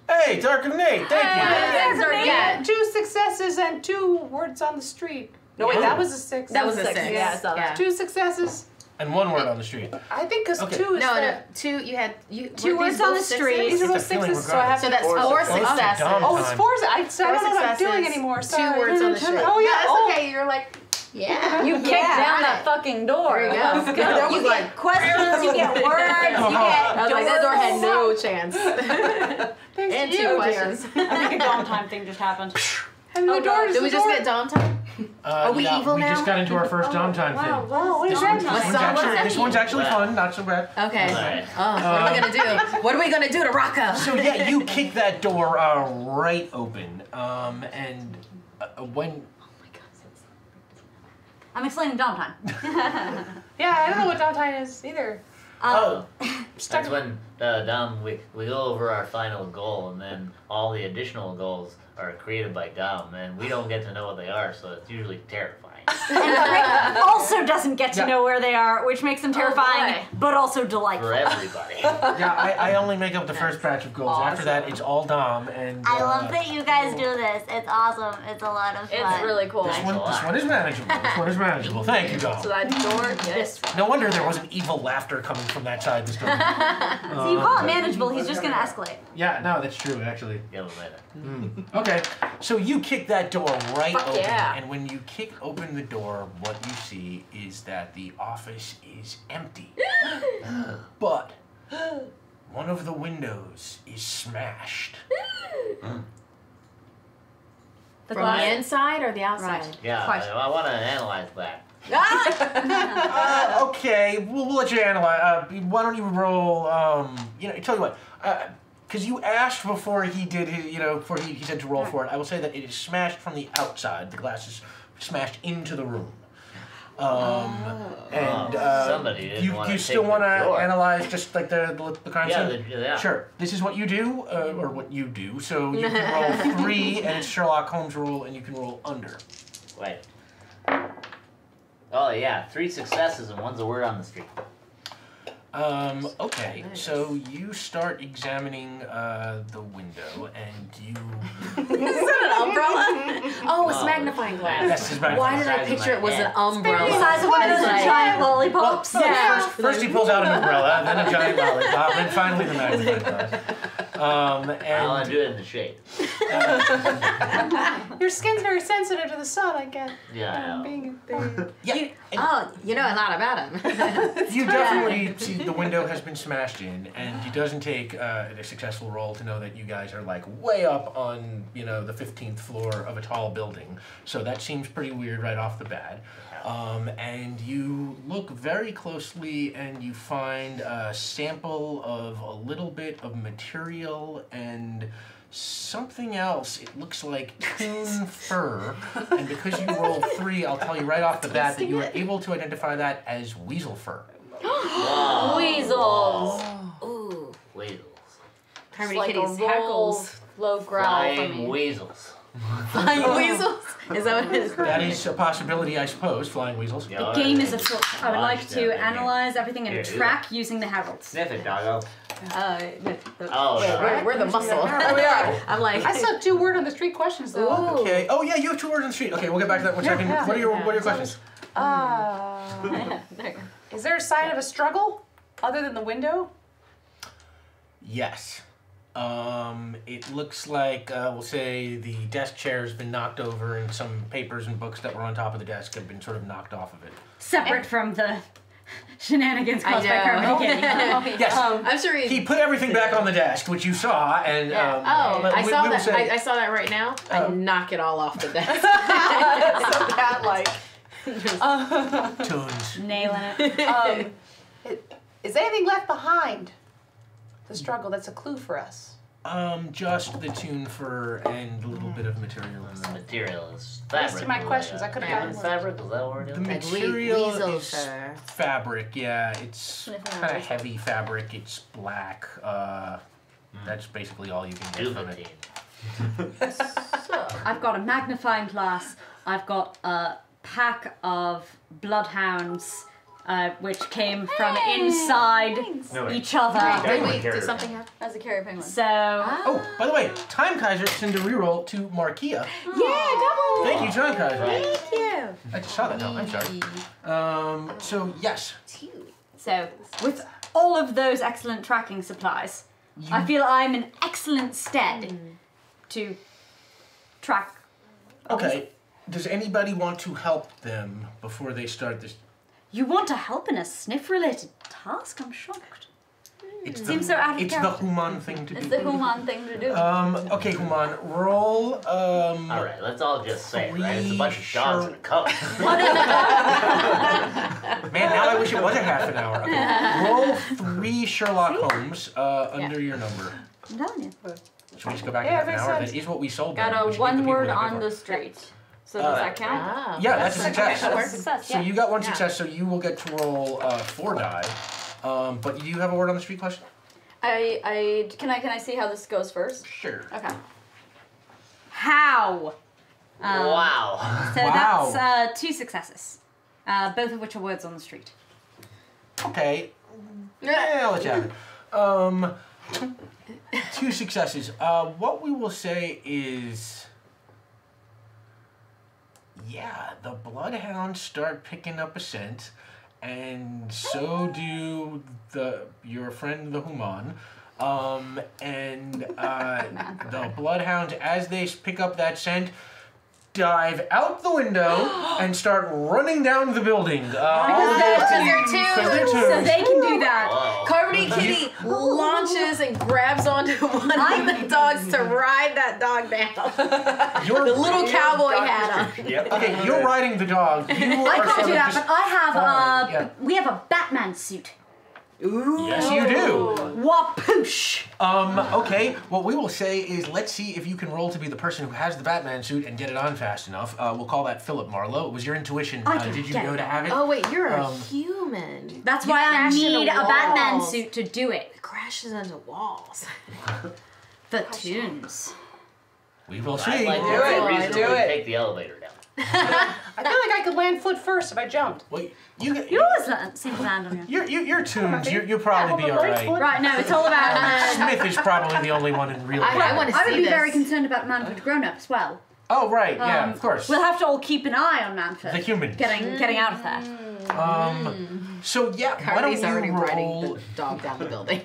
Hey, Dark of Nate, thank you. Yeah, 2 successes and 2 words on the street. No, wait, that was a 6. That was a 6. Yeah, I saw that. Yeah. 2 successes. And 1 word on the street. I think because Okay. 2 is No. 2. You had 2 words on the street. These are both It's a feeling 6s, so I have So to. that's 4 successes. dumb. Oh, it's 4. I don't know what I'm successes, doing anymore. 2 Sorry. words on the street. Oh yeah. That's Oh. okay. You're like, yeah. You kick down that fucking door. There you go. Let's go. That was You like- get questions, you get words, you I get was like, that door had no doors. chance. Thanks And to 2 you, questions. I think a dom time thing just happened. And the door is Did we the just door. get Dom time? Are we evil we now? just got into our first Dom time thing. Wow, what is This that? one's actually fun, not so bad. Okay. Alright. Oh, what are we gonna do? What are we gonna do to Rocco? So yeah, you kick that door right open, and when I'm explaining dom time. Yeah, I don't know what downtime is either. That's when we go over our final goal, and then all the additional goals are created by Dom, and we don't get to know what they are, so it's usually terrifying. And Rick also doesn't get to know where they are, which makes them terrifying, boy. but also delightful. For everybody. yeah, I only make up the first batch of goals. After that, it's all Dom, and I love that you guys do this. It's awesome. It's a lot of fun. It's really cool. This one is manageable. This one is manageable. Thank you, Dom. So that door, this. No wonder there wasn't evil laughter coming from that side this time. So you call it manageable, he's just gonna escalate. Yeah, no, that's true, actually. Yeah, later. Okay, so you kick that door right Fuck open, yeah. and when you kick open the door, what you see is that the office is empty. But one of the windows is smashed. The From the inside or the outside? Right. Yeah, Question. I want to analyze that. Okay, we'll let you analyze. Why don't you roll? Tell you what. Because you asked before he did his, before he said to roll for it. I will say that it is smashed from the outside. The glass is smashed into the room. Somebody didn't you wanna still take want to the door. analyze just like the crime Yeah, scene? yeah. Sure. This is what you do, or what you do. So you can roll 3, and it's Sherlock Holmes roll, and you can roll under. Wait. Oh yeah, 3 successes and 1's a word on the street. Okay, so you start examining the window, and you... Is that an umbrella? Oh, it's magnifying glass. Yes, it's magnifying Why did I glass. picture it was an umbrella? The size of one of those giant lollipops. Well, first he pulls out an umbrella, then a giant lollipop, and finally the magnifying glass. I want to do it in the shade. Your skin's very sensitive to the sun, I guess. Yeah, I know. Being there. You know a lot about him. You definitely see the window has been smashed in, and it doesn't take a successful roll to know that you guys are like way up on, the 15th floor of a tall building. So that seems pretty weird right off the bat. And you look very closely, and you find a sample of a little bit of material and something else. It looks like coon fur, and because you rolled 3, I'll tell you right off the bat that you were able to identify that as weasel fur. Wow. Weasels. Ooh. Weasels. Carmody Like a Kitty's roll, heckles. low growl from Flying you. weasels. Flying weasels? Is that what it is? That is a possibility, I suppose, flying weasels. Yeah, The game is afoot. I would like Launch to that thing. analyze everything and Here, do track using the heralds. Sniff it, doggo. Oh, sorry. we're the muscle. Oh, yeah. I'm like, I still have 2 word on the street questions though. Okay. Oh yeah, you have 2 words on the street. Okay, we'll get back to that in 1 second. yeah, What are your questions? there you go. Is there a sign of a struggle other than the window? Yes. It looks like we'll say the desk chair has been knocked over, and some papers and books that were on top of the desk have been sort of knocked off of it. Separate from the shenanigans caused by know. Carmody Kitty. Yes. I'm sure He put everything back on the desk, which you saw, and but I we saw will that. say- I saw that right now. I knock it all off the desk. So cat-like. Tunes. Nailing it. Is anything left behind the struggle that's a clue for us? Just the tune fur and a little bit of material. Material is Those fabric. are my questions. I could've gotten more. fabric. Is that what we're The doing? material weasel is fur. fabric, yeah. It's kind of heavy fabric. It's black. That's basically all you can get from it. I've got a magnifying glass. I've got a pack of bloodhounds, which came from inside No, wait. each other. Wait, Did something happen? As a carrier penguin. So. Oh, by the way, Time Kaiser send a reroll to Markia. Yeah, double! Thank you, Time Kaiser. Thank you. I just saw that now. I'm sorry. So yes. So, with all of those excellent tracking supplies, I feel I'm in excellent stead to track. Okay. Does anybody want to help them before they start this? You want to help in a sniff-related task? I'm shocked. It's Seems so out of It's the character. human thing to It's do. the human thing to do. Okay, Human, roll. All right, let's all just say it, right? It's a bunch of dogs in a cup. Man, now I wish it was a half an hour. Okay. Roll 3 Sherlock Holmes under your number. I'm telling you. Should we just go back to Yeah, half an makes hour? sense. That is what we sold. Got them. a We should give the one people word what they on paid the street. So does that count? Ah. for. Yeah, that's a success. Success, So yeah. you got 1 success, so you will get to roll 4 die. But do you have a word on the street question? Can I see how this goes first? Sure. Okay. How? Wow. So Wow. that's 2 successes, both of which are words on the street. Okay. Yeah, I'll let you have it. 2 successes. What we will say is, yeah, the bloodhounds start picking up a scent, and so do your friend the human. And the bloodhounds, as they pick up that scent, dive out the window and start running down the building. Because they're Because two. they're So they can do that. Whoa. Carmody Kitty launches and grabs onto one of the dogs to ride that dog down. You're, The little cowboy hat on. Yep. okay, you're riding the dog. You I are can't sort do of that, just but I have following, yeah. we have a Batman suit. Ooh. Yes, you do. Wapoosh! Okay, what we will say is let's see if you can roll to be the person who has the Batman suit and get it on fast enough. We'll call that Philip Marlowe. It was your intuition. I can Did you get know it. to have it? Oh wait, you're a Um, human. That's You why I crash into need a Batman walls. suit to do it. It crashes into walls. The tunes. We will I'd see. like Do to it, reasonably do it. take the elevator down. I feel like I could land foot first if I jumped. Wait, You always seem to land on your. your tunes. You'll probably be all right. Right, no, it's all about. Smith is probably the only one in real. I danger. want to I would see be this. very concerned about Manfred grown-up as well. Oh right, yeah, of course. We'll have to all keep an eye on Manfred. The human. Getting out of there. So yeah, why Cardi's don't already you riding roll? the dog down the building.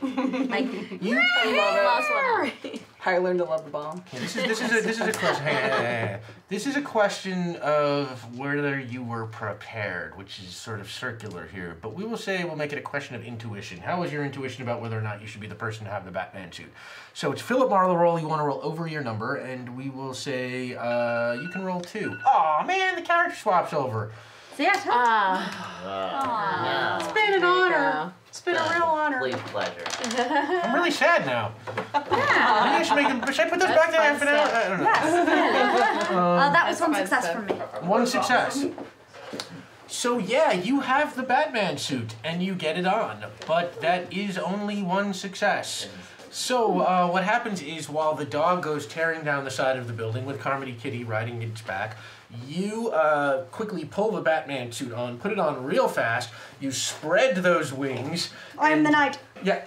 You, Last one. How I learned to love the bomb. this is a question. Hey. This is a question of whether you were prepared, which is sort of circular here. But we will say we'll make it a question of intuition. How is your intuition about whether or not you should be the person to have the Batman suit? So it's Philip Marlowe roll. You want to roll over your number, and we will say you can roll 2. Aw, man, the character swaps over. So yeah, Ah. It's been an honor. It's been a real honor. daily pleasure. I'm really sad now. Maybe I should I put this back there half an hour? I don't know. Yes. That was one success from me. One success. So yeah, you have the Batman suit and you get it on, but that is only one success. So what happens is while the dog goes tearing down the side of the building with Carmody Kitty riding its back, you quickly pull the Batman suit on, put it on real fast, you spread those wings. I am the knight. Yeah.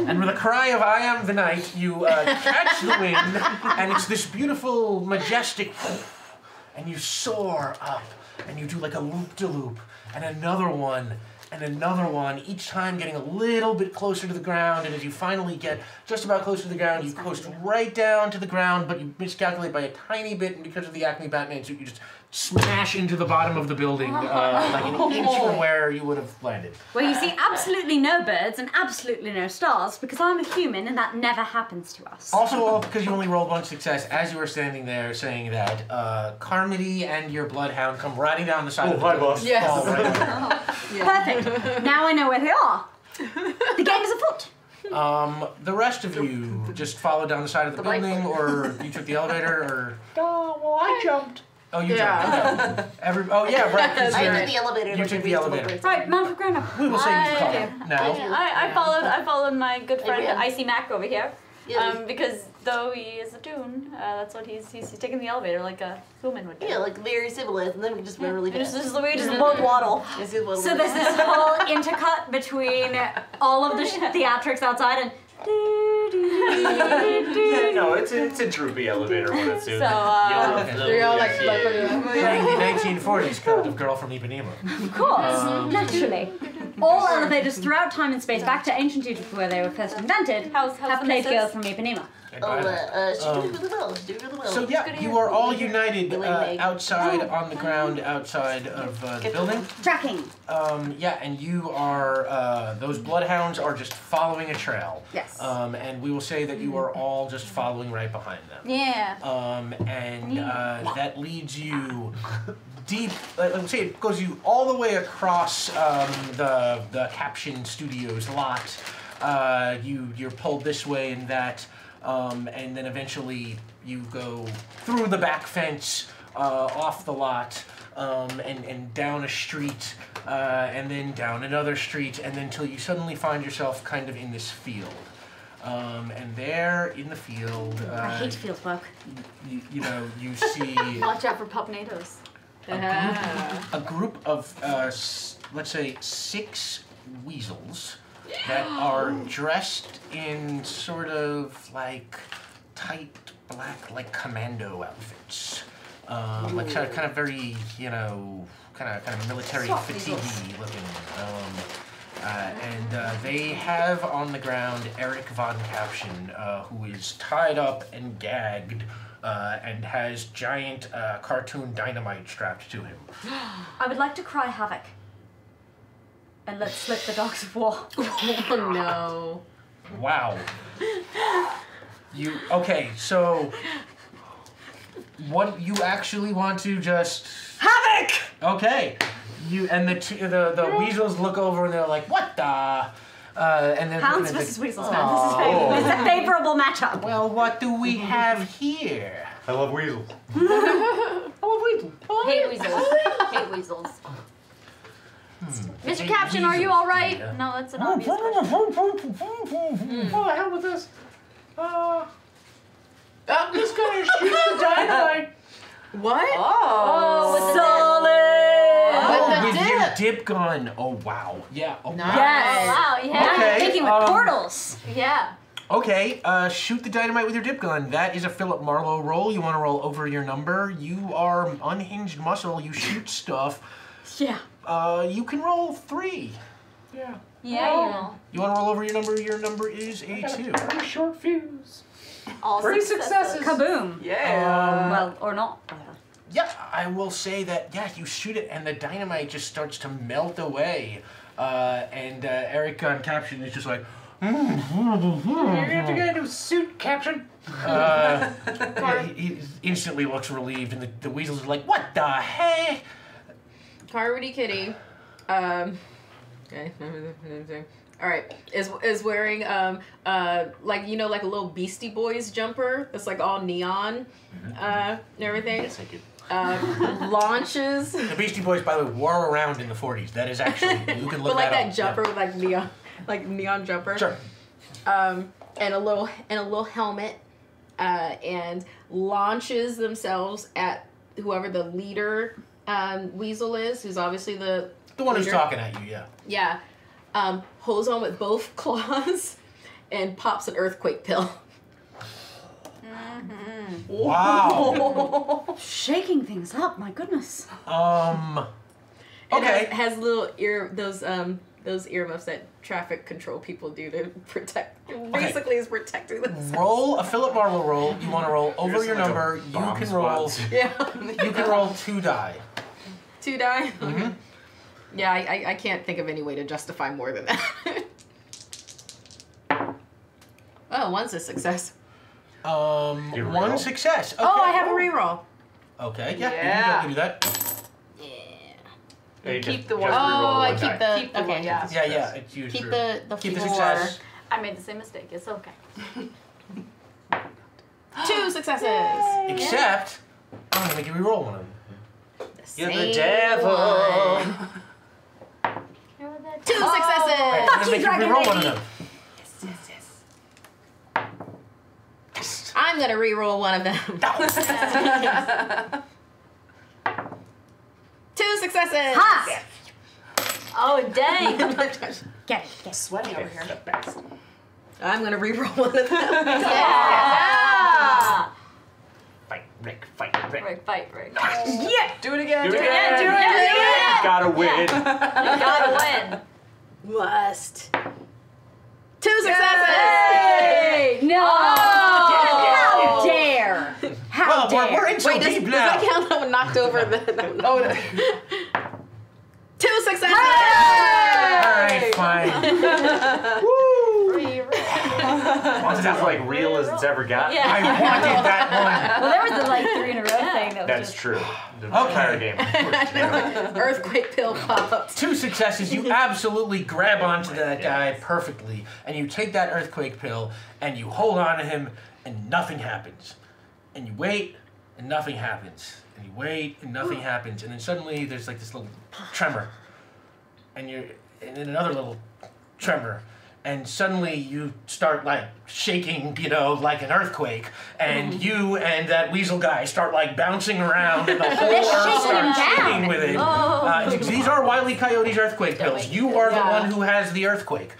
And with a cry of I am the knight, you catch the wind, and it's this beautiful, majestic, and you soar up, and you do like a loop-de-loop, and another one, each time getting a little bit closer to the ground, and as you finally get just about close to the ground, you coast right down to the ground, but you miscalculate by a tiny bit, and because of the Acme Batman suit, you just smash into the bottom of the building, like an inch from where you would have landed. Well, you see absolutely no birds and absolutely no stars, because I'm a human and that never happens to us. Also, because you only rolled one success, as you were standing there saying that, Carmody and your bloodhound come riding down the side of the building. Boss. Yes. Fall right down. Perfect. Now I know where they are. The game is afoot. The rest of you just followed down the side of the building, or you took the elevator, or... Oh, well, I jumped. Oh, you jumped. Okay. Oh, yeah, right. 'Cause I you're- took the elevator. You like took a the reasonable elevator. person. Right, Mount Ground. We will say you caught now. I followed my good friend Yeah. Icy Mac over here. Yeah. Because though he is a toon, that's what he's taking the elevator like a human would do. Yeah, like very civilized, and then we just went really fast. This is the way we just both waddle. This is what So there's this whole intercut between all of the theatrics outside and No, it's a droopy elevator when it's soon. So, They're all like, Like the 1940s cut of Girl from Ipanema. of course, naturally. All elevators throughout time and space back to ancient Egypt where they were first invented how's have the played missus? Girl from Ipanema. She did really well. She did really well. So yeah, you are all united outside on the ground outside of the building. Tracking. Yeah, and you are, those bloodhounds are just following a trail. Yes. And we will say that you are all just following right behind them. Yeah. And that leads you deep, let's say it goes you all the way across the Caption Studios lot. You're pulled this way and that, and then eventually you go through the back fence, off the lot, and down a street, and then down another street, and then until you suddenly find yourself kind of in this field. And there in the field, I hate field work. you know, you see Watch out for pupnados. a group of, let's say, 6 weasels that are dressed in sort of like tight black, like commando outfits. Like kind of very, you know, kind of military fatigue-y looking. And they have on the ground Eric Von Caption, who is tied up and gagged and has giant cartoon dynamite strapped to him. I would like to cry havoc. And let's slip the dogs of war. Oh no. Wow. Okay, so what you actually want to just Havoc! Okay. The weasels look over and they're like, what the? And then Hounds versus weasels, man. This is a favorable matchup. Well, what do we have here? I love weasels. I love weasels. Hate weasels. Hate weasels. Mr. Caption, are you all right? No, that's an obvious question. What the hell with this? I'm just gonna shoot the dynamite. What? Oh, solid! Oh, with your dip gun. Oh, wow. Yeah. Oh, Nice. Yes. Wow, yeah. Okay. Taking with portals. Yeah. Okay, shoot the dynamite with your dip gun. That is a Philip Marlowe roll. You want to roll over your number. You are unhinged muscle. You shoot stuff. Yeah. You can roll 3. Yeah. Yeah, You want to roll over your number? Your number is a 2. Pretty short fuse. All 3 successes. Kaboom. Yeah. Well, or not. Yeah, I will say that, yeah, you shoot it and the dynamite just starts to melt away. And Eric on Caption is just like, You have to get into suit, Caption. he instantly looks relieved and the weasels are like, what the heck? Carmody Kitty. Okay. All right, is wearing like like a little Beastie Boys jumper that's like all neon and everything. Yes, I do. Launches. The Beastie Boys, by the way, wore around in the 40s. That is actually, you can look but like that that up. jumper with like neon jumper. Sure. And a little helmet, and launches themselves at whoever the leader weasel is, who's obviously the one who's leader. talking at you, yeah. Yeah. Holds on with both claws and pops an earthquake pill. Wow. Shaking things up, my goodness. Okay. It has little those earmuffs that traffic control people do to protect. Basically, is protecting themselves. Roll a Philip Marlowe roll. You want to roll over your like a number. You bomb can roll. squad. Yeah. You can roll 2 die. 2 die. Okay. Yeah, I can't think of any way to justify more than that. Oh, one's a success. One success. Okay. Oh, I have a reroll. Okay, yeah, Yeah. you can do that. Yeah, you Keep just- the just one. reroll Oh, I one keep die. the Keep the okay. one, yeah. Yeah, yeah. It's used Keep for- the keep the 4. success. I made the same mistake. It's okay. 2 successes. Except, I'm gonna make you reroll one of them. You're the Same devil. one. 2 successes. Alright, I'm gonna make you reroll one of them. I'm gonna reroll one of them. 2 successes. Ha! Oh, dang. Get it. Sweating over here. I'm gonna reroll one of them. Yeah. Fight, Rick, fight, Rick. Rick, fight, Rick. Yeah. Do it again. Do it Yeah, again. do it. Gotta win. You gotta win. Must. 2 successes. Hey! No! How dare! How Well, dare! we're in so Wait, does deep that now. count? That one knocked over the. Oh. 2 successes. Alright, fine. One's as like real as it's ever gotten. Yeah. I wanted that Well, there was the 3 in a row thing that was That's just... true. The entire game. Earthquake pill popped. one. 2 successes, you absolutely grab onto that guy perfectly, and you take that earthquake pill, and you hold on to him, and nothing happens. And you wait, and nothing happens. And you wait, and nothing happens. And then suddenly there's like this little tremor. And then another little tremor. And suddenly you start like shaking, like an earthquake. And you and that weasel guy start like bouncing around, and the whole They're earth shaking him starts shaking down. with it. Oh. These are Wile E. Coyote's earthquake pills. You are the one who has the earthquake.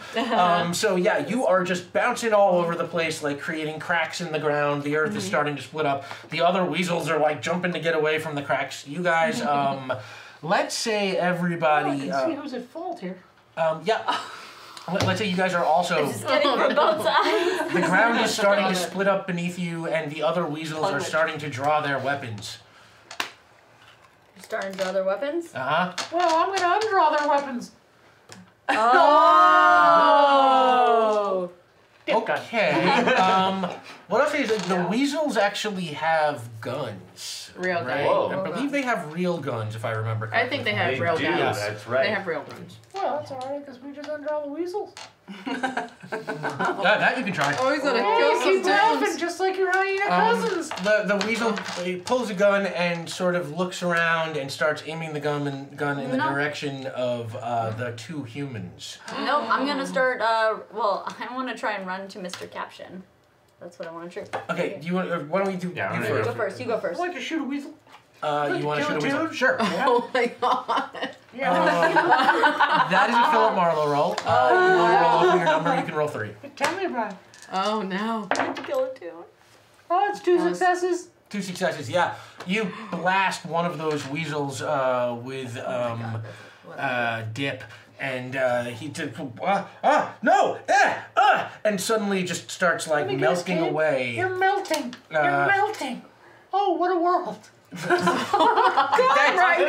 So yeah, you are just bouncing all over the place, like creating cracks in the ground. The earth is starting to split up. The other weasels are like jumping to get away from the cracks. You guys, let's say everybody. I can see who's at fault here. Yeah. Let's say you guys are also. Just getting from both sides. The ground is starting to split up beneath you, and the other weasels are starting to draw their weapons. You're starting to draw their weapons? Uh huh. Well, I'm gonna undraw their weapons. Oh. Okay. What I'll say is that the weasels actually have guns. Real right? guns. I believe they have real guns, if I remember correctly. I think they have They real do, guns. that's right. They have real guns. Well, that's alright, because we just undraw the weasels. That you can try. Oh, he's gonna Oh, kill you keep some laughing dudes. just like your hyena cousins. The weasel he pulls a gun and sort of looks around and starts aiming the gun in the direction of the 2 humans. Nope, I'm gonna start, well, I wanna try and run to Mr. Caption. That's what I wanna do. Okay, do you want? Why don't we do Yeah, you I'm Go first? first, you go I'd first. like to shoot a weasel. You want to shoot a Kill a weasel? dude? Sure. Oh my god. That is a Philip Marlowe roll. You want to roll over your number? You can roll 3. Tell me about it. Oh no. I have to kill it too. Oh, it's 2 successes. 2 successes. Yeah, you blast one of those weasels with dip, and he did and suddenly just starts like Let me guess, melting kid. away. You're melting. You're melting. Oh, what a world.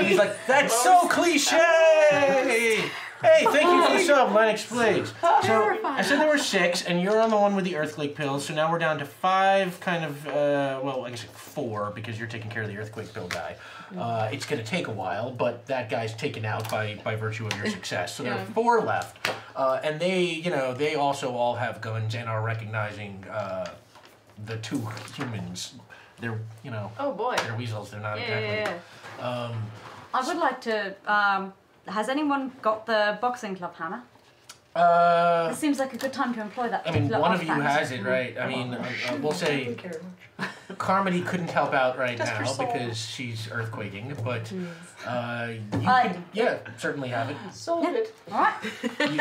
He's like, that's so cliche. Hey, thank you for the sub, Len explains. So I said there were 6, and you're on the one with the earthquake pills. So now we're down to 5, kind of. Well, I guess 4 because you're taking care of the earthquake pill guy. It's gonna take a while, but that guy's taken out by virtue of your success. So there are 4 left. And they also all have guns and are recognizing the two humans. They're, Oh boy. they're weasels. They're not exactly. I would like to. Has anyone got the boxing club hammer? It seems like a good time to employ that. I mean, particular one of you artifact. has it, right? I mean, we'll say Carmody couldn't help out right Just now her soul. because she's earthquaking, but you can, certainly have it. Sold it. All right.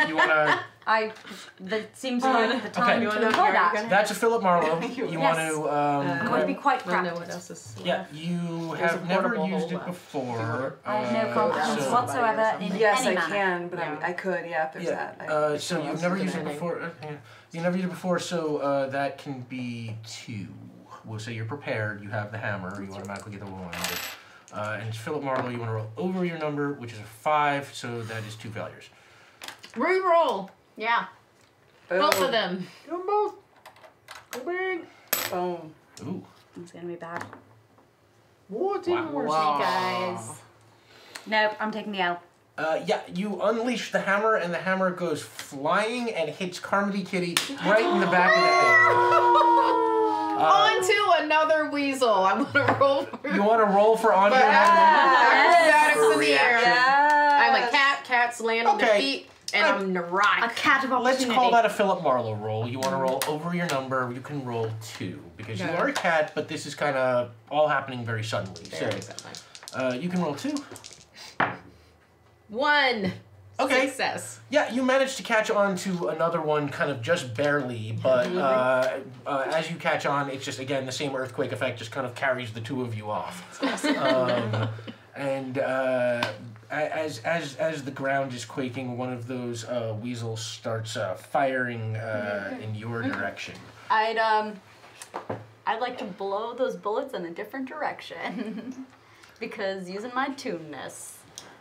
You wanna? That seems like the time Okay. to employ that. That's a Philip Marlowe. You Yes. want to? I'm going to be quite I don't know cracked. what else is. Yeah, you There's a have never portable used hole it left. before. I have no confidence so- whatsoever in Yes, any I manner. can, but I could. Yeah, if there's Yeah. that. So you've never used it before. You never used it before, so that can be 2. We'll say you're prepared. You have the hammer. You automatically get the 1. And Philip Marlowe, you want to roll over your number, which is a 5. So that is 2 failures. Reroll. Yeah. Both of them. Do them both. Go big. Boom. Ooh. It's going to be bad. What Wow. Guys. Nope, I'm taking the L. Yeah, you unleash the hammer, and the hammer goes flying and hits Carmody Kitty right in the back of the head. On to another weasel. I want to roll for You want to roll for on your number? acrobatics in the air. Yeah. I'm a cat. Cats land on their Okay. feet, and I'm neurotic. A cat of Let's opportunity. call that a Philip Marlowe roll. You want to roll over your number. You can roll 2 because you Okay. are a cat, but this is kind of all happening very suddenly. Very So suddenly. you can roll 2. 1. Okay. Success. Yeah, you managed to catch on to another one kind of just barely, but as you catch on, it's just, again, the same earthquake effect just kind of carries the 2 of you off. And as the ground is quaking, one of those weasels starts firing in your direction. I'd like to blow those bullets in a different direction because using my tuneness.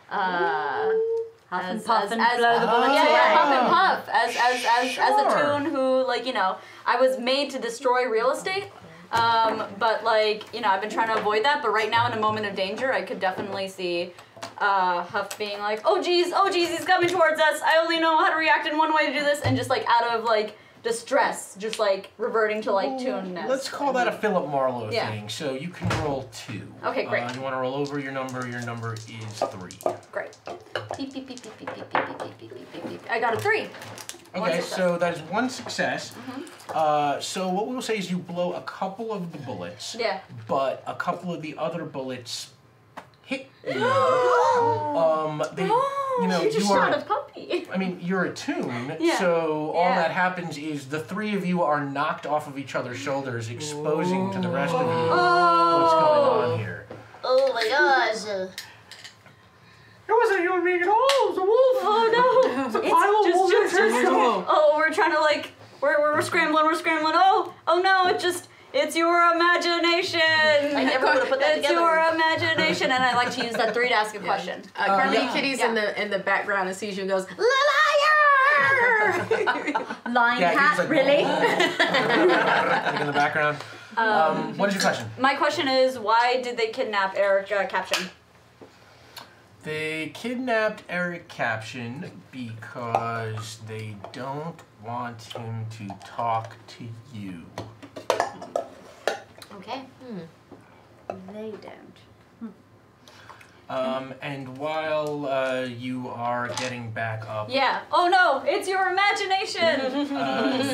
Huff and puff and blow the bullets Yeah, away. huff and puff. As Sure. a toon who, I was made to destroy real estate. But I've been trying to avoid that. But right now, in a moment of danger, I could definitely see Huff being like, oh geez, he's coming towards us. I only know how to react in one way to do this, and just out of distress, just reverting to tuneness. Let's call that a Philip Marlowe Yeah. thing. So you can roll 2. Okay, great. You want to roll over your number. Your number is 3. Great. Beep, beep, beep, beep, beep, beep, beep, beep, beep, beep, beep, beep. I got a 3. One Okay, success. so that is 1 success. So what we will say is you blow a couple of the bullets, Yeah. but a couple of the other bullets hit you. You just you are. shot a puppy. I mean, you're a toon, Yeah. so all Yeah. that happens is the 3 of you are knocked off of each other's shoulders, exposing to the rest of you what's going on here. Oh my gosh. It wasn't a human being at all. It was a wolf. Oh no! It's a pile of wolves. Oh, we're trying to we're scrambling. Oh no! It's your imagination. I never would have put that It's together. your imagination, and I like to use that 3 to ask a question. Carmody Kitty's in the background and sees you and goes, liar! Lying Yeah, cat, he's like, really? in the background. What is your question? My question is, why did they kidnap Eric Caption? They kidnapped Eric Caption because they don't want him to talk to you. Okay. They don't. And while you are getting back up, Yeah. Oh no! It's your imagination.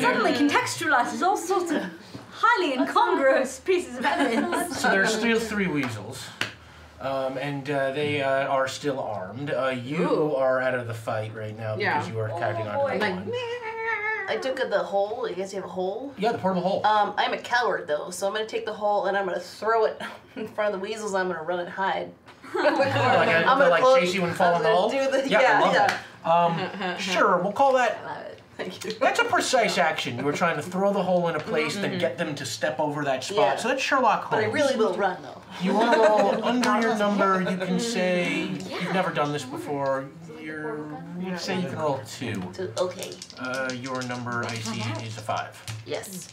Suddenly contextualizes all sorts of highly incongruous pieces of evidence. so there's still 3 weasels, and they are still armed. You are out of the fight right now because you are catching on to the one. I took the hole. I guess you have a hole. Yeah, the portable hole. I'm a coward though, so I'm gonna take the hole and I'm gonna throw it in front of the weasels. I'm gonna run and hide. I'm gonna chase you and fall in the hole. Do the, I love that. Sure, we'll call that. Thank you. That's a precise action. You were trying to throw the hole in a place, then get them to step over that spot. Yeah. So that's Sherlock Holmes. But I really will run though. You want to roll under your number. You can say you've never done this before. You say you can roll 2. Okay. Your number I see is a 5. Yes.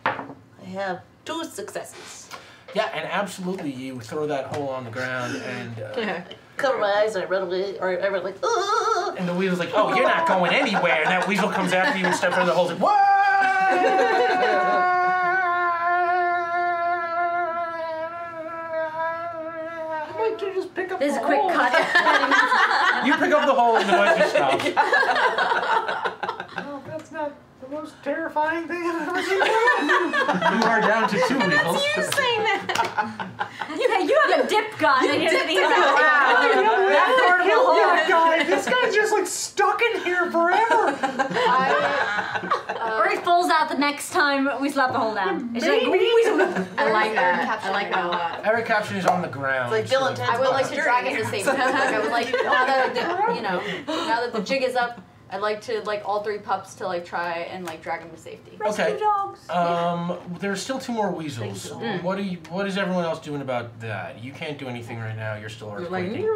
I have 2 successes. Yeah, and absolutely, you throw that hole on the ground and. Cover my eyes and I run away, or I run like, oh! And the weasel's like, oh, you're not going anywhere. And that weasel comes after you and steps over the hole. Like, what? I'd like to just pick up There's the a quick hole. cut. You pick up the hole and the noise just stops. Oh, that's not the most terrifying thing I've ever seen. You are down to 2 weasels. You saying that? You have a dip gun. And you're thinking, wow, that Kill portable hole. that guy. This guy's just like stuck in here forever. Or he falls out the next time we slap the hole down. It's like, I like that. I like that a lot. Eric Caption is on the ground. It's like Bill and Ted's I would like to Bogus drag Journey. him to safety. Like, I would like, now that the jig is up, I'd like to all 3 pups to try and drag him to safety. Okay. dogs. There's still 2 more weasels. What is everyone else doing about that? You can't do anything right now. You're still earthquaking.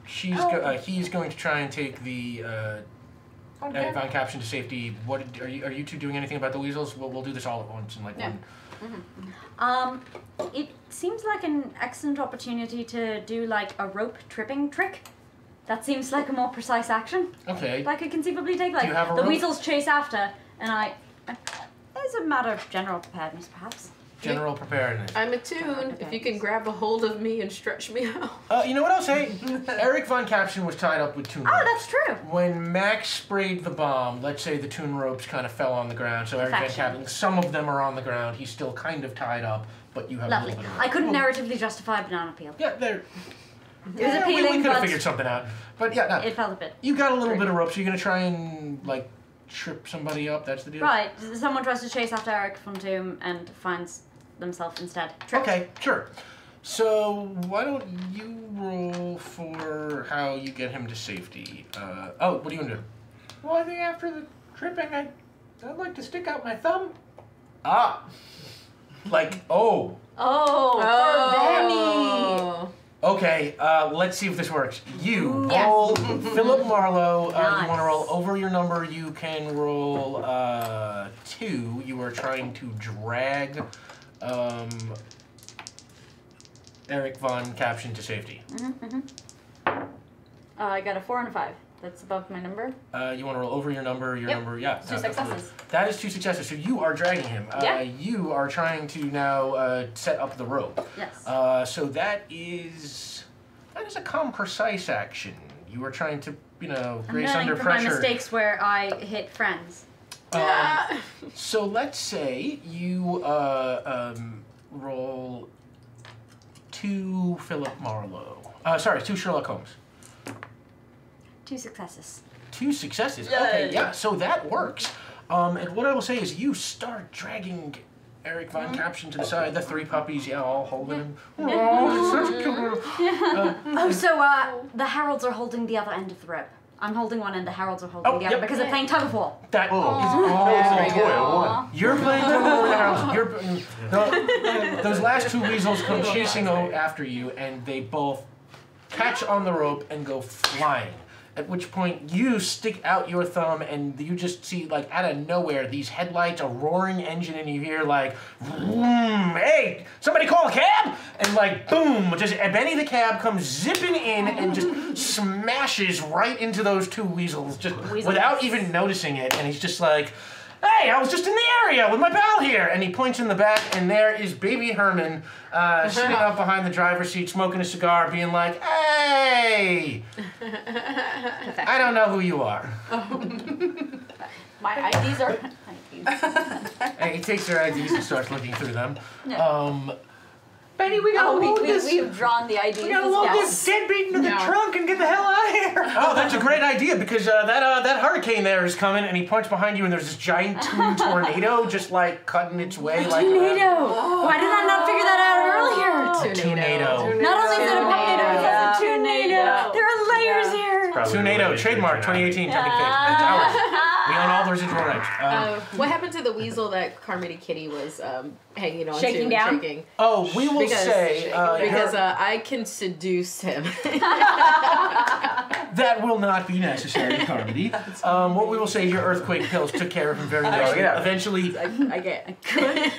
He's going to try and take the Von Caption to safety. What are you 2 doing anything about the weasels? We'll do this all at once in one. It seems like an excellent opportunity to do a rope tripping trick. That seems like a more precise action. Okay. I could conceivably take Do you have a the rope? weasels chase after, and it's a matter of general preparedness, perhaps. General preparedness. I'm attuned. If you can grab a hold of me and stretch me out. You know what I'll say? Eric Von Caption was tied up with 2 ropes. Oh, that's true. When Max sprayed the bomb, let's say the 2 ropes kind of fell on the ground, so Eric Von Caption, some of them are on the ground. He's still kind of tied up, but you have a Lovely. little bit of rope. I couldn't narratively justify a banana peel. Yeah, there. It was appealing, we could have but figured something out. But yeah, no. it felt a bit. You got a little bit of rope, so you're gonna try and trip somebody up. That's the deal. Right. Someone tries to chase after Eric Von Doom and finds themselves instead. Tripped. Okay, sure. So why don't you roll for how you get him to safety? What are you gonna do? Well, I think after the tripping, I'd like to stick out my thumb. Ah. Oh. Oh, Oh. Okay, let's see if this works. You roll Philip Marlowe. You want to roll over your number. You can roll 2. You are trying to drag Eric Von Caption to safety. I got a 4 and a 5. That's above my number. You want to roll over your number. Your number, 2 successes. That is 2 successes. So you are dragging him. You are trying to now set up the rope. Yes. So that is a calm, precise action. You are trying to, grace I'm under learning from my pressure. mistakes where I hit friends. So let's say you roll 2 Philip Marlowe. 2 Sherlock Holmes. 2 successes. 2 successes. Okay, yeah. So that works. And what I will say is, you start dragging Eric Von Caption to the side. The 3 puppies, all holding him. Oh, it's such a cute little. The heralds are holding the other end of the rope. I'm holding one end, the heralds are holding the other because they're playing tug of war. That is You're playing tug of war with the heralds. Those last 2 weasels come chasing after you, and they both catch on the rope and go flying. At which point you stick out your thumb and you just see, out of nowhere, these headlights, a roaring engine, and you hear vroom, hey, somebody call a cab! And boom, just Benny the cab comes zipping in and just smashes right into those 2 weasels, just without even noticing it. And he's just like, hey, I was just in the area with my pal here. And he points in the back, and there is baby Herman sitting up behind the driver's seat, smoking a cigar, being like, hey, I don't know who you are. My IDs are... And he takes their IDs and starts looking through them. Benny, we gotta load this. We've drawn the IDs. We gotta load this deadbeat into the trunk and get the hell out of here. Oh, that's a great idea, because that hurricane there is coming, and he points behind you, and there's this giant tornado just cutting its way Tornado! Why did I not figure that out earlier? Tornado. Not only is it a tornado, it's a tornado. There are layers here. Tornado, trademark, 2018, Tempting Fate. It's ours. We own all the residual rights. What happened to the weasel that Carmody Kitty was hanging on Shaking to? down? Shaking? Oh, we will say... because I can seduce him. That will not be necessary, Carmody. What we will say is your earthquake pills took care of him very nicely. Eventually,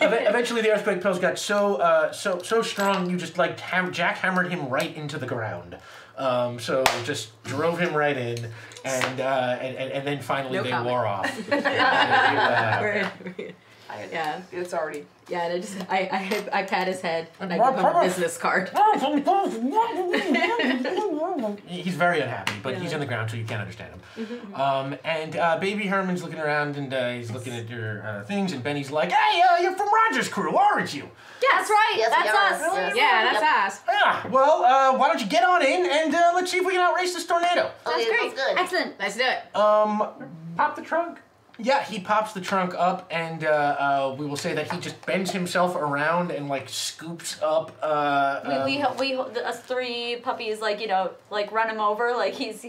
eventually the earthquake pills got so strong you just jackhammered him right into the ground. So just drove him right in, and then finally they wore off. Yeah, it's already. Yeah, and I pat his head and I give him a business card. He's very unhappy, but he's on the ground, so you can't understand him. And Baby Herman's looking around, and he's looking at your things, and Benny's like, "Hey, you're from Roger's crew, aren't you?" Yeah, that's right. Yes, that's we are. us. Yes. Yeah, that's us. Yeah. Well, why don't you get on in, and let's see if we can outrace this tornado. Okay, Great. that's good. Excellent. Let's do it. Pop the trunk. Yeah, he pops the trunk up, and we will say that he just bends himself around and like scoops up. We us three puppies like run him over like he's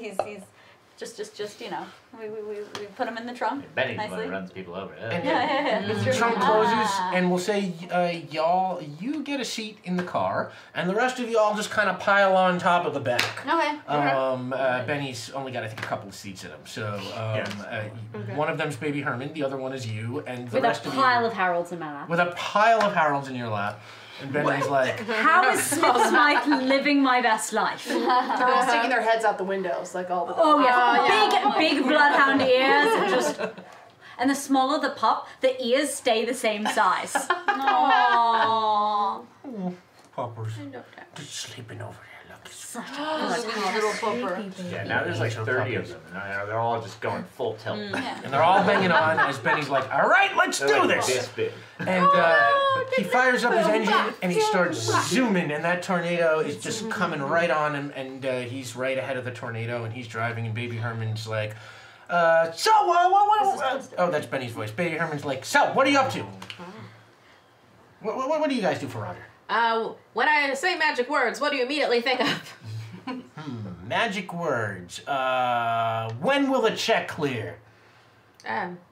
just we put him in the trunk. Benny's the one nicely. who runs people over. And the trunk closes, and we'll say, y'all, you get a seat in the car, and the rest of y'all just kind of pile on top of the back. Okay. Benny's only got, I think, a couple of seats in him. So one of them's Baby Herman, the other one is you, and the With rest a of pile you. of Harolds in my lap. With a pile of Harolds in your lap. And Benny's like, How is Smith Smith living my best life? They're all sticking their heads out the windows, like all the. Oh yeah, big bloodhound ears, and just. And the smaller the pup, the ears stay the same size. Aww. Puppers, just sleeping over there. Look, Such Sweet little pupper. Yeah, now there's like 30 of them, and they're all just going full tilt. And they're all banging on as Benny's like, all right, let's They're do like this. this big. And he fires up his engine and he starts zooming, and that tornado is just coming right on him, and he's right ahead of the tornado, and he's driving, and Baby Herman's like, oh, that's Benny's voice. Baby Herman's like, so, what are you up to? What do you guys do for Roger? When I say magic words, what do you immediately think of? Magic words. When will the check clear?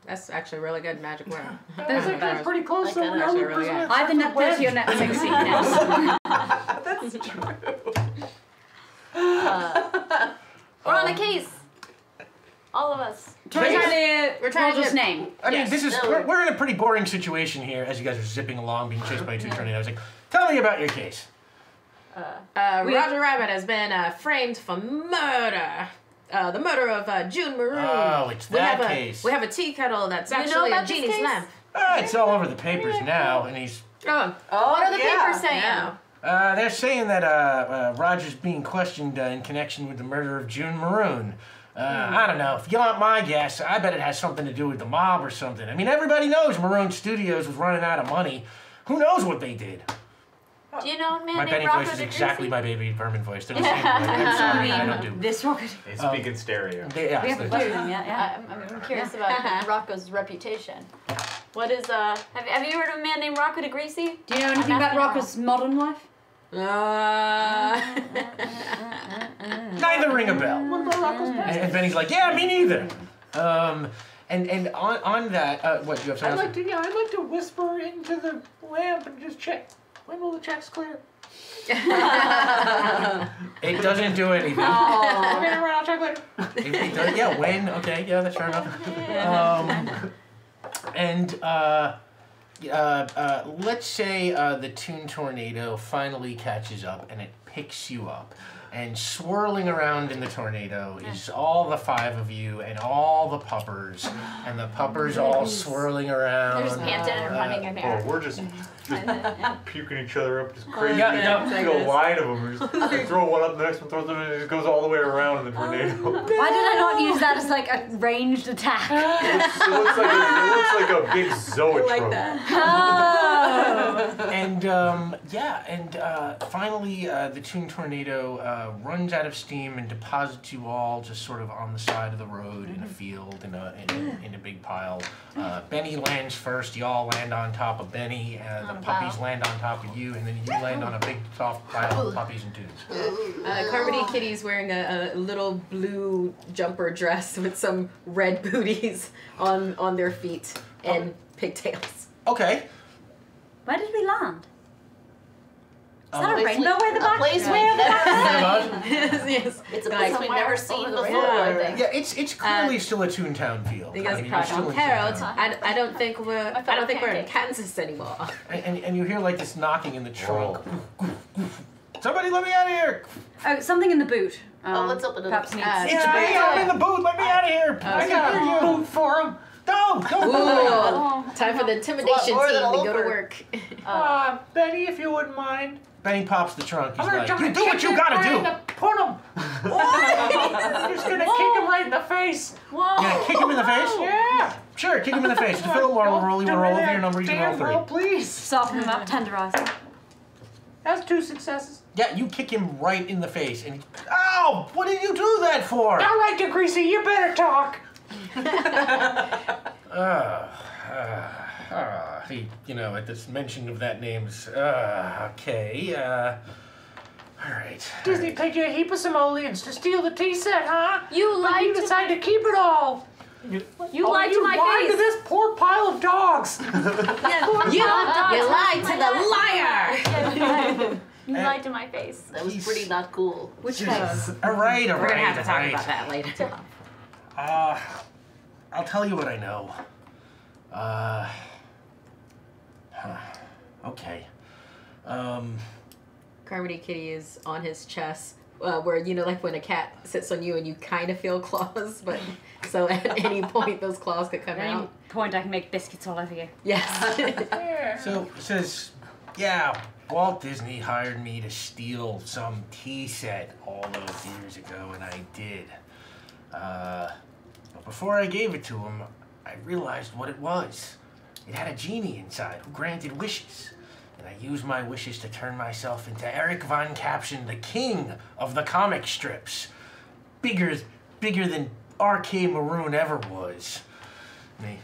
That's actually a really good magic word. I think that's pretty close. Like So that. we Actually, are really good. Either Netflix or your Netflix seat now. That's true. We're on a case. All of us. Trying We're to trying to Roger's get- name. I mean, Yes. this is we're in a pretty boring situation here as you guys are zipping along, being chased by two tornadoes. Like, tell me about your case. Roger Rabbit has been framed for murder. The murder of June Maroon. Oh, it's that case. We have a tea kettle that's You know actually a about this genie's case? lamp. It's all over the papers now, and he's. Oh, What are the papers saying? yeah. They're saying that Roger's being questioned in connection with the murder of June Maroon. I don't know. If you want my guess, I bet it has something to do with the mob or something. I mean, everybody knows Maroon Studios was running out of money. Who knows what they did? Do you know a man My named Benny Rocco voice is DeGrucci? exactly my Baby Herman voice. They're the same. I'm sorry, I don't do. This rocket. They speak in stereo. Yeah, We have a clue. Yeah. I'm curious about Rocco's reputation. What is have you heard of a man named Rocco DeGrucci? Do you know anything about Rocco's modern life? Neither ring a bell. What about Rocco's past? And Benny's like, yeah, me neither. And on that, what do you have something else? I'd like to whisper into the lamp and just check. When will the checks clear? It doesn't do anything. Okay, never mind, I'll check later. If it does, yeah, when? Okay, yeah, that's fair enough. Let's say the Toon Tornado finally catches up and it picks you up. And swirling around in the tornado is all the five of you and all the puppers. And the puppers all swirling around. They're just panting and running in there. Oh, we're just puking each other up, just crazy. Yeah, Like a line of them. Just throw one up, the next one throws them, and it goes all the way around in the tornado. Why did I not use that as like a ranged attack? It looks like a big zoetrope. like that. Oh. And finally the Toon Tornado runs out of steam and deposits you all just sort of on the side of the road in a field in a big pile. Benny lands first. Y'all land on top of Benny. The puppies land on top of you, and then you land on a big soft pile of puppies and tunes. Carmody Kitty's wearing a little blue jumper dress with some red booties on their feet and pigtails. Okay. Where did we land? Is that a Place rainbow we- with the a back? place we've Yes. It's a place we've never seen before, I think. Yeah, it's clearly still a Toontown field. Because it's still in Harold, Toontown. I don't think we're in pancake. Kansas anymore. And you hear like this knocking in the trunk. Somebody let me out of here! Oh, something in the boot. let's open it up. Perhaps needs. I'm in the boot. Let me out of here. I got a boot for him. Don't Ooh, time for the intimidation team to go to work. Betty, if you wouldn't mind. Benny pops the trunk. He's I'm gonna like, try you to do what kick you him gotta right do. in the- Put him. I'm just gonna kick him right in the face. Whoa. You gonna kick him in the face? Yeah. Sure, kick him in the face. Just fill a roll. You wanna roll over your number? You can roll Damn, 3. roll, please. Soften him up, tenderize him. That's 2 successes. Yeah, you kick him right in the face. And ow! What did you do that for? All right, DeGreasy, you better talk. He, at this mention of that name's, okay, all right. Disney paid you a heap of simoleons to steal the tea set, huh? You But lied you to decided to keep it all. You lied to my lied face. to this poor pile of dogs. You lied to the liar. You lied to my face. That was pretty not cool. Which face? All right. We're gonna have to talk about that later. I'll tell you what I know. Okay. Carmody Kitty is on his chest, where like when a cat sits on you and you kind of feel claws, but so at any point those claws could come At any out. point I can make biscuits all over you. Yes. So it says, yeah, Walt Disney hired me to steal some tea set all those years ago, and I did. But before I gave it to him, I realized what it was. It had a genie inside who granted wishes. And I used my wishes to turn myself into Eric Von Caption, the king of the comic strips. Bigger than RK Maroon ever was. And he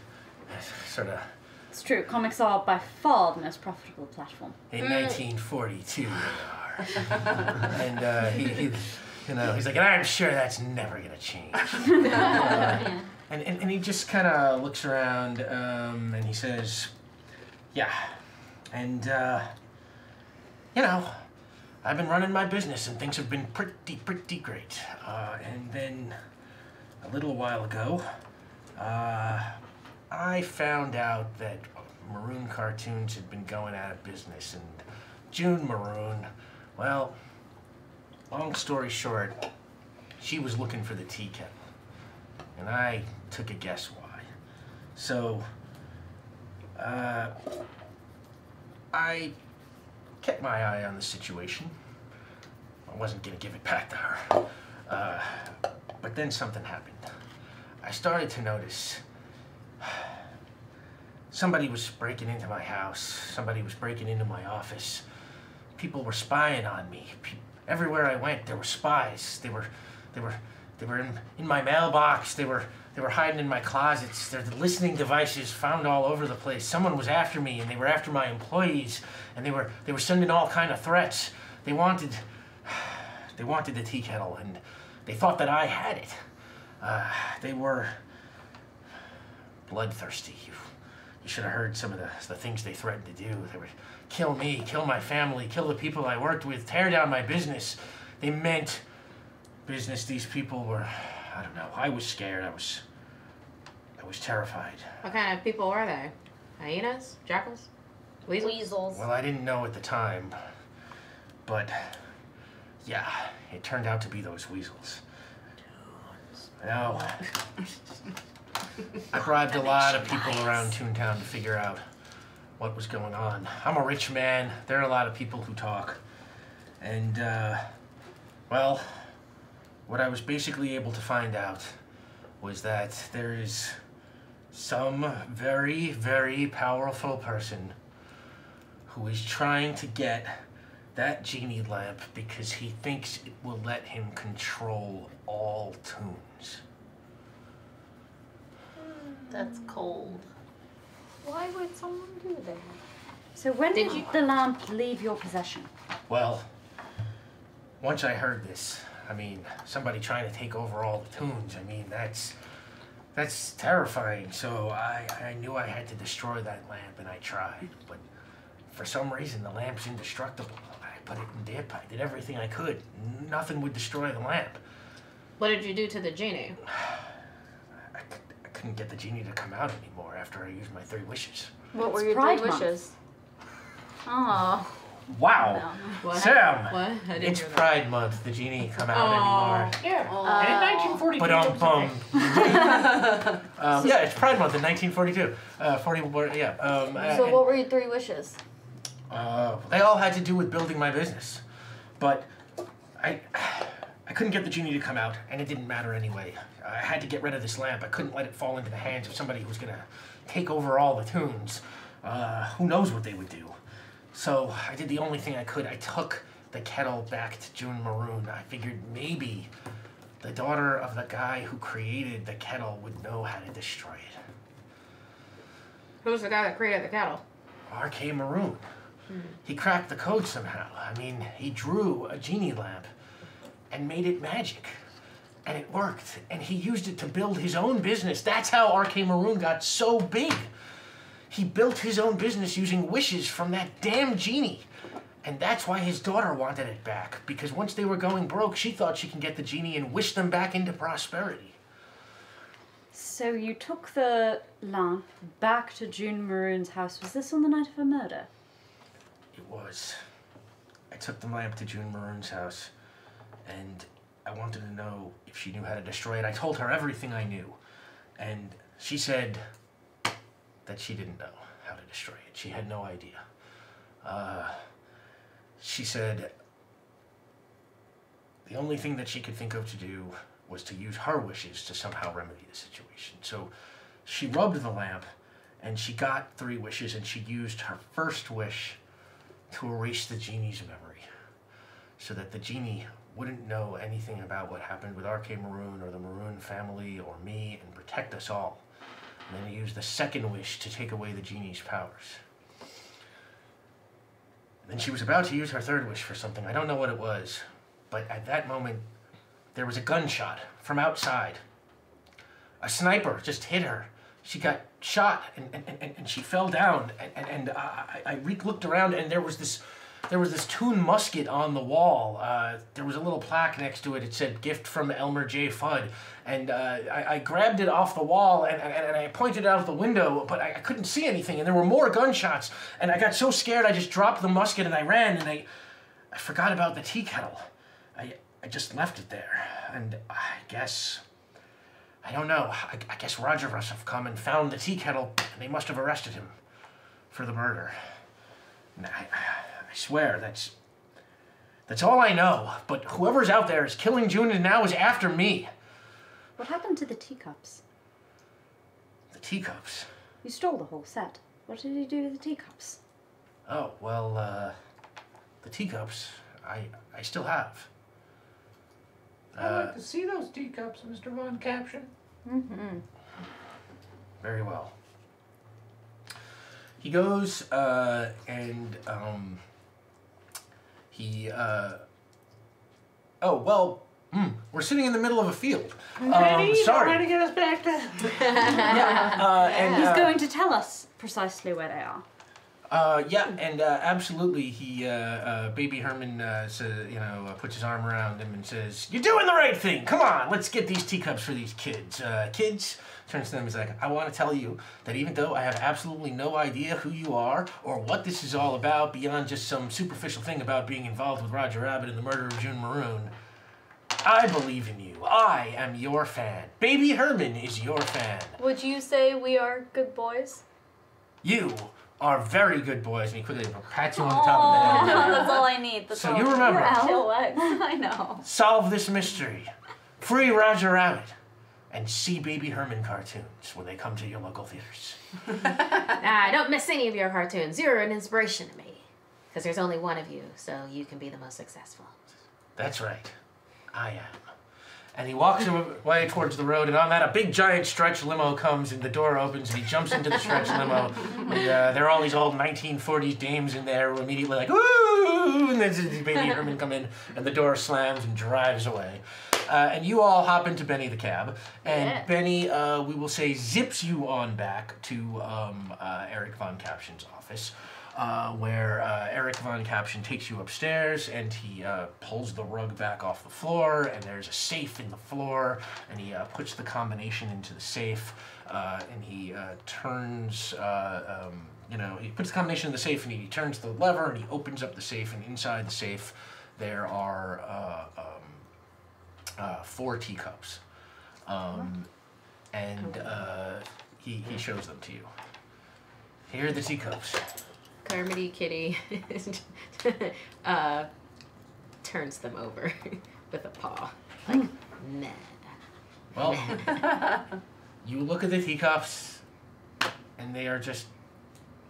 sort of... It's true, comics are by far the most profitable platform. In 1942 they are. And he's like, and I'm sure that's never gonna change. And he just kind of looks around and he says, yeah, and I've been running my business and things have been pretty great. And then a little while ago, I found out that Maroon Cartoons had been going out of business, and June Maroon, well, long story short, she was looking for the tea kettle, and I took a guess why. So, I kept my eye on the situation. I wasn't gonna give it back to her. But then something happened. I started to notice somebody was breaking into my house. Somebody was breaking into my office. People were spying on me. Everywhere I went, there were spies. They were in my mailbox. They were hiding in my closets. Their listening devices found all over the place. Someone was after me, and they were after my employees, and they were sending all kind of threats. They wanted the tea kettle, and they thought that I had it. They were bloodthirsty. You should have heard some of the things they threatened to do. They would kill me, kill my family, kill the people I worked with, tear down my business. They meant business. These people were, I don't know, I was scared. I was terrified. What kind of people were they? Hyenas? Jackals? Weasels. Well, I didn't know at the time, but yeah, it turned out to be those weasels. Now, I bribed a lot of people around Toontown to figure out what was going on. I'm a rich man. There are a lot of people who talk. And, well, what I was basically able to find out was that there is some very, very powerful person who is trying to get that genie lamp because he thinks it will let him control all toons. That's cold. Why would someone do that? So when did the lamp leave your possession? Well, once I heard this, I mean, somebody trying to take over all the toons, I mean, that's terrifying. So I knew I had to destroy that lamp, and I tried. But for some reason, the lamp's indestructible. I put it in dip. I did everything I could. Nothing would destroy the lamp. What did you do to the genie? I couldn't get the genie to come out anymore after I used my 3 wishes. What were It's your Pride 3 Month. wishes? Oh. Wow. What? Sam, What? I didn't it's hear that. Pride Month. The genie come out anymore. Yeah. And in 1942, But it was a thing. yeah, it's Pride Month in 1942. 41, yeah. So and, what were your 3 wishes? they all had to do with building my business, but I couldn't get the genie to come out, and it didn't matter anyway. I had to get rid of this lamp. I couldn't let it fall into the hands of somebody who was gonna take over all the tunes. Who knows what they would do? So I did the only thing I could. I took the kettle back to June Maroon. I figured maybe the daughter of the guy who created the kettle would know how to destroy it. Who's the guy that created the kettle? R.K. Maroon. He cracked the code somehow. I mean, he drew a genie lamp and made it magic. And it worked. And he used it to build his own business. That's how R.K. Maroon got so big. He built his own business using wishes from that damn genie. And that's why his daughter wanted it back. Because once they were going broke, she thought she can get the genie and wish them back into prosperity. So you took the lamp back to June Maroon's house. Was this on the night of her murder? It was. I took the lamp to June Maroon's house, and I wanted to know if she knew how to destroy it. I told her everything I knew, and she said that she didn't know how to destroy it. She had no idea. She said the only thing that she could think of to do was to use her wishes to somehow remedy the situation. So she rubbed the lamp, and she got 3 wishes, and she used her first wish to erase the genie's memory, so that the genie wouldn't know anything about what happened with R.K. Maroon or the Maroon family or me, and protect us all. And then he used the second wish to take away the genie's powers. And then she was about to use her third wish for something. I don't know what it was, but at that moment, there was a gunshot from outside. A sniper just hit her. She got shot, and she fell down, and I looked around, and there was this Toon musket on the wall. There was a little plaque next to it. It said, "Gift from Elmer J. Fudd." And I grabbed it off the wall, and I pointed it out the window, but I couldn't see anything, and there were more gunshots. And I got so scared, I just dropped the musket, and I ran, and I forgot about the tea kettle. I just left it there, and I guess... I don't know. I guess Roger must have come and found the tea kettle, and they must have arrested him for the murder. And I swear, that's all I know. But whoever's out there is killing June, and now is after me. What happened to the teacups? The teacups? You stole the whole set. What did you do to the teacups? Oh, well, the teacups, I still have. I'd like to see those teacups, Mr. Von Caption. Mm-hmm. Very well. He goes, and he, oh, well, we're sitting in the middle of a field. Ready? Sorry. Ready to get us back to... And, He's going to tell us precisely where they are. Yeah, and absolutely, he, Baby Herman, puts his arm around him and says, "You're doing the right thing. Come on, let's get these teacups for these kids." Kids, turns to them, he's like, "I want to tell you that even though I have absolutely no idea who you are or what this is all about beyond just some superficial thing about being involved with Roger Rabbit and the murder of June Maroon, I believe in you. I am your fan. Baby Herman is your fan. Would you say we are good boys? You are very good boys." And he quickly pats you on the top of the head. That's all I need. That's So all you remember. I know. Solve this mystery. Free Roger Rabbit. And see Baby Herman cartoons when they come to your local theaters. Don't miss any of your cartoons. You're an inspiration to me. Because there's only one of you, so you can be the most successful. That's right. I am. And he walks away towards the road, and on that, a big giant stretch limo comes, and the door opens, and he jumps into the stretch limo. And there are all these old 1940s dames in there who are immediately like, "Ooh!" And then Baby Herman come in, and the door slams and drives away. And you all hop into Benny the cab, and Benny, we will say, zips you on back to Eric Von Caption's office. Where Eric Von Caption takes you upstairs, and he pulls the rug back off the floor, and there's a safe in the floor, and he puts the combination into the safe, and he turns he puts the combination in the safe and he turns the lever and he opens up the safe, and inside the safe there are 4 teacups. And he shows them to you. Here are the teacups. Carmody Kitty turns them over with a paw. Like, nah. Well, you look at the teacups, and they are just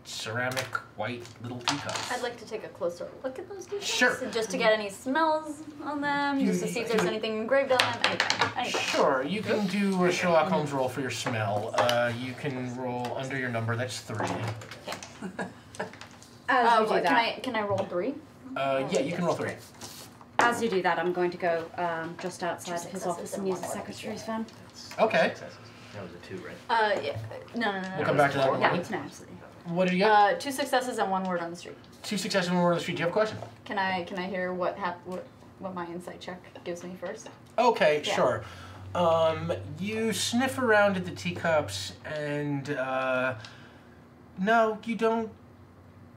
ceramic white little teacups. I'd like to take a closer look at those teacups. Sure. Just to get any smells on them, just to see if there's anything engraved on them, anything. Sure, you can do a Sherlock Holmes roll for your smell. You can roll under your number, that's 3. As you do that. Can I roll 3? Yeah, you can roll 3. As you do that, I'm going to go just outside of his office and use the secretary's phone. Okay. That was a 2, right? Yeah. No. We'll come back to that. Yeah, no, absolutely. What did you get? 2 successes and 1 word on the street. 2 successes and 1 word on the street. Do you have a question? Can I hear what my insight check gives me first? Okay, Yeah. sure. You sniff around at the teacups and, no, you don't,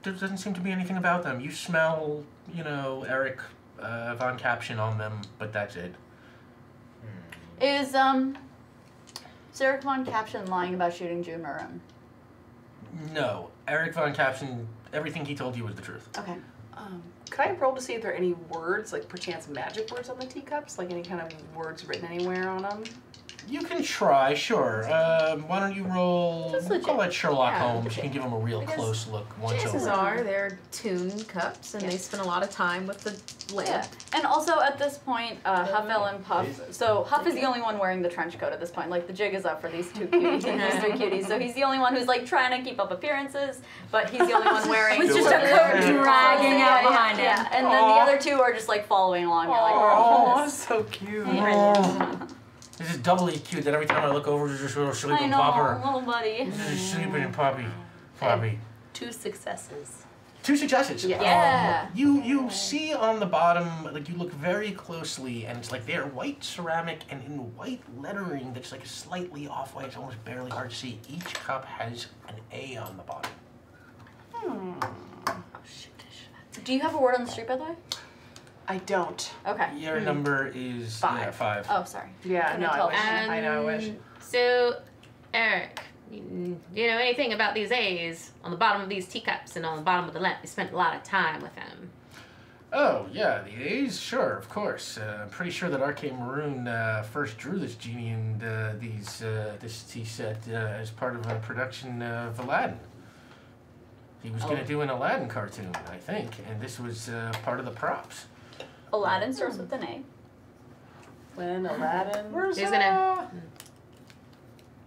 there doesn't seem to be anything about them. You smell, Eric Von Caption on them, but that's it. Is Eric Von Caption lying about shooting June Maroon? No, Eric Von Caption, everything he told you was the truth. Okay. Could I roll to see if there are any words, like perchance magic words on the teacups? Like any kind of words written anywhere on them? You can try, sure. Why don't you roll, Just we'll call legit. it Sherlock Yeah. Holmes. You can give him a real close look once Chances over. are they're tuned cups, and they spend a lot of time with the lamp. Yeah. And also at this point, Huffel and Puff. So Huff is the only one wearing the trench coat at this point. Like the jig is up for these 2 cuties, these 3 cuties. So he's the only one who's like trying to keep up appearances, but he's the only one wearing. With just a coat dragging out behind him. Yeah, and then the other 2 are just like following along. You're like, Oh, so cute. This is doubly cute that every time I look over, there's just a little I sleeping know, popper. little buddy. Just sleeping in Poppy. 2 successes. 2 successes. Yeah. You see on the bottom, like you look very closely, and it's like they're white ceramic and in white lettering that's like slightly off white. It's almost barely hard to see. Each cup has an A on the bottom. Do you have a word on the street, by the way? I don't. Okay. Your number is 5. Yeah, 5. Oh, sorry. Yeah, Couldn't no, tell. I wish. I know, I wish. So, Eric, do you know anything about these A's on the bottom of these teacups and on the bottom of the lamp? You spent a lot of time with them. Oh, yeah, the A's? Sure, of course. I'm pretty sure that Arcade Maroon first drew this genie and this tea set as part of a production of Aladdin. He was going to do an Aladdin cartoon, I think, and this was part of the props. Aladdin starts with an A. When Aladdin. Where's He's gonna-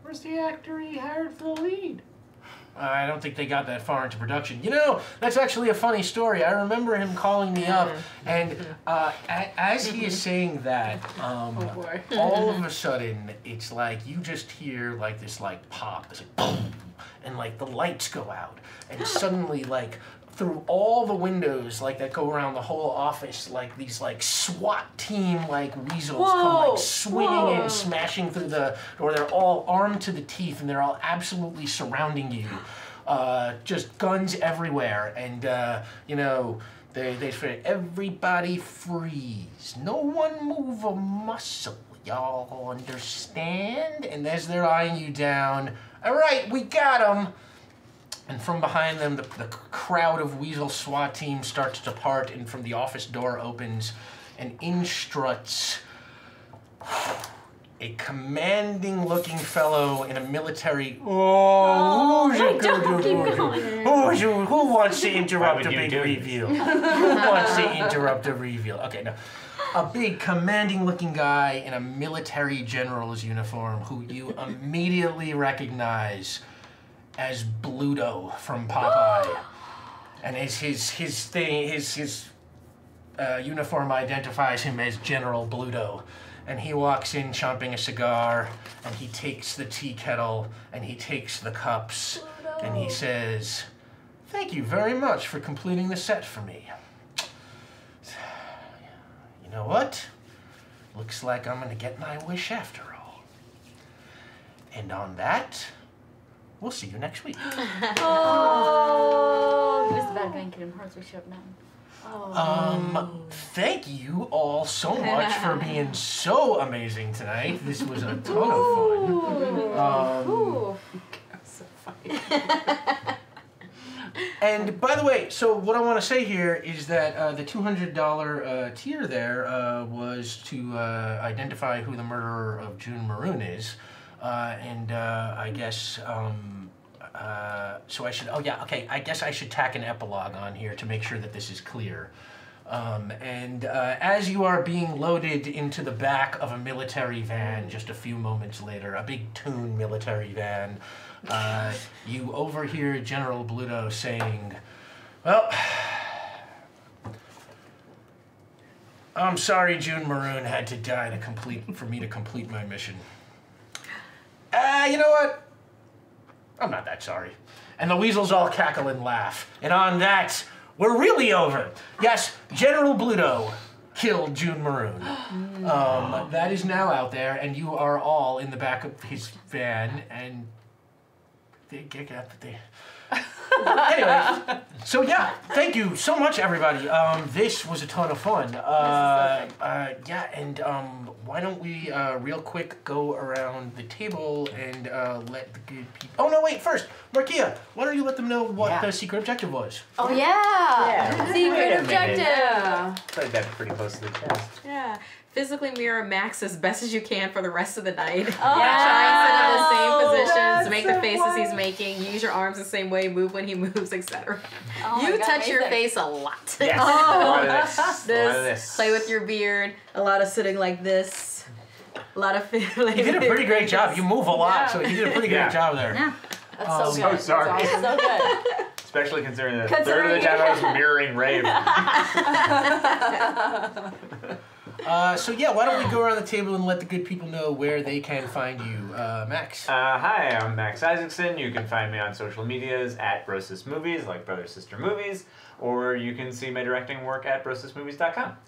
where's the actor he hired for the lead? I don't think they got that far into production. That's actually a funny story. I remember him calling me up, and as he is saying that, all of a sudden, it's like you just hear like this like pop, it's like boom, and like the lights go out, and suddenly like through all the windows like that go around the whole office, like these like SWAT team like weasels come like swinging in, smashing through the door. They're all armed to the teeth and they're all absolutely surrounding you. Just guns everywhere, and they say, everybody freeze, no one move a muscle, y'all understand? And as they're eyeing you down, all right, we got 'em. And from behind them, the crowd of Weasel SWAT team starts to part, and from the office door opens, and in struts a commanding-looking fellow in a military. Who wants to interrupt a big reveal? Who wants to interrupt a reveal? Okay, no. A big, commanding-looking guy in a military general's uniform who you immediately recognize as Bluto from Popeye, and his uniform identifies him as General Bluto, and he walks in chomping a cigar, and he takes the tea kettle, and he takes the cups, and he says, "Thank you very much for completing the set for me. You know what? Looks like I'm gonna get my wish after all. And on that, we'll see you next week. Oh, who's the bad guy in Kingdom Hearts? We should have known. Thank you all so much for being so amazing tonight. This was a ton of fun. So funny. And by the way, so what I want to say here is that the $200 tier there was to identify who the murderer of June Maroon is. And I guess, so I should, I guess I should tack an epilogue on here to make sure that this is clear. And as you are being loaded into the back of a military van just a few moments later, a big Toon military van, you overhear General Bluto saying, well, I'm sorry June Maroon had to die for me to complete my mission. You know what? I'm not that sorry. And the weasels all cackle and laugh. And on that, we're really over. Yes, General Bluto killed June Maroon. That is now out there, and you are all in the back of his van, and they get out that they... Anyway, so yeah, thank you so much, everybody. This was a ton of fun. Yeah, and why don't we real quick go around the table and let the good people... Oh, no, wait, first, Markia, why don't you let them know what the secret objective was? Oh, yeah. Secret objective. Yeah. Played that pretty close to the chest. Yeah. Physically mirror Max as best as you can for the rest of the night. Oh, Try and sit in the same positions, make the faces he's making, use your arms the same way, move when he moves, etc. Oh You my God, touch your amazing. face a lot. Yes. Oh, A lot of this. A lot of this. Play with your beard, a lot of sitting like this, a lot of feeling. You did a pretty great job. You move a lot, so you did a pretty great job there. Yeah. That's so So good. sorry. That's so good. Especially considering the third of the time I was mirroring Rave. So yeah, why don't we go around the table and let the good people know where they can find you. Max. Hi, I'm Max Isaacson. You can find me on social medias at Brosis Movies, like Brother Sister Movies, or you can see my directing work at brosismovies.com.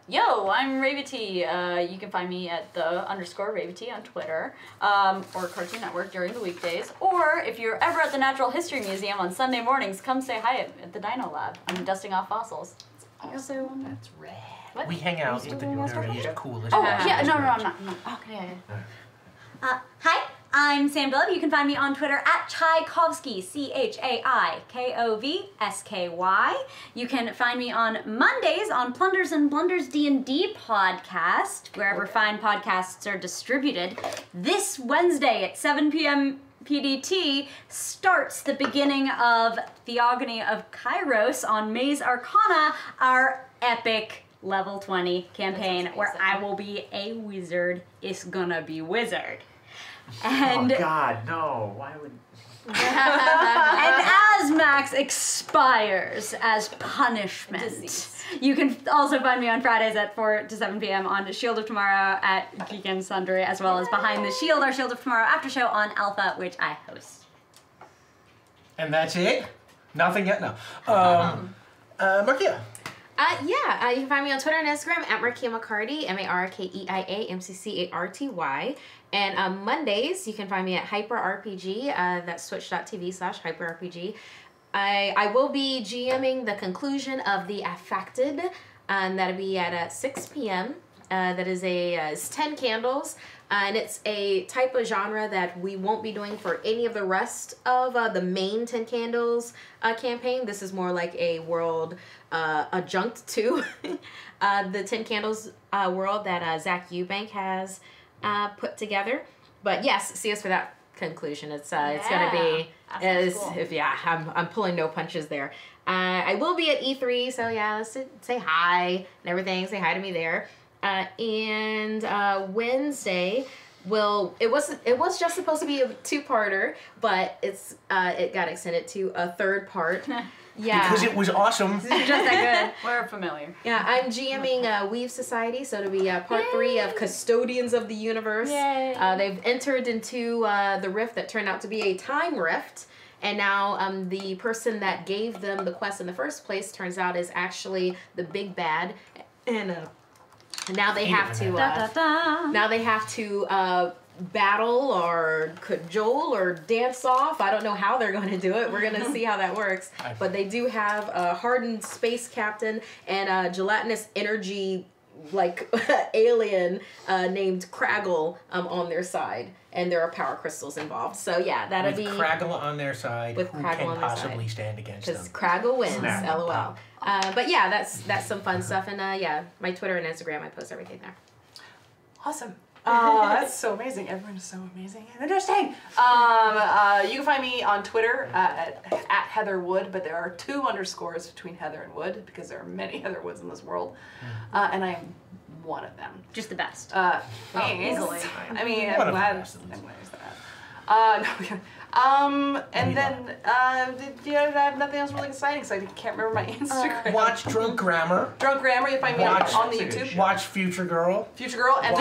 Yo, I'm Ravity. You can find me at _Ravity on Twitter, or Cartoon Network during the weekdays. Or if you're ever at the Natural History Museum on Sunday mornings, come say hi at the Dino Lab. I'm dusting off fossils. That's rad. What? We hang out in the nerdiest, coolest. Oh, yeah, no, I'm not. Okay. Hi, I'm Sam Dillab. You can find me on Twitter at Tchaikovsky, CHAIKOVSKY. You can find me on Mondays on Plunders and Blunders D&D podcast, wherever fine podcasts are distributed. This Wednesday at 7 p.m. PDT starts the beginning of Theogony of Kairos on Maze Arcana, our epic level 20 campaign where I will be a wizard. It's gonna be wizard. And oh God, no! Why would? and as Max expires as punishment, you can also find me on Fridays at 4 to 7 p.m. on Shield of Tomorrow at Geek and Sundry, as well as Behind the Shield, our Shield of Tomorrow after show on Alpha, which I host. And that's it? Nothing yet? No. Markia. You can find me on Twitter and Instagram at Markia McCarty, MARKEIA And on Mondays, you can find me at HyperRPG. That's twitch.tv/HyperRPG. I will be GMing the conclusion of The Affected. That'll be at 6 p.m. That is it's 10 candles. And it's a type of genre that we won't be doing for any of the rest of the main 10 Candles campaign. This is more like a world adjunct to the 10 Candles world that Zach Eubank has put together. But yes, see us for that conclusion. It's gonna be cool. I'm pulling no punches there. I will be at E3, so yeah, let's say hi and everything. Say hi to me there. And Wednesday, it was just supposed to be a 2-parter, but it got extended to a 3rd part. Yeah, because it was awesome. Just that good. We're familiar. Yeah, I'm GMing Weave Society, so it'll be part 3 of Custodians of the Universe. Yay. They've entered into the rift that turned out to be a time rift. And now the person that gave them the quest in the first place turns out is actually the big bad. And now they have to. Now they have to battle or cajole or dance off. I don't know how they're going to do it. We're going to see how that works. But they do have a hardened space captain and a gelatinous energy like alien named Craggle on their side. And there are power crystals involved. So yeah, that'll be... With Craggle on their side, with who Craggle can possibly stand against them? Because Craggle wins, LOL. But yeah, that's some fun stuff. And yeah, my Twitter and Instagram, I post everything there. Awesome. That's so amazing. Everyone's so amazing and interesting. You can find me on Twitter at Heather Wood, but there are 2 underscores between Heather and Wood because there are many Heather Woods in this world. And I am one of them. Just the best. Easily. I mean, I'm glad there's that. And then I have nothing else really exciting, so I can't remember my Instagram. Watch Drunk Grammar. Drunk Grammar, you find me on the YouTube. Watch Future Girl. Future Girl, and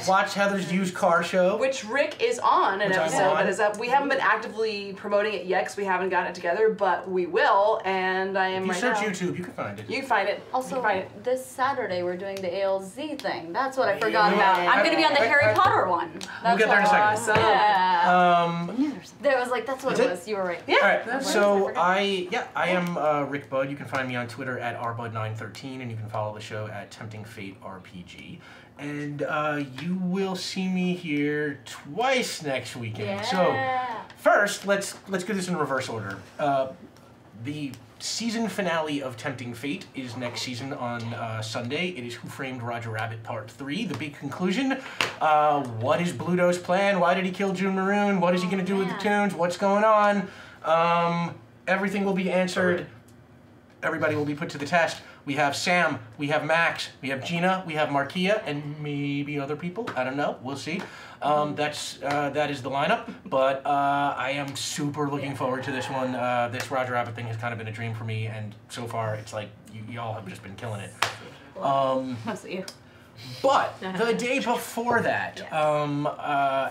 watch Heather's Used Car Show, which Rick is on an episode that is up. We haven't been actively promoting it yet because we haven't gotten it together, but we will. And I am. If you search YouTube, you can find it. You can find it. Also, this Saturday we're doing the ALZ thing. That's what I forgot about. I'm going to be on the Harry Potter one. We'll get there in a second. Awesome. Yeah. There was like, that's what it was. You were right. Yeah. All right. So I am Rick Budd. You can find me on Twitter at rbud913, and you can follow the show at Tempting Fate RPG. And you will see me here twice next weekend. Yeah. So first, let's do this in reverse order. The season finale of Tempting Fate is next season on Sunday. It is Who Framed Roger Rabbit Part 3. The big conclusion. What is Bluto's plan? Why did he kill June Maroon? What is he going to do with the tunes? What's going on? Everything will be answered. Everybody will be put to the test. We have Sam, we have Max, we have Gina, we have Markia, and maybe other people. I don't know. We'll see. That is the lineup. But I am super looking forward to this one. This Roger Rabbit thing has kind of been a dream for me, and so far it's like y'all have just been killing it. Mostly you. But the day before that,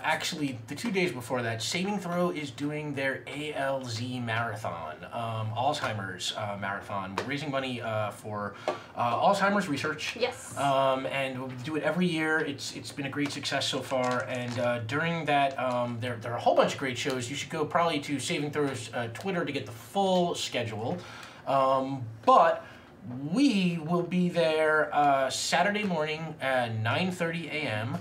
actually the 2 days before that, Saving Throw is doing their ALZ marathon, Alzheimer's marathon. We're raising money for Alzheimer's research. Yes. And we do it every year. It's been a great success so far. And during that, there are a whole bunch of great shows. You should go probably to Saving Throw's Twitter to get the full schedule. But we will be there Saturday morning at 9:30 a.m.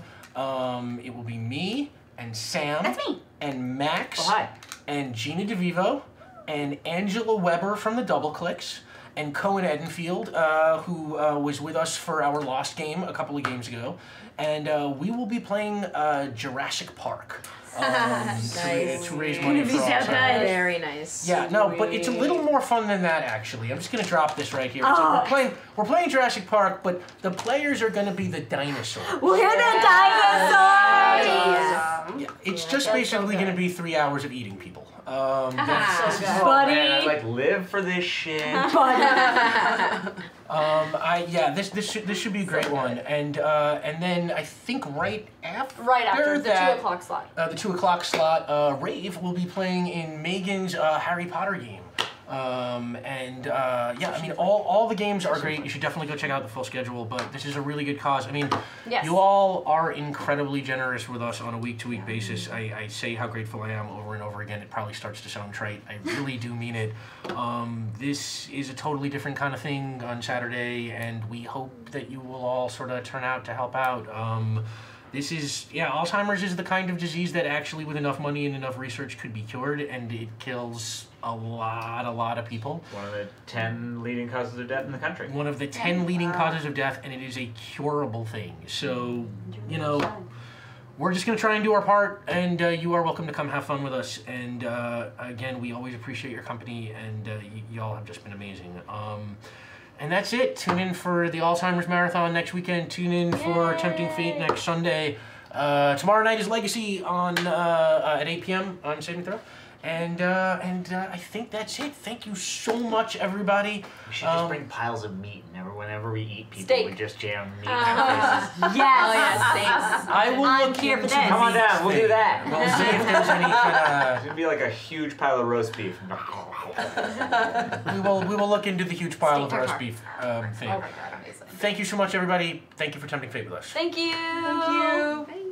It will be me and Sam. That's me. And Max. Oh, hi. And Gina DeVivo. And Angela Weber from the Double Clicks. And Cohen Edenfield, who was with us for our Lost game a couple of games ago. And we will be playing Jurassic Park. To raise money for Alzheimer's. Very nice. Yeah, no, but it's a little more fun than that, actually. I'm just gonna drop this right here. It's like we're playing Jurassic Park, but the players are gonna be the dinosaurs. We're the dinosaurs! Yeah, it's just basically gonna be 3 hours of eating people. Buddy. Man, I like live for this shit. This should be a great one, and then I think right after the 2 o'clock slot. The 2 o'clock slot, Rave will be playing in Megan's Harry Potter game. I mean, all the games are great. You should definitely go check out the full schedule, but this is a really good cause. I mean, you all are incredibly generous with us on a week-to-week basis. I say how grateful I am over and over again. It probably starts to sound trite. I really do mean it. This is a totally different kind of thing on Saturday, and we hope that you will all sort of turn out to help out. Alzheimer's is the kind of disease that actually with enough money and enough research could be cured, and it kills a lot of people. One of the 10 leading causes of death in the country. One of the 10 leading causes of death, and it is a curable thing. So, we're just going to try and do our part, and you are welcome to come have fun with us. And again, we always appreciate your company, and y'all have just been amazing. And that's it. Tune in for the Alzheimer's Marathon next weekend. Tune in for Tempting Fate next Sunday. Tomorrow night is Legacy on at 8 p.m. on Saving Throw. And I think that's it. Thank you so much, everybody. We should just bring piles of meat, and whenever we eat people, Steak. we just jam meat in our faces. Yes. I will look here for into this. Come on down, we'll do that. We'll see if there's any kind It's gonna be like a huge pile of roast beef. of... We will look into the huge pile of roast beef thing. Oh my god, amazing. thank you so much, everybody. Thank you for tempting fate with us. Thank you. Thank you.